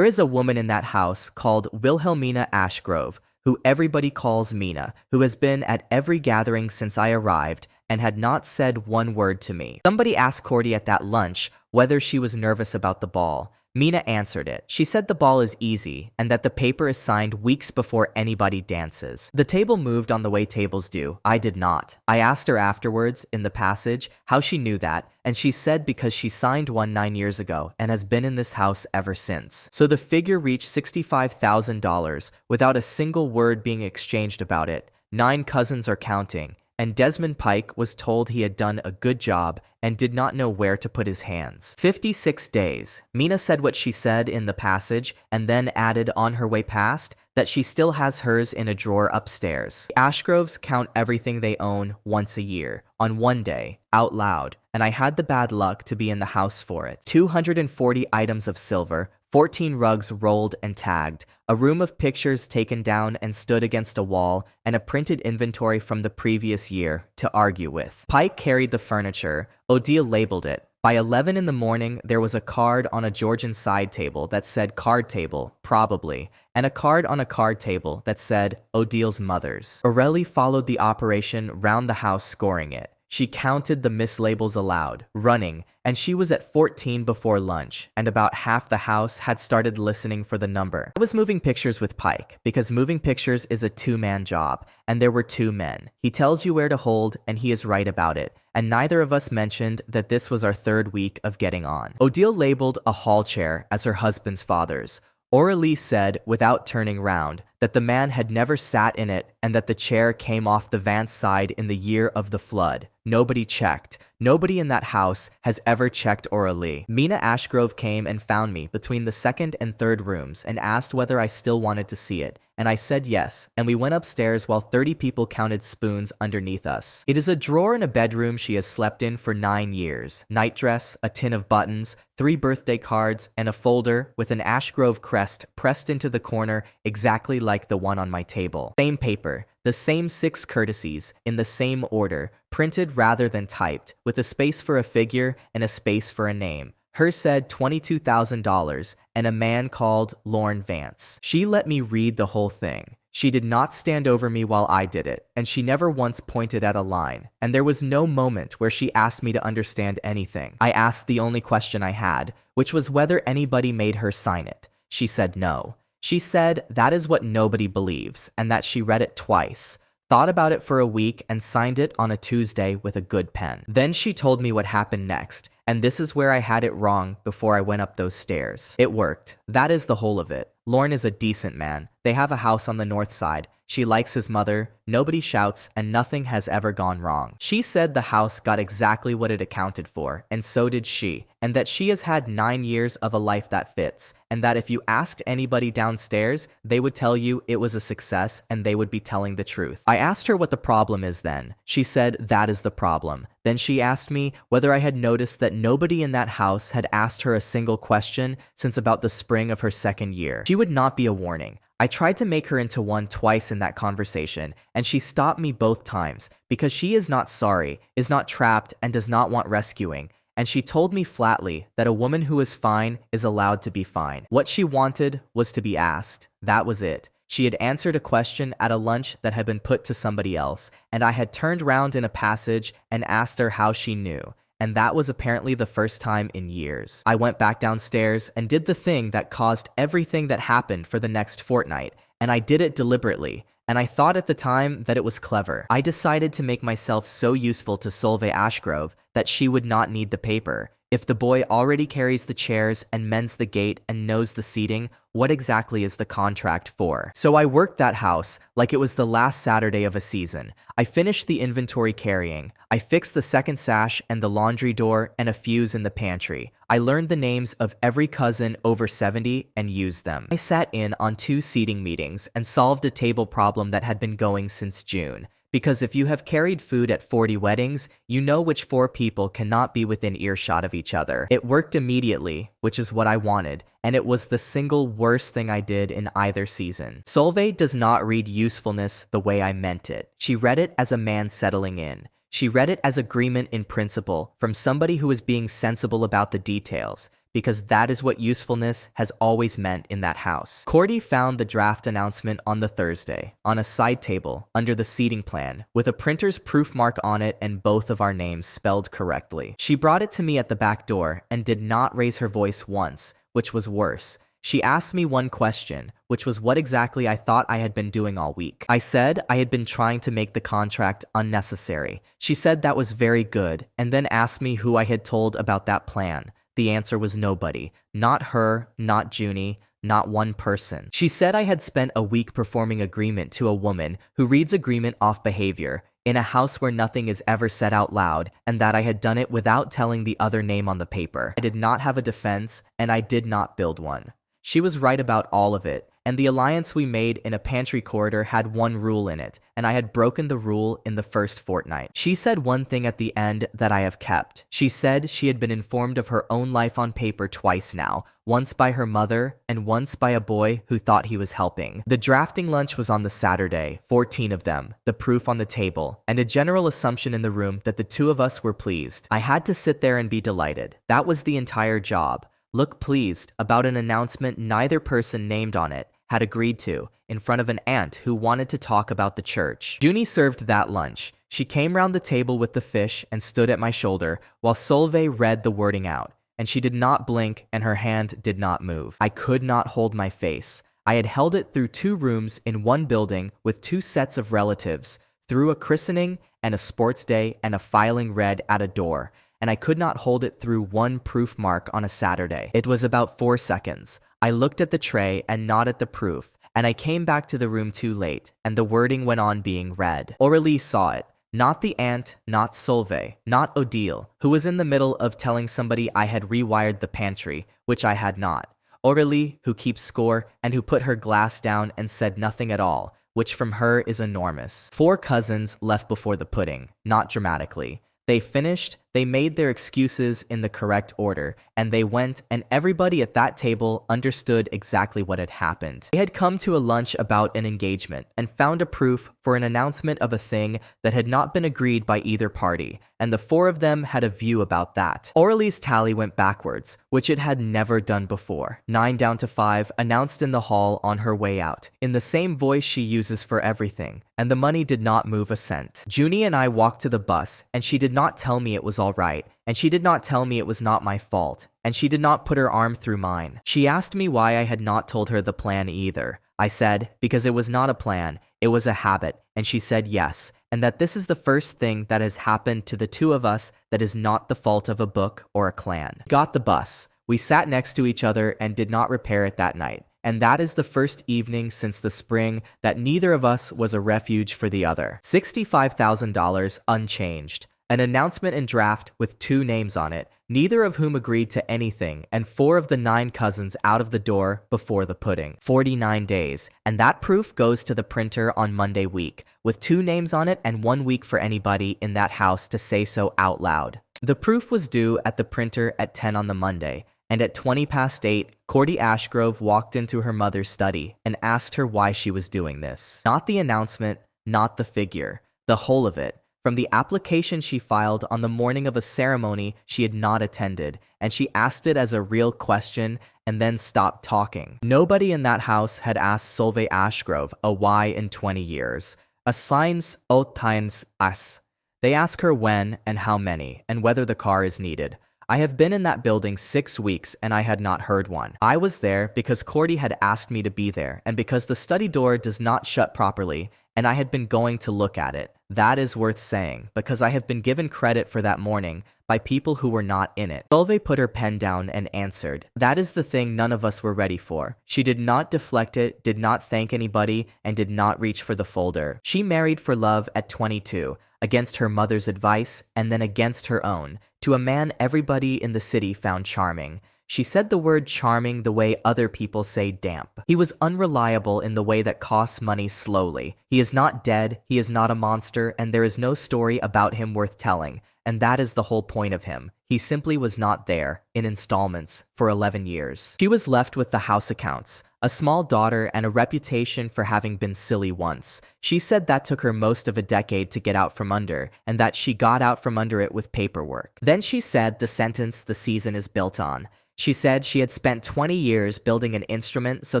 is a woman in that house called Wilhelmina Ashgrove, who everybody calls Mina, who has been at every gathering since I arrived, and had not said one word to me. Somebody asked Cordy at that lunch whether she was nervous about the ball. Mina answered it. She said the ball is easy and that the paper is signed weeks before anybody dances. The table moved on the way tables do. I did not. I asked her afterwards in the passage how she knew that, and she said because she signed one 9 years ago and has been in this house ever since. So the figure reached $65,000 without a single word being exchanged about it. 9 cousins are counting, and Desmond Pike was told he had done a good job and did not know where to put his hands. 56 days. Mina said what she said in the passage and then added on her way past that she still has hers in a drawer upstairs. The Ashgroves count everything they own once a year, on one day, out loud, and I had the bad luck to be in the house for it. 240 items of silver, 14 rugs rolled and tagged, a room of pictures taken down and stood against a wall, and a printed inventory from the previous year to argue with. Pike carried the furniture. Odile labeled it. By 11 in the morning, there was a card on a Georgian side table that said card table, probably, and a card on a card table that said Odile's mother's. Aurelie followed the operation round the house scoring it. She counted the mislabels aloud, running, and she was at 14 before lunch, and about half the house had started listening for the number. I was moving pictures with Pike, because moving pictures is a 2-man job, and there were 2 men. He tells you where to hold, and he is right about it, and neither of us mentioned that this was our 3rd week of getting on. Odile labeled a hall chair as her husband's father's. Aurelie said, without turning round, that the man had never sat in it and that the chair came off the Vance side in the year of the flood. Nobody checked. Nobody in that house has ever checked Aurelie. Mina Ashgrove came and found me between the 2nd and 3rd rooms and asked whether I still wanted to see it, and I said yes, and we went upstairs while 30 people counted spoons underneath us. It is a drawer in a bedroom she has slept in for 9 years. Nightdress, a tin of buttons, 3 birthday cards, and a folder with an Ashgrove crest pressed into the corner exactly like the one on my table. Same paper, the same 6 courtesies, in the same order, printed rather than typed, with a space for a figure and a space for a name. Hers said $22,000 and a man called Lorne Vance. She let me read the whole thing. She did not stand over me while I did it, and she never once pointed at a line, and there was no moment where she asked me to understand anything. I asked the only question I had, which was whether anybody made her sign it. She said no. She said that is what nobody believes, and that she read it twice, thought about it for a week, and signed it on a Tuesday with a good pen. Then she told me what happened next, and this is where I had it wrong before I went up those stairs. It worked. That is the whole of it. Lorne is a decent man. They have a house on the north side. She likes his mother, nobody shouts, and nothing has ever gone wrong. She said the house got exactly what it accounted for, and so did she, and that she has had 9 years of a life that fits, and that if you asked anybody downstairs, they would tell you it was a success and they would be telling the truth. I asked her what the problem is then. She said that is the problem. Then she asked me whether I had noticed that nobody in that house had asked her a single question since about the spring of her 2nd year. She would not be a warning. I tried to make her into one twice in that conversation, and she stopped me both times because she is not sorry, is not trapped, and does not want rescuing. And she told me flatly that a woman who is fine is allowed to be fine. What she wanted was to be asked. That was it. She had answered a question at a lunch that had been put to somebody else, and I had turned round in a passage and asked her how she knew. And that was apparently the first time in years. I went back downstairs and did the thing that caused everything that happened for the next fortnight, and I did it deliberately, and I thought at the time that it was clever. I decided to make myself so useful to Solveig Ashgrove that she would not need the paper. If the boy already carries the chairs and mends the gate and knows the seating, what exactly is the contract for? So I worked that house like it was the last Saturday of a season. I finished the inventory carrying. I fixed the 2nd sash and the laundry door and a fuse in the pantry. I learned the names of every cousin over 70 and used them. I sat in on 2 seating meetings and solved a table problem that had been going since June. Because if you have carried food at 40 weddings, you know which 4 people cannot be within earshot of each other. It worked immediately, which is what I wanted, and it was the single worst thing I did in either season. Solveig does not read usefulness the way I meant it. She read it as a man settling in. She read it as agreement in principle from somebody who was being sensible about the details, because that is what usefulness has always meant in that house. Cordy found the draft announcement on the Thursday, on a side table, under the seating plan, with a printer's proof mark on it and both of our names spelled correctly. She brought it to me at the back door and did not raise her voice once, which was worse. She asked me one question, which was what exactly I thought I had been doing all week. I said I had been trying to make the contract unnecessary. She said that was very good, and then asked me who I had told about that plan. The answer was nobody. Not her, not Junie, not one person. She said I had spent a week performing agreement to a woman who reads agreement off behavior in a house where nothing is ever said out loud, and that I had done it without telling the other name on the paper. I did not have a defense, and I did not build one. She was right about all of it, and the alliance we made in a pantry corridor had one rule in it, and I had broken the rule in the first fortnight. She said one thing at the end that I have kept. She said she had been informed of her own life on paper twice now, once by her mother and once by a boy who thought he was helping. The drafting lunch was on the Saturday, 14 of them, the proof on the table, and a general assumption in the room that the two of us were pleased. I had to sit there and be delighted. That was the entire job. Look pleased about an announcement neither person named on it had agreed to, in front of an aunt who wanted to talk about the church. Junie served that lunch. She came round the table with the fish and stood at my shoulder while Solveig read the wording out, and she did not blink and her hand did not move. I could not hold my face. I had held it through 2 rooms in one building with 2 sets of relatives, through a christening and a sports day and a filing read at a door, and I could not hold it through one proof mark on a Saturday. It was about 4 seconds. I looked at the tray and not at the proof, and I came back to the room too late, and the wording went on being read. Aurélie saw it. Not the aunt, not Solveig, not Odile, who was in the middle of telling somebody I had rewired the pantry, which I had not. Aurélie, who keeps score, and who put her glass down and said nothing at all, which from her is enormous. 4 cousins left before the pudding, not dramatically. They finished, they made their excuses in the correct order, and they went, and everybody at that table understood exactly what had happened. They had come to a lunch about an engagement, and found a proof for an announcement of a thing that had not been agreed by either party, and the 4 of them had a view about that. Aurélie's tally went backwards, which it had never done before. 9 down to 5, announced in the hall on her way out, in the same voice she uses for everything, and the money did not move a cent. Junie and I walked to the bus, and she did not tell me it was all right, and she did not tell me it was not my fault, and she did not put her arm through mine. She asked me why I had not told her the plan either. I said, because it was not a plan, it was a habit, and she said yes, and that this is the first thing that has happened to the 2 of us that is not the fault of a book or a clan. Got the bus. We sat next to each other and did not repair it that night. And that is the first evening since the spring that neither of us was a refuge for the other. $65,000 unchanged. An announcement and draft with 2 names on it, neither of whom agreed to anything, and 4 of the 9 cousins out of the door before the pudding. 49 days, and that proof goes to the printer on Monday week, with 2 names on it and 1 week for anybody in that house to say so out loud. The proof was due at the printer at 10 on the Monday, and at 8:20, Cordy Ashgrove walked into her mother's study and asked her why she was doing this. Not the announcement, not the figure, the whole of it. From the application she filed on the morning of a ceremony she had not attended, and she asked it as a real question and then stopped talking. Nobody in that house had asked Solveig Ashgrove a why in 20 years. A signs times us. They ask her when and how many, and whether the car is needed. I have been in that building 6 weeks and I had not heard one. I was there because Cordy had asked me to be there, and because the study door does not shut properly, and I had been going to look at it. That is worth saying, because I have been given credit for that morning by people who were not in it. Solveig put her pen down and answered. That is the thing none of us were ready for. She did not deflect it, did not thank anybody, and did not reach for the folder. She married for love at 22, against her mother's advice, and then against her own, to a man everybody in the city found charming. She said the word charming the way other people say damp. He was unreliable in the way that costs money slowly. He is not dead, he is not a monster, and there is no story about him worth telling, and that is the whole point of him. He simply was not there, in installments, for 11 years. She was left with the house accounts, a small daughter, and a reputation for having been silly once. She said that took her most of a decade to get out from under, and that she got out from under it with paperwork. Then she said the sentence the season is built on. She said she had spent 20 years building an instrument so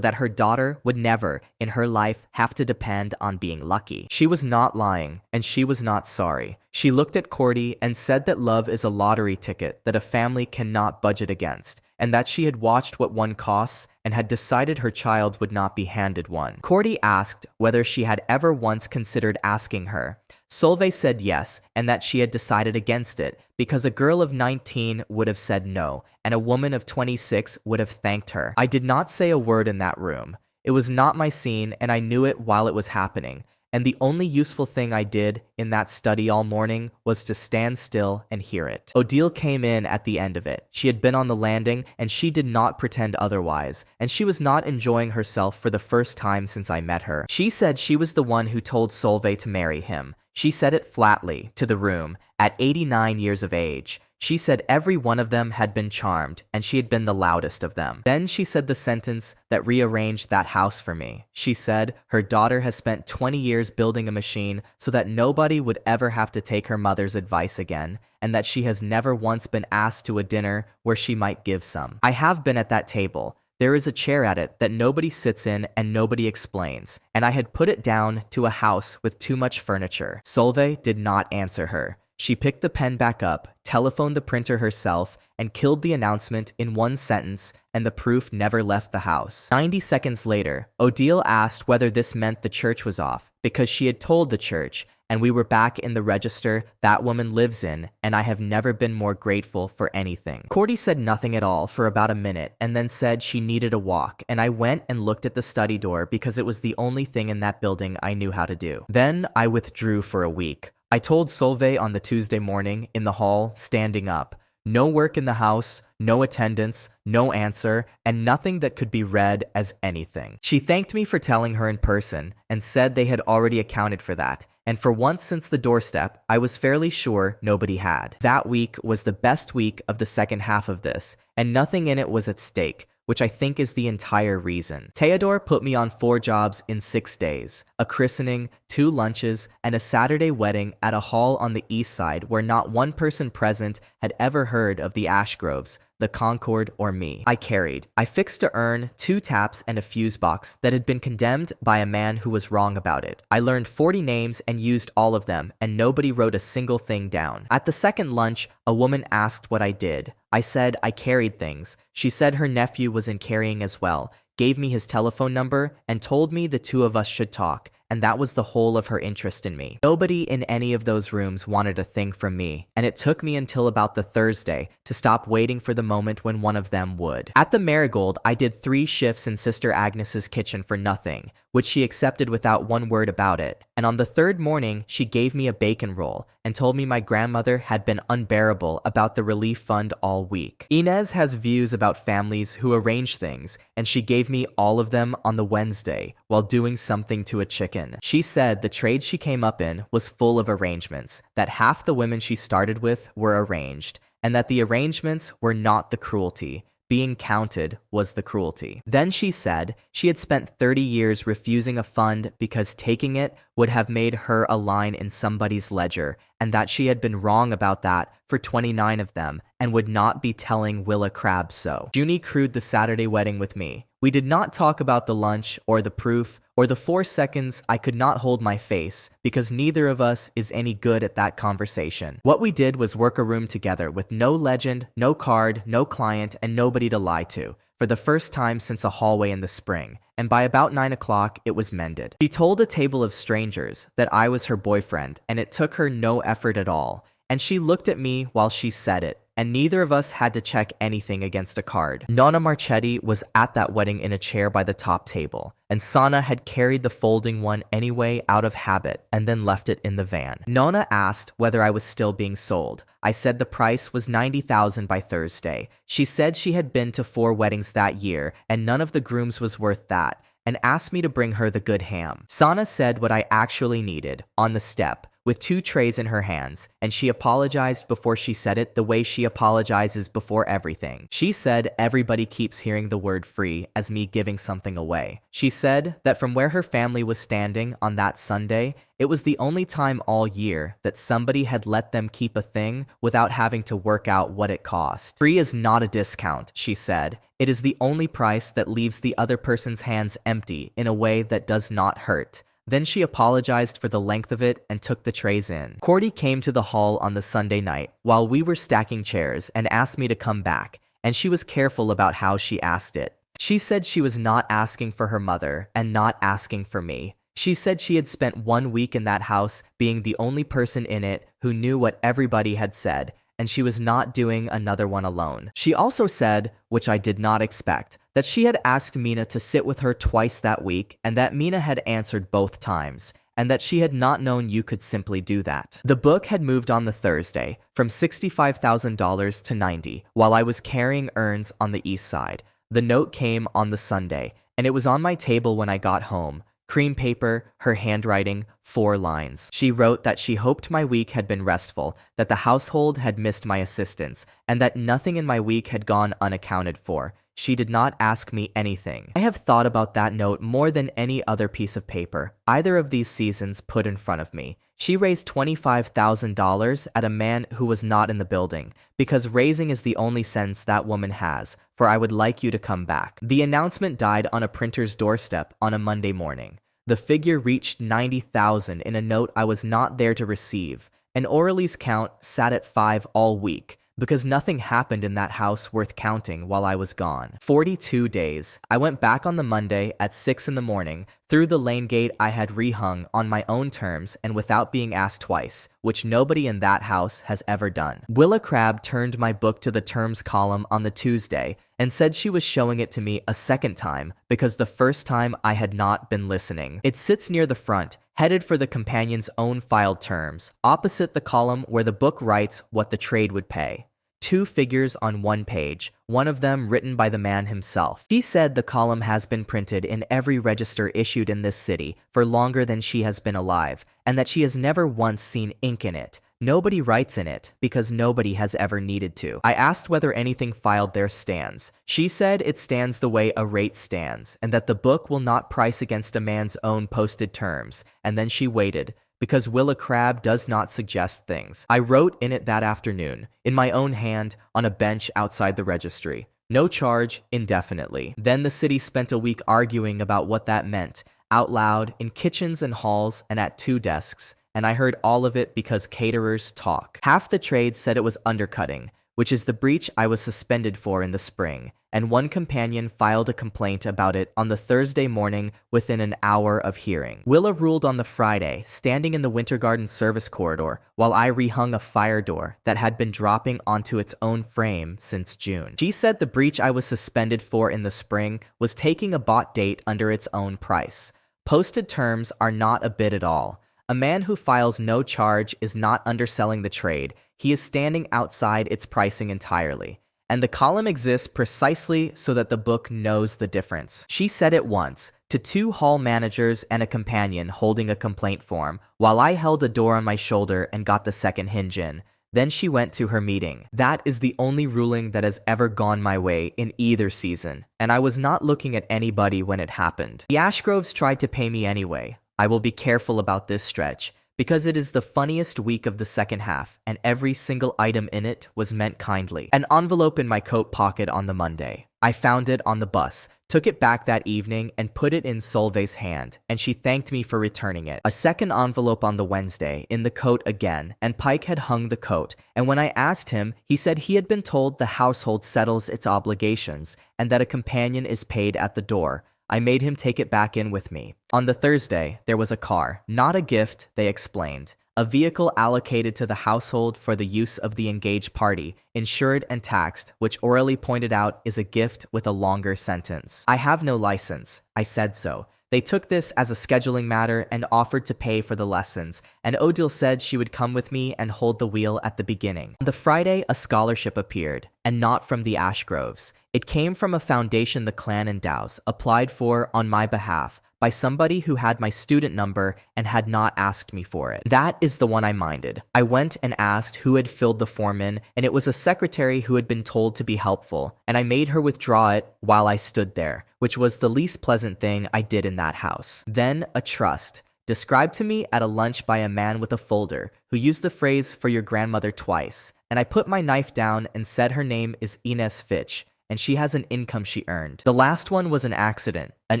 that her daughter would never, in her life, have to depend on being lucky. She was not lying, and she was not sorry. She looked at Cordy and said that love is a lottery ticket that a family cannot budget against, and that she had watched what one costs and had decided her child would not be handed one. Cordy asked whether she had ever once considered asking her. Solveig said yes, and that she had decided against it because a girl of 19 would have said no, and a woman of 26 would have thanked her. I did not say a word in that room. It was not my scene, and I knew it while it was happening. And the only useful thing I did in that study all morning was to stand still and hear it. Odile came in at the end of it. She had been on the landing, and she did not pretend otherwise, and she was not enjoying herself for the first time since I met her. She said she was the one who told Solveig to marry him. She said it flatly, to the room, at 89 years of age. She said every one of them had been charmed, and she had been the loudest of them. Then she said the sentence that rearranged that house for me. She said her daughter has spent 20 years building a machine so that nobody would ever have to take her mother's advice again, and that she has never once been asked to a dinner where she might give some. I have been at that table. There is a chair at it that nobody sits in and nobody explains, and I had put it down to a house with too much furniture. Solveig did not answer her. She picked the pen back up, telephoned the printer herself, and killed the announcement in one sentence, and the proof never left the house. 90 seconds later, Odile asked whether this meant the church was off, because she had told the church, and we were back in the register that woman lives in, and I have never been more grateful for anything. Cordy said nothing at all for about a minute, and then said she needed a walk, and I went and looked at the study door because it was the only thing in that building I knew how to do. Then I withdrew for a week. I told Solveig on the Tuesday morning, in the hall, standing up. No work in the house, no attendance, no answer, and nothing that could be read as anything. She thanked me for telling her in person, and said they had already accounted for that, and for once since the doorstep, I was fairly sure nobody had. That week was the best week of the second half of this, and nothing in it was at stake, which I think is the entire reason. Theodore put me on 4 jobs in 6 days, a christening, 2 lunches, and a Saturday wedding at a hall on the east side where not one person present had ever heard of the Ashgroves, the Concord, or me. I carried. I fixed a urn, 2 taps, and a fuse box that had been condemned by a man who was wrong about it. I learned 40 names and used all of them, and nobody wrote a single thing down. At the second lunch, a woman asked what I did. I said I carried things. She said her nephew was in carrying as well, gave me his telephone number, and told me the 2 of us should talk, and that was the whole of her interest in me. Nobody in any of those rooms wanted a thing from me, and it took me until about the Thursday to stop waiting for the moment when one of them would. At the Marigold, I did 3 shifts in Sister Agnes's kitchen for nothing, which she accepted without one word about it, and on the 3rd morning, she gave me a bacon roll and told me my grandmother had been unbearable about the relief fund all week. Inez has views about families who arrange things, and she gave me all of them on the Wednesday while doing something to a chicken. She said the trade she came up in was full of arrangements, that half the women she started with were arranged, and that the arrangements were not the cruelty. Being counted was the cruelty. Then she said she had spent 30 years refusing a fund because taking it would have made her a line in somebody's ledger, and that she had been wrong about that for 29 of them and would not be telling Willa Crabbe so. Junie crewed the Saturday wedding with me. We did not talk about the lunch or the proof or the 4 seconds I could not hold my face because neither of us is any good at that conversation. What we did was work a room together with no legend, no card, no client, and nobody to lie to, for the first time since a hallway in the spring, and by about 9 o'clock it was mended. She told a table of strangers that I was her boyfriend, and it took her no effort at all, and she looked at me while she said it, and neither of us had to check anything against a card. Nonna Marchetti was at that wedding in a chair by the top table, and Sana had carried the folding one anyway out of habit and then left it in the van. Nonna asked whether I was still being sold. I said the price was $90,000 by Thursday. She said she had been to 4 weddings that year, and none of the grooms was worth that, and asked me to bring her the good ham. Sana said what I actually needed, on the step, with 2 trays in her hands, and she apologized before she said it the way she apologizes before everything. She said everybody keeps hearing the word free as me giving something away. She said that from where her family was standing on that Sunday, it was the only time all year that somebody had let them keep a thing without having to work out what it cost. Free is not a discount, she said. It is the only price that leaves the other person's hands empty in a way that does not hurt. Then she apologized for the length of it and took the trays in. Cordy came to the hall on the Sunday night while we were stacking chairs and asked me to come back, and she was careful about how she asked it. She said she was not asking for her mother and not asking for me. She said she had spent 1 week in that house being the only person in it who knew what everybody had said, and she was not doing another one alone. She also said, which I did not expect, that she had asked Mina to sit with her twice that week and that Mina had answered both times, and that she had not known you could simply do that. The book had moved on the Thursday from $65,000 to $90,000 while I was carrying urns on the east side. The note came on the Sunday, and it was on my table when I got home. Cream paper, her handwriting, 4 lines. She wrote that she hoped my week had been restful, that the household had missed my assistance, and that nothing in my week had gone unaccounted for. She did not ask me anything. I have thought about that note more than any other piece of paper either of these seasons put in front of me. She raised $25,000 at a man who was not in the building, because raising is the only sense that woman has, for I would like you to come back. The announcement died on a printer's doorstep on a Monday morning. The figure reached $90,000 in a note I was not there to receive, and Orally's count sat at 5 all week, because nothing happened in that house worth counting while I was gone. 42 days. I went back on the Monday at 6 in the morning, through the lane gate I had rehung on my own terms and without being asked twice, which nobody in that house has ever done. Willa Crabbe turned my book to the terms column on the Tuesday and said she was showing it to me a second time because the first time I had not been listening. It sits near the front, headed for the companion's own filed terms, opposite the column where the book writes what the trade would pay. 2 figures on 1 page, one of them written by the man himself. She said the column has been printed in every register issued in this city for longer than she has been alive, and that she has never once seen ink in it. Nobody writes in it because nobody has ever needed to. I asked whether anything filed there stands. She said it stands the way a rate stands, and that the book will not price against a man's own posted terms, and then she waited, because Willa Crabbe does not suggest things. I wrote in it that afternoon, in my own hand, on a bench outside the registry. No charge, indefinitely. Then the city spent a week arguing about what that meant, out loud, in kitchens and halls, and at 2 desks, and I heard all of it because caterers talk. Half the trade said it was undercutting, which is the breach I was suspended for in the spring, and one companion filed a complaint about it on the Thursday morning within an hour of hearing. Willa ruled on the Friday, standing in the Winter Garden service corridor, while I rehung a fire door that had been dropping onto its own frame since June. She said the breach I was suspended for in the spring was taking a bought date under its own price. Posted terms are not a bid at all. A man who files no charge is not underselling the trade. He is standing outside its pricing entirely. And the column exists precisely so that the book knows the difference. She said it once, to 2 hall managers and a companion holding a complaint form, while I held a door on my shoulder and got the second hinge in. Then she went to her meeting. That is the only ruling that has ever gone my way in either season, and I was not looking at anybody when it happened. The Ashgroves tried to pay me anyway. I will be careful about this stretch, because it is the funniest week of the second half, and every single item in it was meant kindly. An envelope in my coat pocket on the Monday. I found it on the bus, took it back that evening, and put it in Solveig's hand, and she thanked me for returning it. A second envelope on the Wednesday, in the coat again, and Pike had hung the coat, and when I asked him, he said he had been told the household settles its obligations, and that a companion is paid at the door. I made him take it back in with me. On the Thursday, there was a car, not a gift, they explained. A vehicle allocated to the household for the use of the engaged party, insured and taxed, which Orally pointed out is a gift with a longer sentence. I have no license. I said so. They took this as a scheduling matter and offered to pay for the lessons, and Odile said she would come with me and hold the wheel at the beginning. On the Friday, a scholarship appeared, and not from the Ashgroves. It came from a foundation the clan endows, applied for on my behalf by somebody who had my student number and had not asked me for it. That is the one I minded. I went and asked who had filled the form in, and it was a secretary who had been told to be helpful, and I made her withdraw it while I stood there, which was the least pleasant thing I did in that house. Then a trust, described to me at a lunch by a man with a folder, who used the phrase "for your grandmother" twice, and I put my knife down and said her name is Ines Fitch, and she has an income she earned. The last one was an accident. An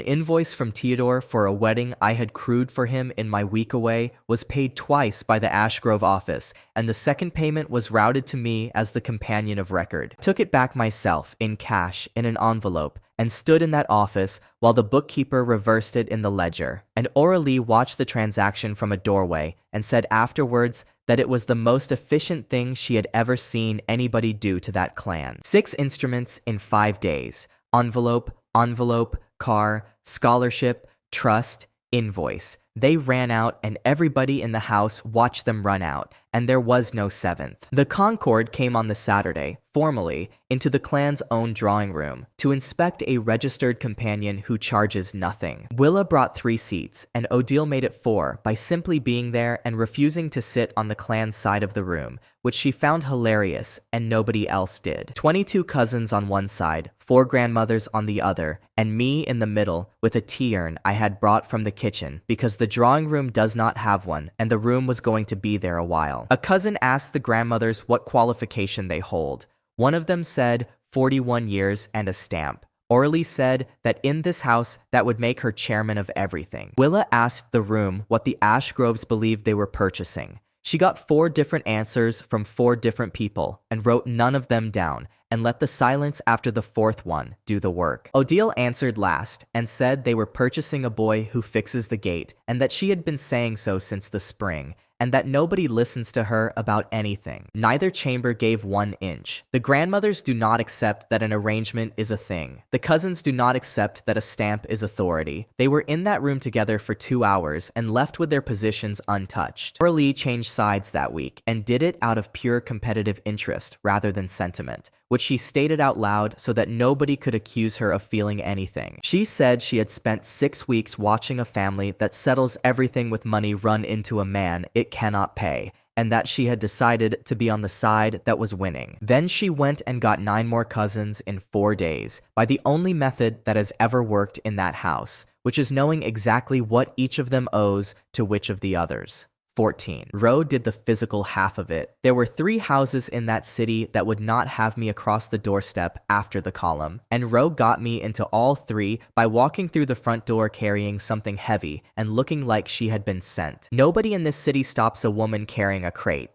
invoice from Theodore for a wedding I had crewed for him in my week away was paid twice by the Ashgrove office, and the second payment was routed to me as the companion of record. I took it back myself, in cash, in an envelope, and stood in that office while the bookkeeper reversed it in the ledger. And Aurelie watched the transaction from a doorway and said afterwards that it was the most efficient thing she had ever seen anybody do to that clan. 6 instruments in 5 days. Envelope, car, scholarship, trust, invoice. They ran out, and everybody in the house watched them run out, and there was no 7th. The Concord came on the Saturday, formally, into the clan's own drawing room to inspect a registered companion who charges nothing. Willa brought 3 seats, and Odile made it 4 by simply being there and refusing to sit on the clan's side of the room, which she found hilarious, and nobody else did. 22 cousins on one side, 4 grandmothers on the other, and me in the middle with a tea urn I had brought from the kitchen because the drawing room does not have one, and the room was going to be there a while. A cousin asked the grandmothers what qualification they hold. One of them said 41 years and a stamp. Aurelie said that in this house that would make her chairman of everything. Willa asked the room what the Ashgroves believed they were purchasing. She got 4 different answers from 4 different people and wrote none of them down and let the silence after the 4th one do the work. Odile answered last and said they were purchasing a boy who fixes the gate and that she had been saying so since the spring, and that nobody listens to her about anything. Neither chamber gave 1 inch. The grandmothers do not accept that an arrangement is a thing. The cousins do not accept that a stamp is authority. They were in that room together for 2 hours and left with their positions untouched. Aurelie changed sides that week and did it out of pure competitive interest rather than sentiment, which she stated out loud so that nobody could accuse her of feeling anything. She said she had spent 6 weeks watching a family that settles everything with money run into a man it cannot pay, and that she had decided to be on the side that was winning. Then she went and got 9 more cousins in 4 days by the only method that has ever worked in that house, which is knowing exactly what each of them owes to which of the others. 14. Roe did the physical half of it. There were 3 houses in that city that would not have me across the doorstep after the column, and Roe got me into all 3 by walking through the front door carrying something heavy and looking like she had been sent. Nobody in this city stops a woman carrying a crate.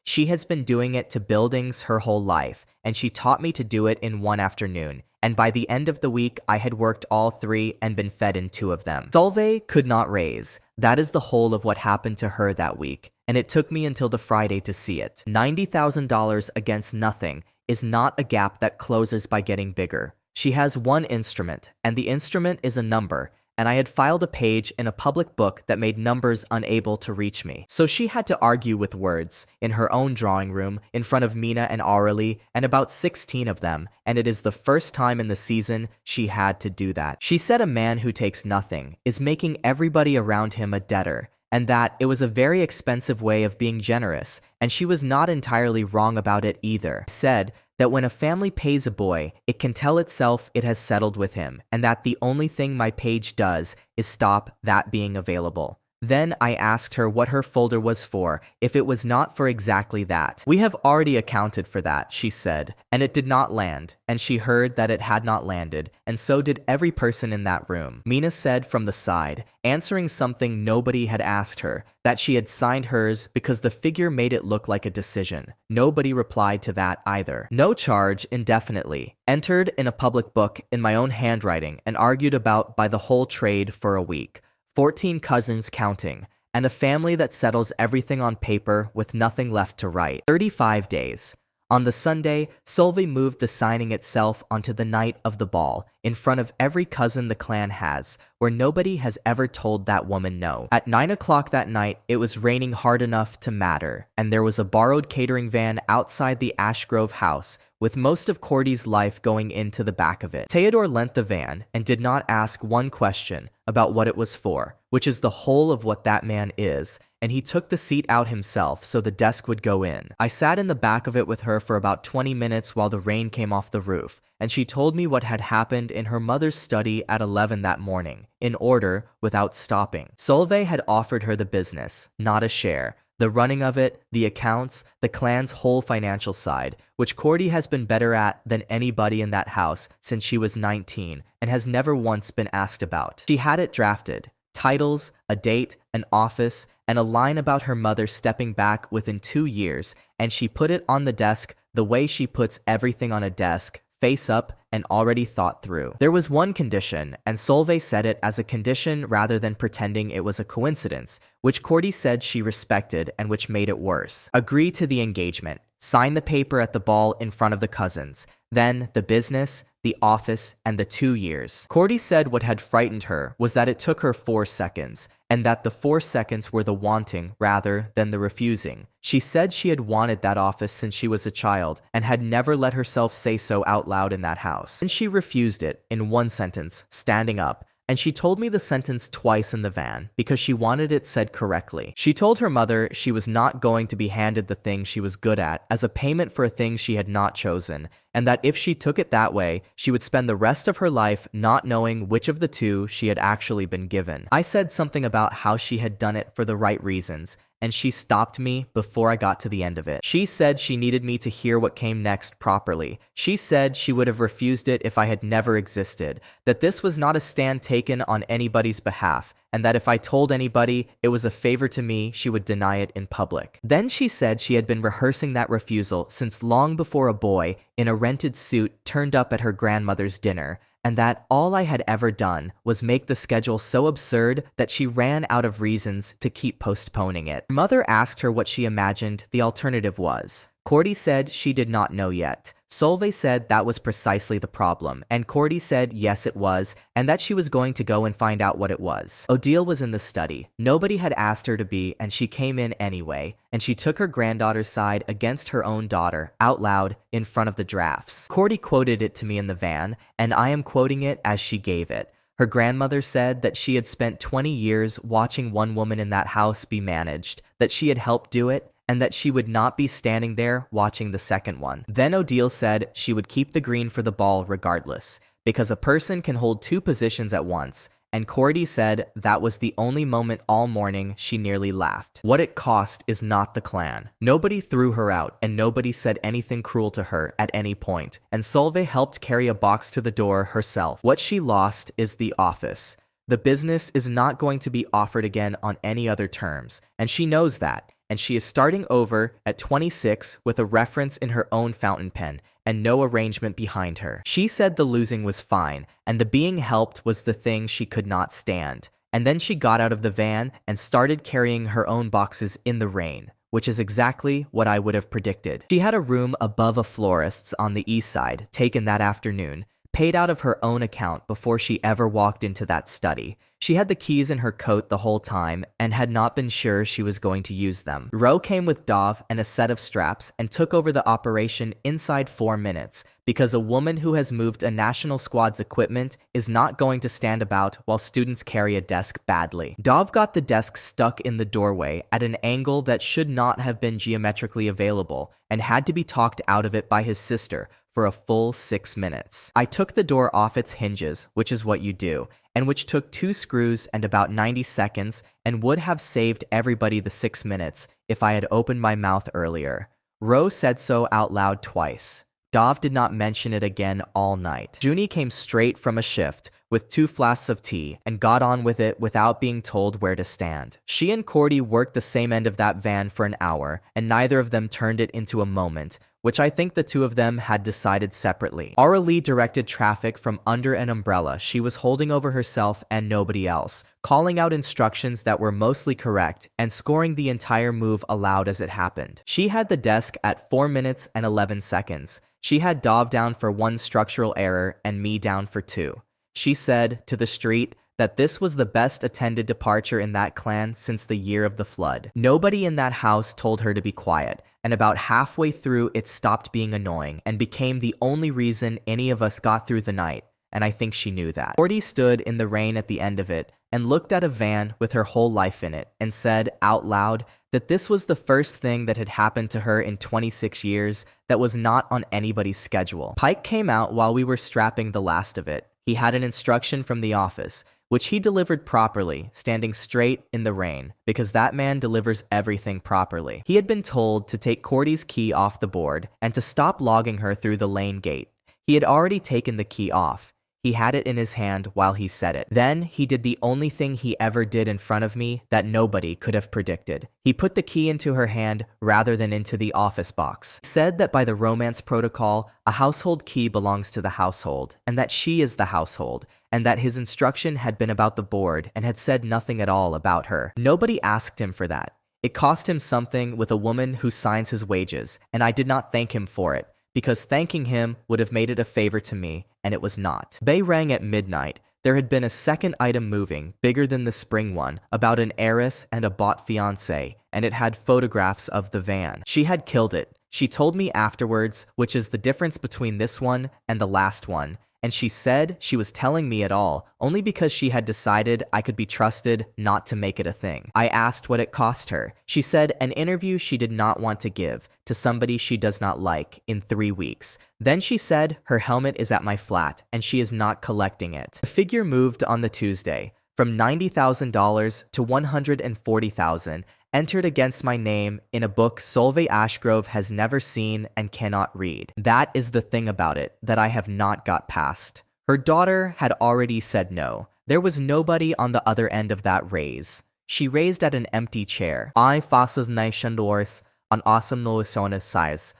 She has been doing it to buildings her whole life, and she taught me to do it in 1 afternoon. And by the end of the week, I had worked all 3 and been fed in 2 of them. Solveig could not raise. That is the whole of what happened to her that week, and it took me until the Friday to see it. $90,000 against nothing is not a gap that closes by getting bigger. She has 1 instrument, and the instrument is a number, and I had filed a page in a public book that made numbers unable to reach me. So she had to argue with words in her own drawing room in front of Mina and Aurelie and about 16 of them, and it is the first time in the season she had to do that. She said a man who takes nothing is making everybody around him a debtor, and that it was a very expensive way of being generous, and she was not entirely wrong about it either. Said that when a family pays a boy, it can tell itself it has settled with him, and that the only thing my page does is stop that being available. Then I asked her what her folder was for, if it was not for exactly that. We have already accounted for that, she said, and it did not land, and she heard that it had not landed, and so did every person in that room. Mina said from the side, answering something nobody had asked her, that she had signed hers because the figure made it look like a decision. Nobody replied to that either. No charge, indefinitely. Entered in a public book in my own handwriting and argued about by the whole trade for a week. 14 cousins counting, and a family that settles everything on paper with nothing left to write. 35 days. On the Sunday, Solveig moved the signing itself onto the night of the ball, in front of every cousin the clan has, where nobody has ever told that woman no. At 9 o'clock that night, it was raining hard enough to matter, and there was a borrowed catering van outside the Ashgrove house, with most of Cordy's life going into the back of it. Theodore lent the van and did not ask one question about what it was for, which is the whole of what that man is, and he took the seat out himself so the desk would go in. I sat in the back of it with her for about 20 minutes while the rain came off the roof, and she told me what had happened in her mother's study at 11 that morning, in order, without stopping. Solveig had offered her the business, not a share, the running of it, the accounts, the clan's whole financial side, which Cordy has been better at than anybody in that house since she was 19 and has never once been asked about. She had it drafted. Titles, a date, an office, and a line about her mother stepping back within 2 years, and she put it on the desk the way she puts everything on a desk, face up and already thought through. There was one condition, and Solveig said it as a condition rather than pretending it was a coincidence, which Cordy said she respected and which made it worse. Agree to the engagement. Sign the paper at the ball in front of the cousins. Then the business, the office, and the 2 years. Cordy said what had frightened her was that it took her 4 seconds, and that the 4 seconds were the wanting rather than the refusing. She said she had wanted that office since she was a child and had never let herself say so out loud in that house. And she refused it in one sentence, standing up. And she told me the sentence twice in the van because she wanted it said correctly. She told her mother she was not going to be handed the thing she was good at as a payment for a thing she had not chosen, and that if she took it that way, she would spend the rest of her life not knowing which of the two she had actually been given. I said something about how she had done it for the right reasons, and she stopped me before I got to the end of it. She said she needed me to hear what came next properly. She said she would have refused it if I had never existed, that this was not a stand taken on anybody's behalf, and that if I told anybody it was a favor to me, she would deny it in public. Then she said she had been rehearsing that refusal since long before a boy in a rented suit turned up at her grandmother's dinner, and that all I had ever done was make the schedule so absurd that she ran out of reasons to keep postponing it. Her mother asked her what she imagined the alternative was. Cordy said she did not know yet. Solveig said that was precisely the problem, and Cordy said yes it was, and that she was going to go and find out what it was. Odile was in the study. Nobody had asked her to be, and she came in anyway, and she took her granddaughter's side against her own daughter, out loud, in front of the drafts. Cordy quoted it to me in the van, and I am quoting it as she gave it. Her grandmother said that she had spent 20 years watching one woman in that house be managed, that she had helped do it, and that she would not be standing there watching the second one. Then Odile said she would keep the green for the ball regardless, because a person can hold 2 positions at once, and Cordy said that was the only moment all morning she nearly laughed. What it cost is not the clan. Nobody threw her out, and nobody said anything cruel to her at any point, and Solveig helped carry a box to the door herself. What she lost is the office. The business is not going to be offered again on any other terms, and she knows that. And she is starting over at 26 with a reference in her own fountain pen and no arrangement behind her. She said the losing was fine, and the being helped was the thing she could not stand. And then she got out of the van and started carrying her own boxes in the rain, which is exactly what I would have predicted. She had a room above a florist's on the east side, taken that afternoon, paid out of her own account before she ever walked into that study. She had the keys in her coat the whole time and had not been sure she was going to use them. Ro came with Dov and a set of straps and took over the operation inside 4 minutes, because a woman who has moved a national squad's equipment is not going to stand about while students carry a desk badly. Dov got the desk stuck in the doorway at an angle that should not have been geometrically available and had to be talked out of it by his sister for a full 6 minutes. I took the door off its hinges, which is what you do, and which took 2 screws and about 90 seconds and would have saved everybody the 6 minutes if I had opened my mouth earlier. Ro said so out loud twice. Dov did not mention it again all night. Junie came straight from a shift with 2 flasks of tea and got on with it without being told where to stand. She and Cordy worked the same end of that van for an hour, and neither of them turned it into a moment, which I think the two of them had decided separately. Ara Lee directed traffic from under an umbrella she was holding over herself and nobody else, calling out instructions that were mostly correct and scoring the entire move aloud as it happened. She had the desk at 4 minutes and 11 seconds. She had Dov down for 1 structural error and me down for 2. She said to the street that this was the best attended departure in that clan since the year of the flood. Nobody in that house told her to be quiet, and about halfway through it stopped being annoying and became the only reason any of us got through the night, and I think she knew that. Cordy stood in the rain at the end of it and looked at a van with her whole life in it and said out loud that this was the first thing that had happened to her in 26 years that was not on anybody's schedule. Pike came out while we were strapping the last of it. He had an instruction from the office, which he delivered properly, standing straight in the rain, because that man delivers everything properly. He had been told to take Cordy's key off the board and to stop logging her through the lane gate. He had already taken the key off. He had it in his hand while he said it. Then he did the only thing he ever did in front of me that nobody could have predicted. He put the key into her hand rather than into the office box. He said that by the romance protocol, a household key belongs to the household, and that she is the household, and that his instruction had been about the board and had said nothing at all about her. Nobody asked him for that. It cost him something with a woman who signs his wages, and I did not thank him for it, because thanking him would have made it a favor to me, and it was not. Bay rang at midnight. There had been a second item moving, bigger than the spring one, about an heiress and a bought fiancé, and it had photographs of the van. She had killed it. She told me afterwards, which is the difference between this one and the last one, and she said she was telling me at all only because she had decided I could be trusted not to make it a thing. I asked what it cost her. She said an interview she did not want to give to somebody she does not like in 3 weeks. Then she said her helmet is at my flat and she is not collecting it. The figure moved on the Tuesday from $90,000 to $140,000, entered against my name in a book Solveig Ashgrove has never seen and cannot read. That is the thing about it that I have not got past. Her daughter had already said no. There was nobody on the other end of that raise. She raised at an empty chair. I fasas nation doors on awesome no size.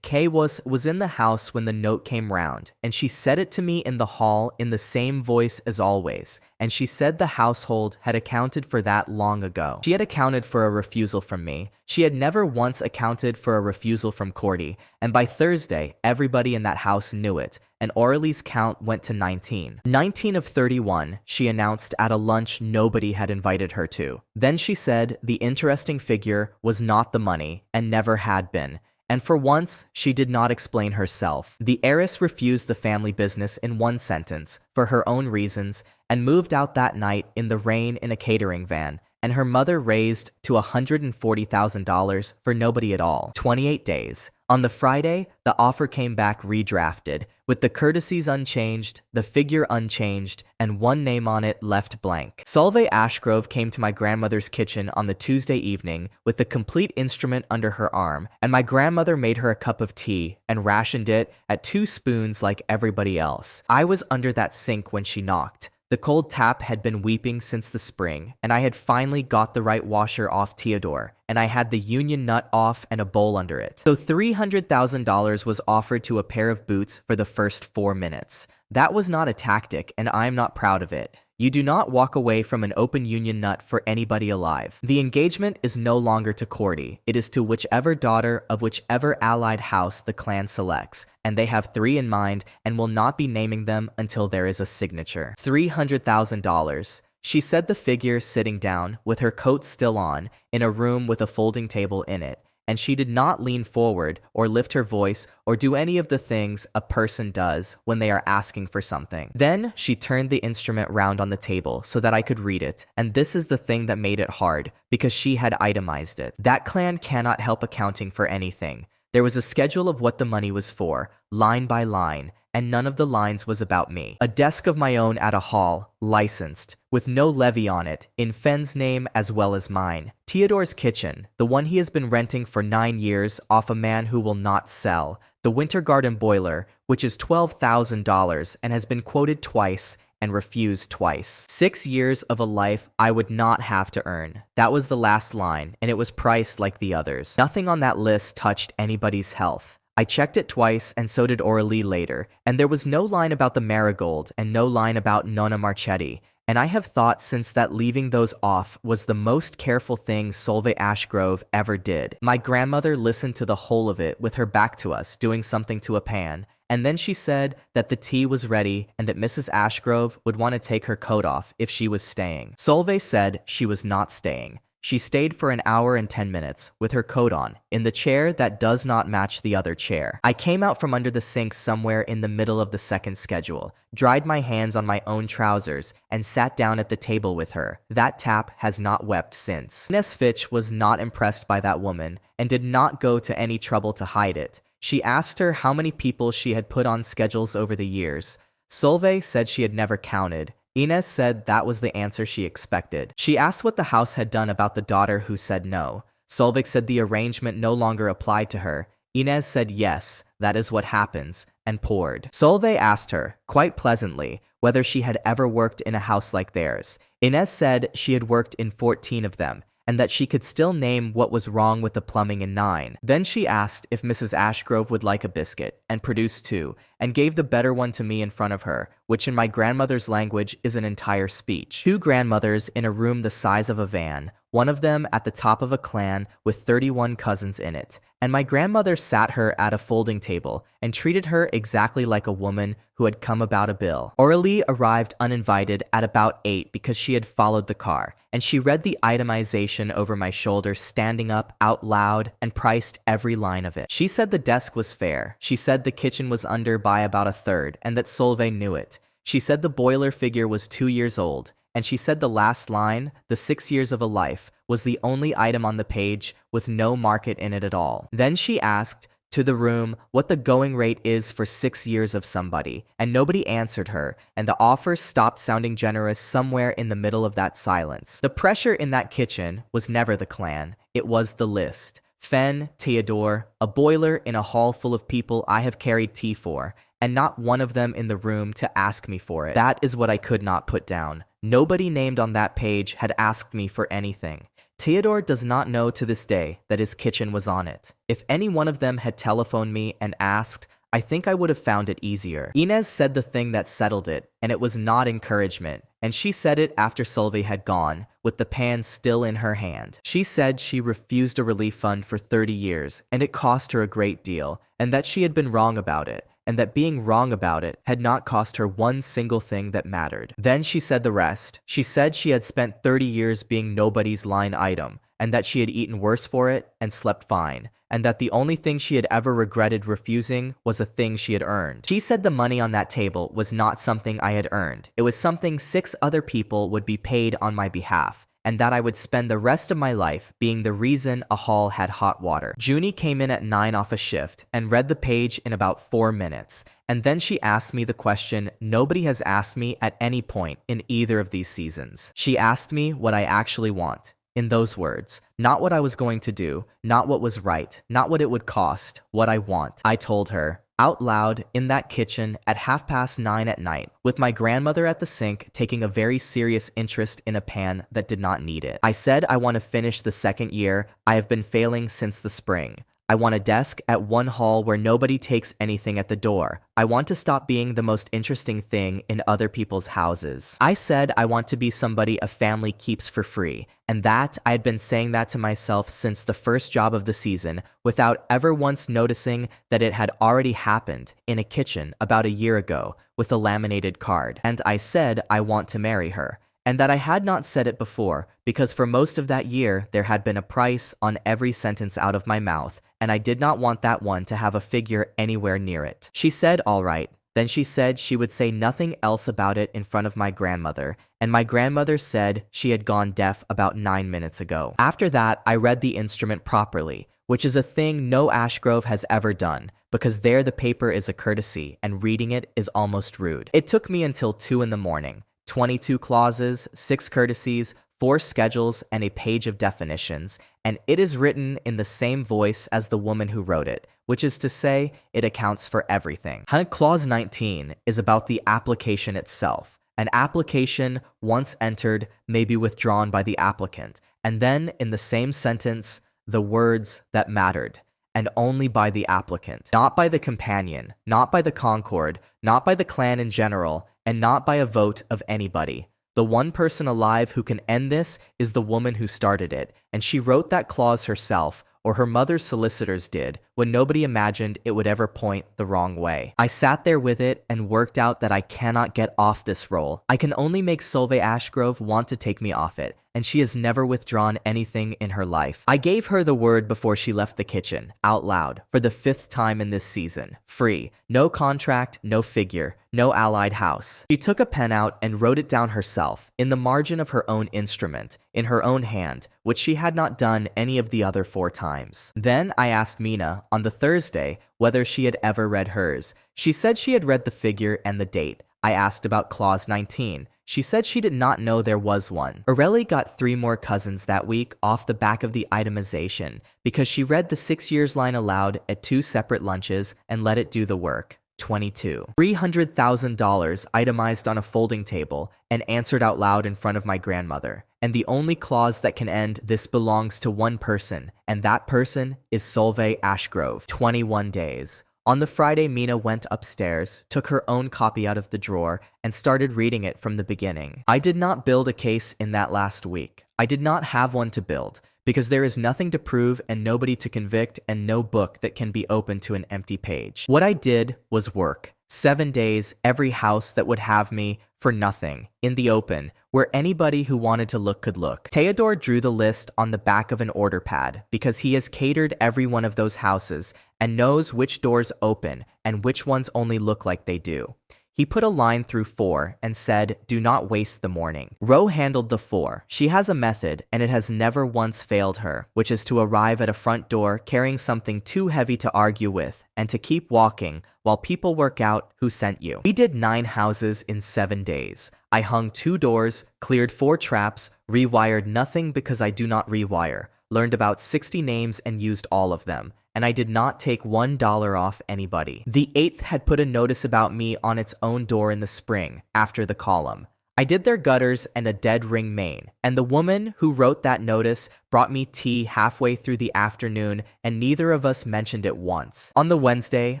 Kay was in the house when the note came round, and she said it to me in the hall in the same voice as always, and she said the household had accounted for that long ago. She had accounted for a refusal from me. She had never once accounted for a refusal from Cordy, and by Thursday, everybody in that house knew it, and Orly's count went to 19. 19 of 31, she announced at a lunch nobody had invited her to. Then she said the interesting figure was not the money, and never had been. And for once, she did not explain herself. The heiress refused the family business in one sentence, for her own reasons, and moved out that night in the rain in a catering van, and her mother raised to $140,000 for nobody at all. 28 days. On the Friday, the offer came back redrafted, with the courtesies unchanged, the figure unchanged, and one name on it left blank. Solveig Ashgrove came to my grandmother's kitchen on the Tuesday evening with the complete instrument under her arm, and my grandmother made her a cup of tea and rationed it at 2 spoons like everybody else. I was under that sink when she knocked. The cold tap had been weeping since the spring, and I had finally got the right washer off Theodore, and I had the union nut off and a bowl under it. So $300,000 was offered to a pair of boots for the first 4 minutes. That was not a tactic, and I'm not proud of it. You do not walk away from an open union nut for anybody alive. The engagement is no longer to Cordy. It is to whichever daughter of whichever allied house the clan selects, and they have 3 in mind and will not be naming them until there is a signature. $300,000. She said the figure sitting down, with her coat still on, in a room with a folding table in it, and she did not lean forward or lift her voice or do any of the things a person does when they are asking for something. Then she turned the instrument round on the table so that I could read it, and this is the thing that made it hard, because she had itemized it. That clan cannot help accounting for anything. There was a schedule of what the money was for, line by line, and none of the lines was about me. A desk of my own at a hall, licensed, with no levy on it, in Fenn's name as well as mine. Theodore's kitchen, the one he has been renting for 9 years off a man who will not sell. the Winter Garden boiler, which is $12,000 and has been quoted twice and refused twice. 6 years of a life I would not have to earn. That was the last line, and it was priced like the others. Nothing on that list touched anybody's health. I checked it twice, and so did Aurelie later, and there was no line about the marigold and no line about Nonna Marchetti. And I have thought since that leaving those off was the most careful thing Solveig Ashgrove ever did. My grandmother listened to the whole of it with her back to us, doing something to a pan, and then she said that the tea was ready and that Mrs. Ashgrove would want to take her coat off if she was staying. Solveig said she was not staying. She stayed for an hour and 10 minutes with her coat on, in the chair that does not match the other chair. I came out from under the sink somewhere in the middle of the second schedule, dried my hands on my own trousers, and sat down at the table with her. That tap has not wept since. Inez Fitch was not impressed by that woman and did not go to any trouble to hide it. She asked her how many people she had put on schedules over the years. Solveig said she had never counted. Inez said that was the answer she expected. She asked what the house had done about the daughter who said no. Solveig said the arrangement no longer applied to her. Inez said yes, that is what happens, and poured. Solveig asked her, quite pleasantly, whether she had ever worked in a house like theirs. Inez said she had worked in 14 of them, and that she could still name what was wrong with the plumbing in 9. Then she asked if Mrs. Ashgrove would like a biscuit, and produced 2, and gave the better one to me in front of her, which in my grandmother's language is an entire speech. 2 grandmothers in a room the size of a van, one of them at the top of a clan with 31 cousins in it, and my grandmother sat her at a folding table and treated her exactly like a woman who had come about a bill. Aurelie arrived uninvited at about 8 because she had followed the car, and she read the itemization over my shoulder standing up out loud and priced every line of it. She said the desk was fair. She said the kitchen was under by about a third and that Solveig knew it. She said the boiler figure was 2 years old, and she said the last line, the 6 years of a life, was the only item on the page with no market in it at all. Then she asked to the room what the going rate is for 6 years of somebody, and nobody answered her, and the offer stopped sounding generous somewhere in the middle of that silence. The pressure in that kitchen was never the clan, it was the list. Fen, Theodore, a boiler in a hall full of people I have carried tea for, and not one of them in the room to ask me for it. That is what I could not put down. Nobody named on that page had asked me for anything. Theodore does not know to this day that his kitchen was on it. If any one of them had telephoned me and asked, I think I would have found it easier. Inez said the thing that settled it, and it was not encouragement, and she said it after Solveig had gone, with the pan still in her hand. She said she refused a relief fund for 30 years, and it cost her a great deal, and that she had been wrong about it, and that being wrong about it had not cost her one single thing that mattered. Then she said the rest. She said she had spent 30 years being nobody's line item, and that she had eaten worse for it and slept fine, and that the only thing she had ever regretted refusing was a thing she had earned. She said the money on that table was not something I had earned. It was something 6 other people would be paid on my behalf, and that I would spend the rest of my life being the reason a hall had hot water. Junie came in at 9 off a shift and read the page in about 4 minutes, and then she asked me the question nobody has asked me at any point in either of these seasons. She asked me what I actually want. In those words, not what I was going to do, not what was right, not what it would cost, what I want. I told her, out loud, in that kitchen, at 9:30 at night, with my grandmother at the sink taking a very serious interest in a pan that did not need it. I said I want to finish the 2nd year. I have been failing since the spring. I want a desk at one hall where nobody takes anything at the door. I want to stop being the most interesting thing in other people's houses. I said I want to be somebody a family keeps for free, and that I had been saying that to myself since the first job of the season, without ever once noticing that it had already happened in a kitchen about a year ago with a laminated card. And I said I want to marry her. And that I had not said it before, because for most of that year there had been a price on every sentence out of my mouth, and I did not want that one to have a figure anywhere near it. She said all right. Then she said she would say nothing else about it in front of my grandmother, and my grandmother said she had gone deaf about 9 minutes ago. After that, I read the instrument properly, which is a thing no Ashgrove has ever done, because there the paper is a courtesy, and reading it is almost rude. It took me until 2 in the morning. 22 clauses, 6 courtesies, 4 schedules, and a page of definitions, and it is written in the same voice as the woman who wrote it, which is to say, it accounts for everything. Clause 19 is about the application itself. An application, once entered, may be withdrawn by the applicant, and then in the same sentence, the words that mattered, and only by the applicant, not by the companion, not by the concord, not by the clan in general, and not by a vote of anybody. The one person alive who can end this is the woman who started it, and she wrote that clause herself, or her mother's solicitors did, when nobody imagined it would ever point the wrong way. I sat there with it and worked out that I cannot get off this roll. I can only make Solveig Ashgrove want to take me off it, and she has never withdrawn anything in her life. I gave her the word before she left the kitchen, out loud, for the 5th time in this season. Free. No contract, no figure, no allied house. She took a pen out and wrote it down herself, in the margin of her own instrument, in her own hand, which she had not done any of the other 4 times. Then I asked Mina, on the Thursday, whether she had ever read hers. She said she had read the figure and the date. I asked about clause 19. She said she did not know there was one. Aurelie got 3 more cousins that week off the back of the itemization because she read the 6 years line aloud at 2 separate lunches and let it do the work. 22. $300,000 itemized on a folding table and answered out loud in front of my grandmother. And the only clause that can end this belongs to one person, and that person is Solveig Ashgrove. 21 days. On the Friday, Mina went upstairs, took her own copy out of the drawer, and started reading it from the beginning. I did not build a case in that last week. I did not have one to build, because there is nothing to prove and nobody to convict and no book that can be opened to an empty page. What I did was work. 7 days, every house that would have me for nothing, in the open, where anybody who wanted to look could look. Theodore drew the list on the back of an order pad because he has catered every one of those houses and knows which doors open and which ones only look like they do. He put a line through 4 and said, "Do not waste the morning." Ro handled the 4. She has a method, and it has never once failed her, which is to arrive at a front door carrying something too heavy to argue with, and to keep walking while people work out who sent you. We did 9 houses in 7 days. I hung 2 doors, cleared 4 traps, rewired nothing because I do not rewire, learned about 60 names and used all of them. And I did not take $1 off anybody. The 8th had put a notice about me on its own door in the spring, after the column. I did their gutters and a dead ring main, and the woman who wrote that notice brought me tea halfway through the afternoon, and neither of us mentioned it once. On the Wednesday,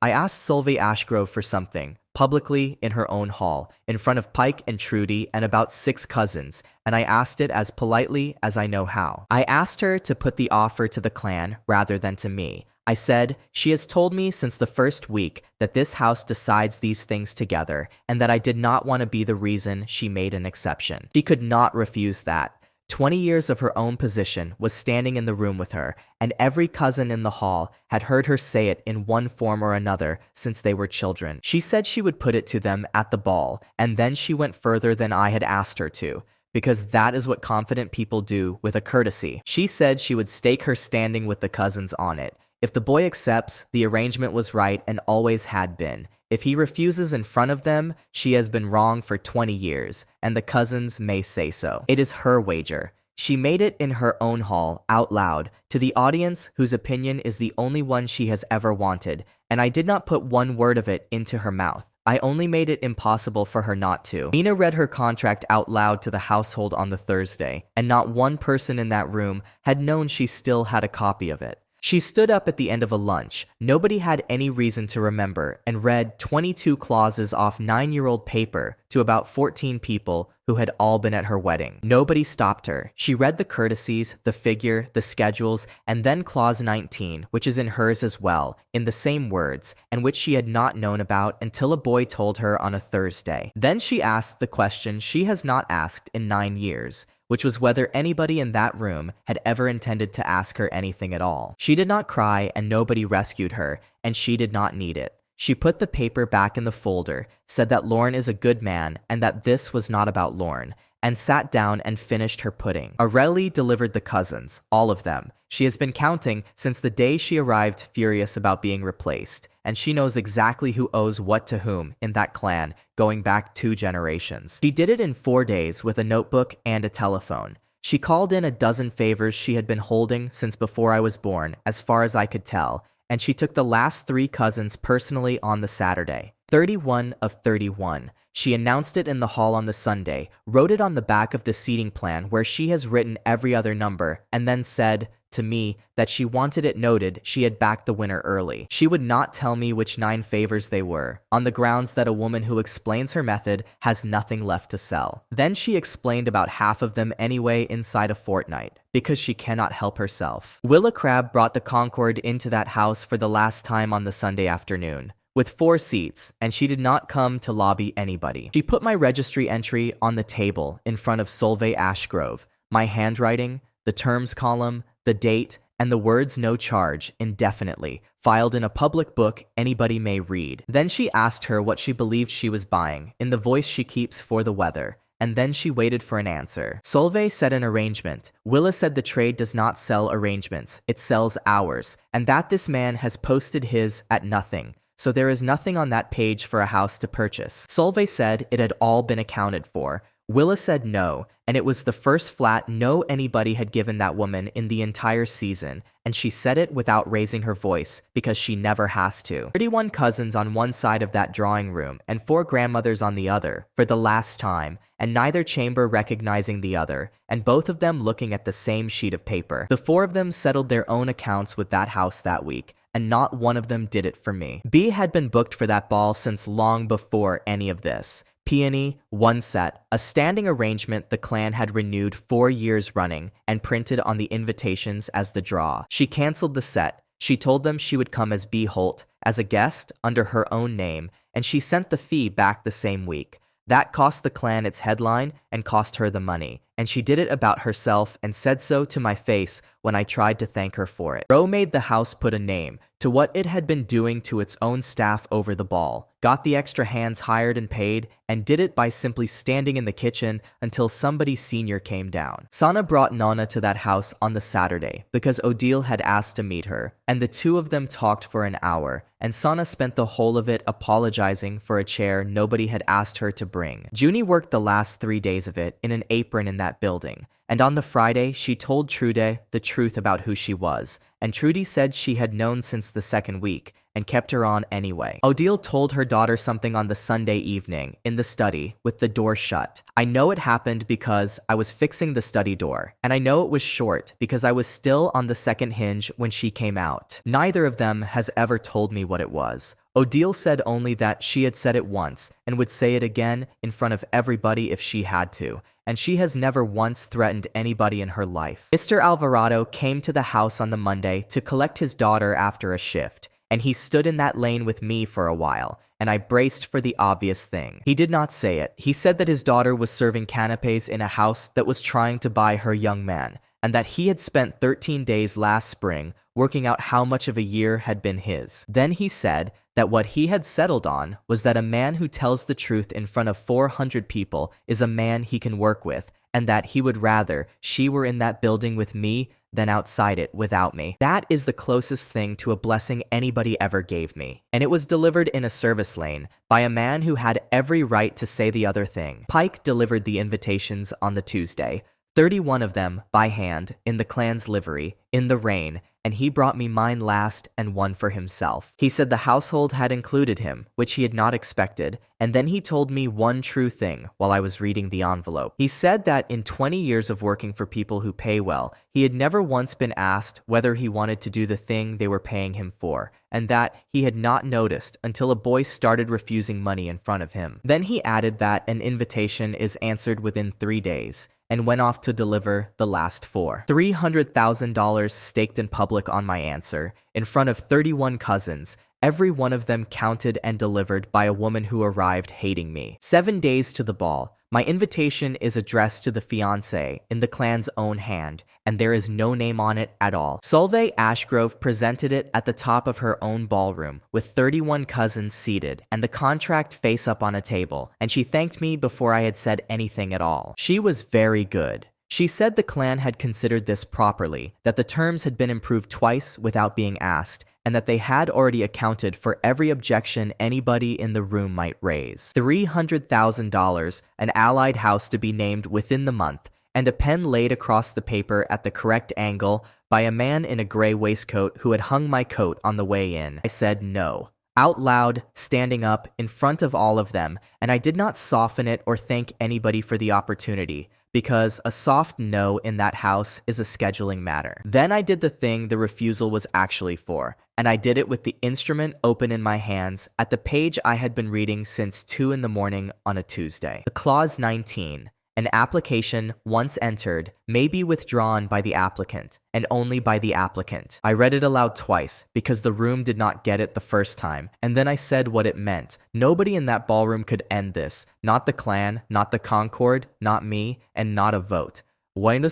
I asked Solveig Ashgrove for something, publicly in her own hall, in front of Pike and Trudy and about 6 cousins, and I asked it as politely as I know how. I asked her to put the offer to the clan rather than to me. I said, "She has told me since the first week that this house decides these things together, and that I did not want to be the reason she made an exception." She could not refuse that. 20 years of her own position was standing in the room with her, and every cousin in the hall had heard her say it in one form or another since they were children. She said she would put it to them at the ball, and then she went further than I had asked her to, because that is what confident people do with a courtesy. She said she would stake her standing with the cousins on it. If the boy accepts, the arrangement was right and always had been. If he refuses in front of them, she has been wrong for 20 years, and the cousins may say so. It is her wager. She made it in her own hall, out loud, to the audience whose opinion is the only one she has ever wanted, and I did not put one word of it into her mouth. I only made it impossible for her not to. Mina read her contract out loud to the household on the Thursday, and not one person in that room had known she still had a copy of it. She stood up at the end of a lunch, nobody had any reason to remember, and read 22 clauses off 9-year-old paper to about 14 people who had all been at her wedding. Nobody stopped her. She read the courtesies, the figure, the schedules, and then clause 19, which is in hers as well, in the same words, and which she had not known about until a boy told her on a Thursday. Then she asked the question she has not asked in 9 years, which was whether anybody in that room had ever intended to ask her anything at all. She did not cry, and nobody rescued her, and she did not need it. She put the paper back in the folder, said that Lorne is a good man, and that this was not about Lorne, and sat down and finished her pudding. Aurelie delivered the cousins, all of them. She has been counting since the day she arrived furious about being replaced, and she knows exactly who owes what to whom in that clan, going back 2 generations. She did it in 4 days with a notebook and a telephone. She called in a dozen favors she had been holding since before I was born, as far as I could tell, and she took the last 3 cousins personally on the Saturday. 31 of 31. She announced it in the hall on the Sunday, wrote it on the back of the seating plan where she has written every other number, and then said to me that she wanted it noted she had backed the winner early. She would not tell me which 9 favors they were, on the grounds that a woman who explains her method has nothing left to sell. Then she explained about half of them anyway inside a fortnight, because she cannot help herself. Willa Crabbe brought the Concorde into that house for the last time on the Sunday afternoon, with 4 seats, and she did not come to lobby anybody. She put my registry entry on the table in front of Solveig Ashgrove, my handwriting, the terms column, the date, and the words "no charge" indefinitely, filed in a public book anybody may read. Then she asked her what she believed she was buying, in the voice she keeps for the weather, and then she waited for an answer. Solveig said an arrangement. Willa said the trade does not sell arrangements, it sells hours, and that this man has posted his at nothing. So there is nothing on that page for a house to purchase. Solveig said it had all been accounted for. Willa said no, and it was the first flat no anybody had given that woman in the entire season, and she said it without raising her voice, because she never has to. 31 cousins on one side of that drawing room, and 4 grandmothers on the other, for the last time, and neither chamber recognizing the other, and both of them looking at the same sheet of paper. The 4 of them settled their own accounts with that house that week, and not one of them did it for me. B had been booked for that ball since long before any of this. Peony, 1 set, a standing arrangement the clan had renewed 4 years running and printed on the invitations as the draw. She canceled the set. She told them she would come as B Holt, as a guest, under her own name, and she sent the fee back the same week. That cost the clan its headline and cost her the money, and she did it about herself and said so to my face when I tried to thank her for it. Roe made the house put a name to what it had been doing to its own staff over the ball, got the extra hands hired and paid, and did it by simply standing in the kitchen until somebody senior came down. Sana brought Nonna to that house on the Saturday because Odile had asked to meet her, and the 2 of them talked for an hour, and Sana spent the whole of it apologizing for a chair nobody had asked her to bring. Junie worked the last 3 days of it in an apron in that building, and on the Friday she told Trude the truth about who she was, and Trudy said she had known since the 2nd week, and kept her on anyway. Odile told her daughter something on the Sunday evening, in the study, with the door shut. I know it happened because I was fixing the study door, and I know it was short because I was still on the 2nd hinge when she came out. Neither of them has ever told me what it was. Odile said only that she had said it once, and would say it again in front of everybody if she had to, and she has never once threatened anybody in her life. Mr. Alvarado came to the house on the Monday to collect his daughter after a shift, and he stood in that lane with me for a while, and I braced for the obvious thing. He did not say it. He said that his daughter was serving canapes in a house that was trying to buy her young man, and that he had spent 13 days last spring working out how much of a year had been his. Then he said that what he had settled on was that a man who tells the truth in front of 400 people is a man he can work with, and that he would rather she were in that building with me than outside it without me. That is the closest thing to a blessing anybody ever gave me. And it was delivered in a service lane by a man who had every right to say the other thing. Pike delivered the invitations on the Tuesday, 31 of them by hand, in the clan's livery, in the rain, and he brought me mine last and one for himself. He said the household had included him, which he had not expected, and then he told me one true thing while I was reading the envelope. He said that in 20 years of working for people who pay well, he had never once been asked whether he wanted to do the thing they were paying him for, and that he had not noticed until a boy started refusing money in front of him. Then he added that an invitation is answered within 3 days, and went off to deliver the last 4. $300,000 staked in public on my answer, in front of 31 cousins, every one of them counted and delivered by a woman who arrived hating me. 7 days to the ball. My invitation is addressed to the fiancé in the clan's own hand, and there is no name on it at all. Solveig Ashgrove presented it at the top of her own ballroom, with 31 cousins seated, and the contract face up on a table, and she thanked me before I had said anything at all. She was very good. She said the clan had considered this properly, that the terms had been improved twice without being asked, and that they had already accounted for every objection anybody in the room might raise. $300,000, an allied house to be named within the month, and a pen laid across the paper at the correct angle by a man in a gray waistcoat who had hung my coat on the way in. I said no, out loud, standing up in front of all of them, and I did not soften it or thank anybody for the opportunity, because a soft no in that house is a scheduling matter. Then I did the thing the refusal was actually for, and I did it with the instrument open in my hands at the page I had been reading since 2 in the morning on a Tuesday. Clause 19. An application, once entered, may be withdrawn by the applicant, and only by the applicant. I read it aloud twice, because the room did not get it the first time, and then I said what it meant. Nobody in that ballroom could end this. Not the Klan, not the Concord, not me, and not a vote. One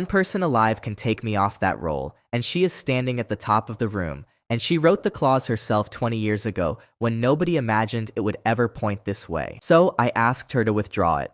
person alive can take me off that roll, and she is standing at the top of the room, and she wrote the clause herself 20 years ago when nobody imagined it would ever point this way. So I asked her to withdraw it.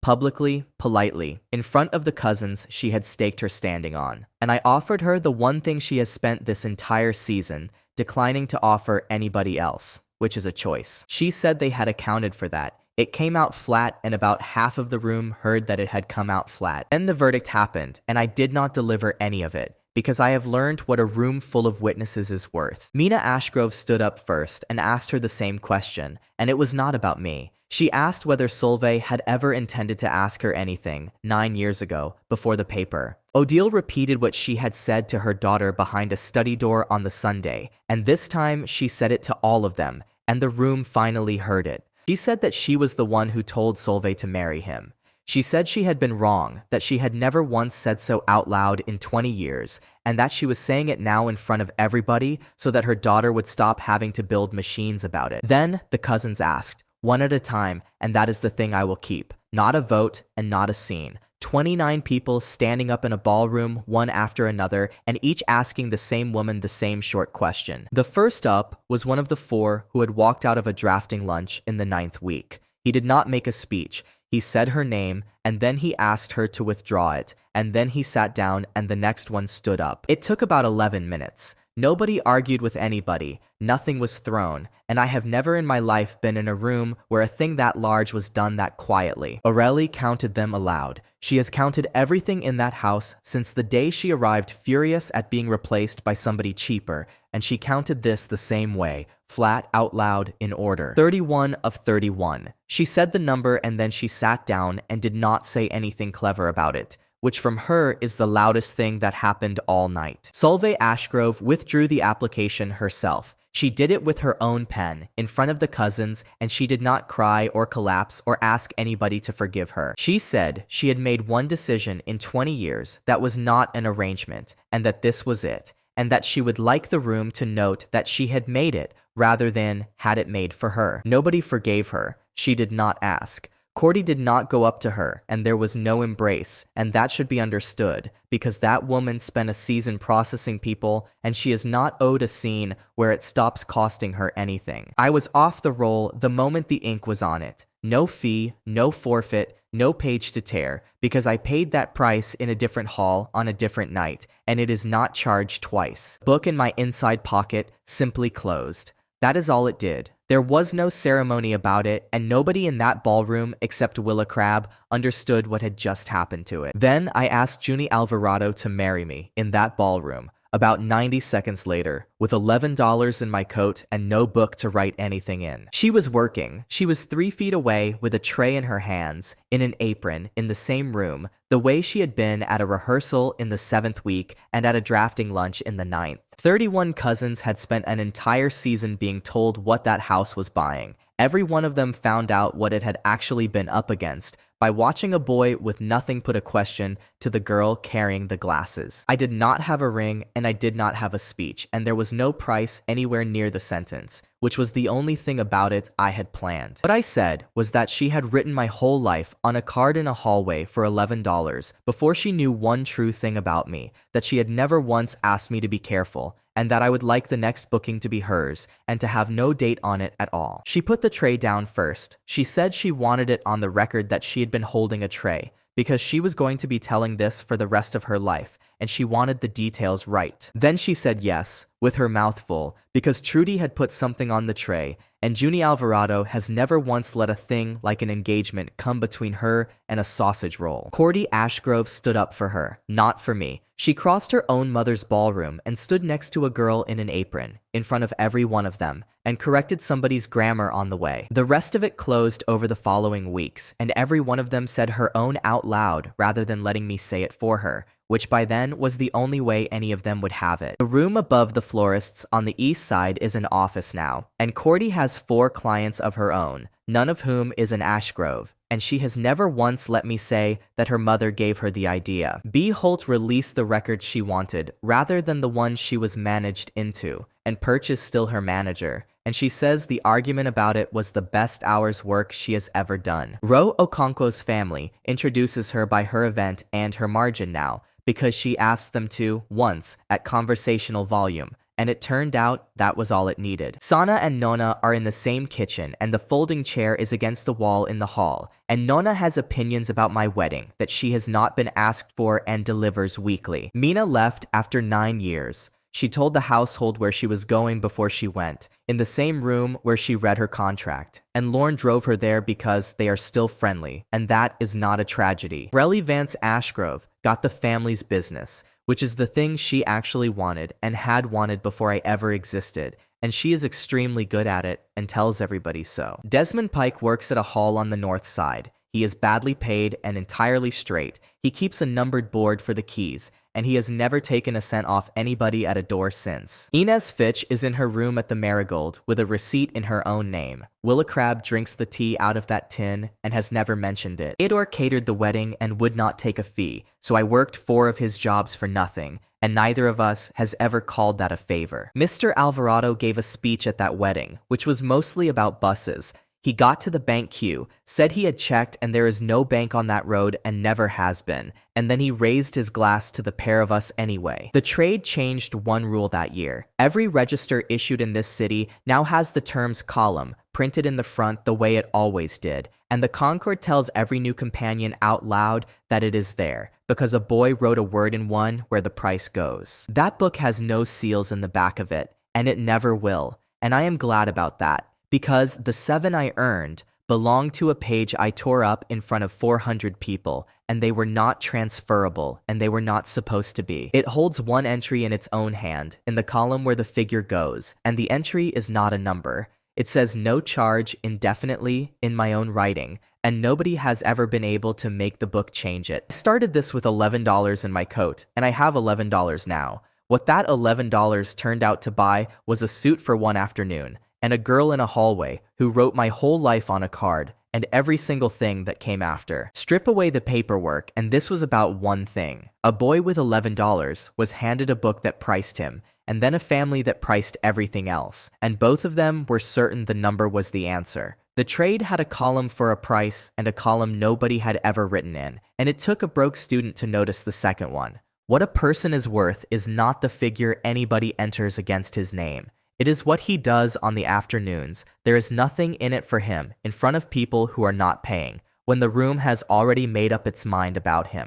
Publicly, politely, in front of the cousins she had staked her standing on. And I offered her the one thing she has spent this entire season declining to offer anybody else, which is a choice. She said they had accounted for that. It came out flat, and about half of the room heard that it had come out flat. Then the verdict happened, and I did not deliver any of it, because I have learned what a room full of witnesses is worth. Mina Ashgrove stood up first and asked her the same question, and it was not about me. She asked whether Solveig had ever intended to ask her anything 9 years ago, before the paper. Odile repeated what she had said to her daughter behind a study door on the Sunday, and this time she said it to all of them, and the room finally heard it. She said that she was the one who told Solveig to marry him. She said she had been wrong, that she had never once said so out loud in 20 years, and that she was saying it now in front of everybody so that her daughter would stop having to build machines about it. Then the cousins asked, one at a time, and that is the thing I will keep. Not a vote and not a scene. 29 people standing up in a ballroom, one after another, and each asking the same woman the same short question. The first up was one of the 4 who had walked out of a drafting lunch in the 9th week. He did not make a speech. He said her name, and then he asked her to withdraw it, and then he sat down and the next one stood up. It took about 11 minutes. Nobody argued with anybody, nothing was thrown, and I have never in my life been in a room where a thing that large was done that quietly. Aurelie counted them aloud. She has counted everything in that house since the day she arrived furious at being replaced by somebody cheaper, and she counted this the same way, flat, out loud, in order. 31 of 31. She said the number and then she sat down and did not say anything clever about it, which from her is the loudest thing that happened all night. Solveig Ashgrove withdrew the application herself. She did it with her own pen, in front of the cousins, and she did not cry or collapse or ask anybody to forgive her. She said she had made one decision in 20 years that was not an arrangement, and that this was it, and that she would like the room to note that she had made it, rather than had it made for her. Nobody forgave her. She did not ask. Cordy did not go up to her, and there was no embrace, and that should be understood, because that woman spent a season processing people, and she is not owed a scene where it stops costing her anything. I was off the roll the moment the ink was on it. No fee, no forfeit, no page to tear, because I paid that price in a different hall on a different night, and it is not charged twice. Book in my inside pocket, simply closed. That is all it did. There was no ceremony about it, and nobody in that ballroom except Willa Crabbe understood what had just happened to it. Then I asked Junie Alvarado to marry me in that ballroom. About 90 seconds later, with $11 in my coat and no book to write anything in. She was working. She was 3 feet away with a tray in her hands, in an apron, in the same room, the way she had been at a rehearsal in the 7th week and at a drafting lunch in the 9th. 31 cousins had spent an entire season being told what that house was buying. Every one of them found out what it had actually been up against by watching a boy with nothing put a question to the girl carrying the glasses. I did not have a ring, and I did not have a speech, and there was no price anywhere near the sentence, which was the only thing about it I had planned. What I said was that she had written my whole life on a card in a hallway for $11 before she knew one true thing about me, that she had never once asked me to be careful, and that I would like the next booking to be hers, and to have no date on it at all. She put the tray down first. She said she wanted it on the record that she had been holding a tray, because she was going to be telling this for the rest of her life, and she wanted the details right. Then she said yes, with her mouth full, because Trudy had put something on the tray, and Junie Alvarado has never once let a thing like an engagement come between her and a sausage roll. Cordy Ashgrove stood up for her, not for me. She crossed her own mother's ballroom and stood next to a girl in an apron, in front of every one of them, and corrected somebody's grammar on the way. The rest of it closed over the following weeks, and every one of them said her own out loud rather than letting me say it for her, which by then was the only way any of them would have it. The room above the florist's on the east side is an office now, and Cordy has 4 clients of her own, none of whom is an Ashgrove, and she has never once let me say that her mother gave her the idea. B. Holt released the record she wanted, rather than the one she was managed into, and Perch is still her manager, and she says the argument about it was the best hour's work she has ever done. Ro Okonkwo's family introduces her by her event and her margin now, because she asked them to, once, at conversational volume, and it turned out that was all it needed. Sana and Nona are in the same kitchen, and the folding chair is against the wall in the hall, and Nona has opinions about my wedding that she has not been asked for and delivers weekly. Mina left after 9 years. She told the household where she was going before she went, in the same room where she read her contract, and Lorne drove her there because they are still friendly, and that is not a tragedy. Relly Vance Ashgrove got the family's business, which is the thing she actually wanted and had wanted before I ever existed, and she is extremely good at it and tells everybody so. Desmond Pike works at a hall on the north side. He is badly paid and entirely straight. He keeps a numbered board for the keys, and he has never taken a cent off anybody at a door since. Inez Fitch is in her room at the Marigold with a receipt in her own name. Willa Crabbe drinks the tea out of that tin and has never mentioned it. Theodore catered the wedding and would not take a fee, so I worked 4 of his jobs for nothing, and neither of us has ever called that a favor. Mr. Alvarado gave a speech at that wedding, which was mostly about buses. He got to the bank queue, said he had checked and there is no bank on that road and never has been, and then he raised his glass to the pair of us anyway. The trade changed one rule that year. Every register issued in this city now has the terms column printed in the front the way it always did, and the Concord tells every new companion out loud that it is there, because a boy wrote a word in one where the price goes. That book has no seals in the back of it, and it never will, and I am glad about that, because the 7 I earned belonged to a page I tore up in front of 400 people, and they were not transferable, and they were not supposed to be. It holds one entry in its own hand, in the column where the figure goes, and the entry is not a number. It says no charge indefinitely in my own writing, and nobody has ever been able to make the book change it. I started this with $11 in my coat, and I have $11 now. What that $11 turned out to buy was a suit for one afternoon, and a girl in a hallway who wrote my whole life on a card, and every single thing that came after. Strip away the paperwork, and this was about one thing. A boy with $11 was handed a book that priced him, and then a family that priced everything else, and both of them were certain the number was the answer. The trade had a column for a price and a column nobody had ever written in, and it took a broke student to notice the second one. What a person is worth is not the figure anybody enters against his name. It is what he does on the afternoons. There is nothing in it for him, in front of people who are not paying, when the room has already made up its mind about him.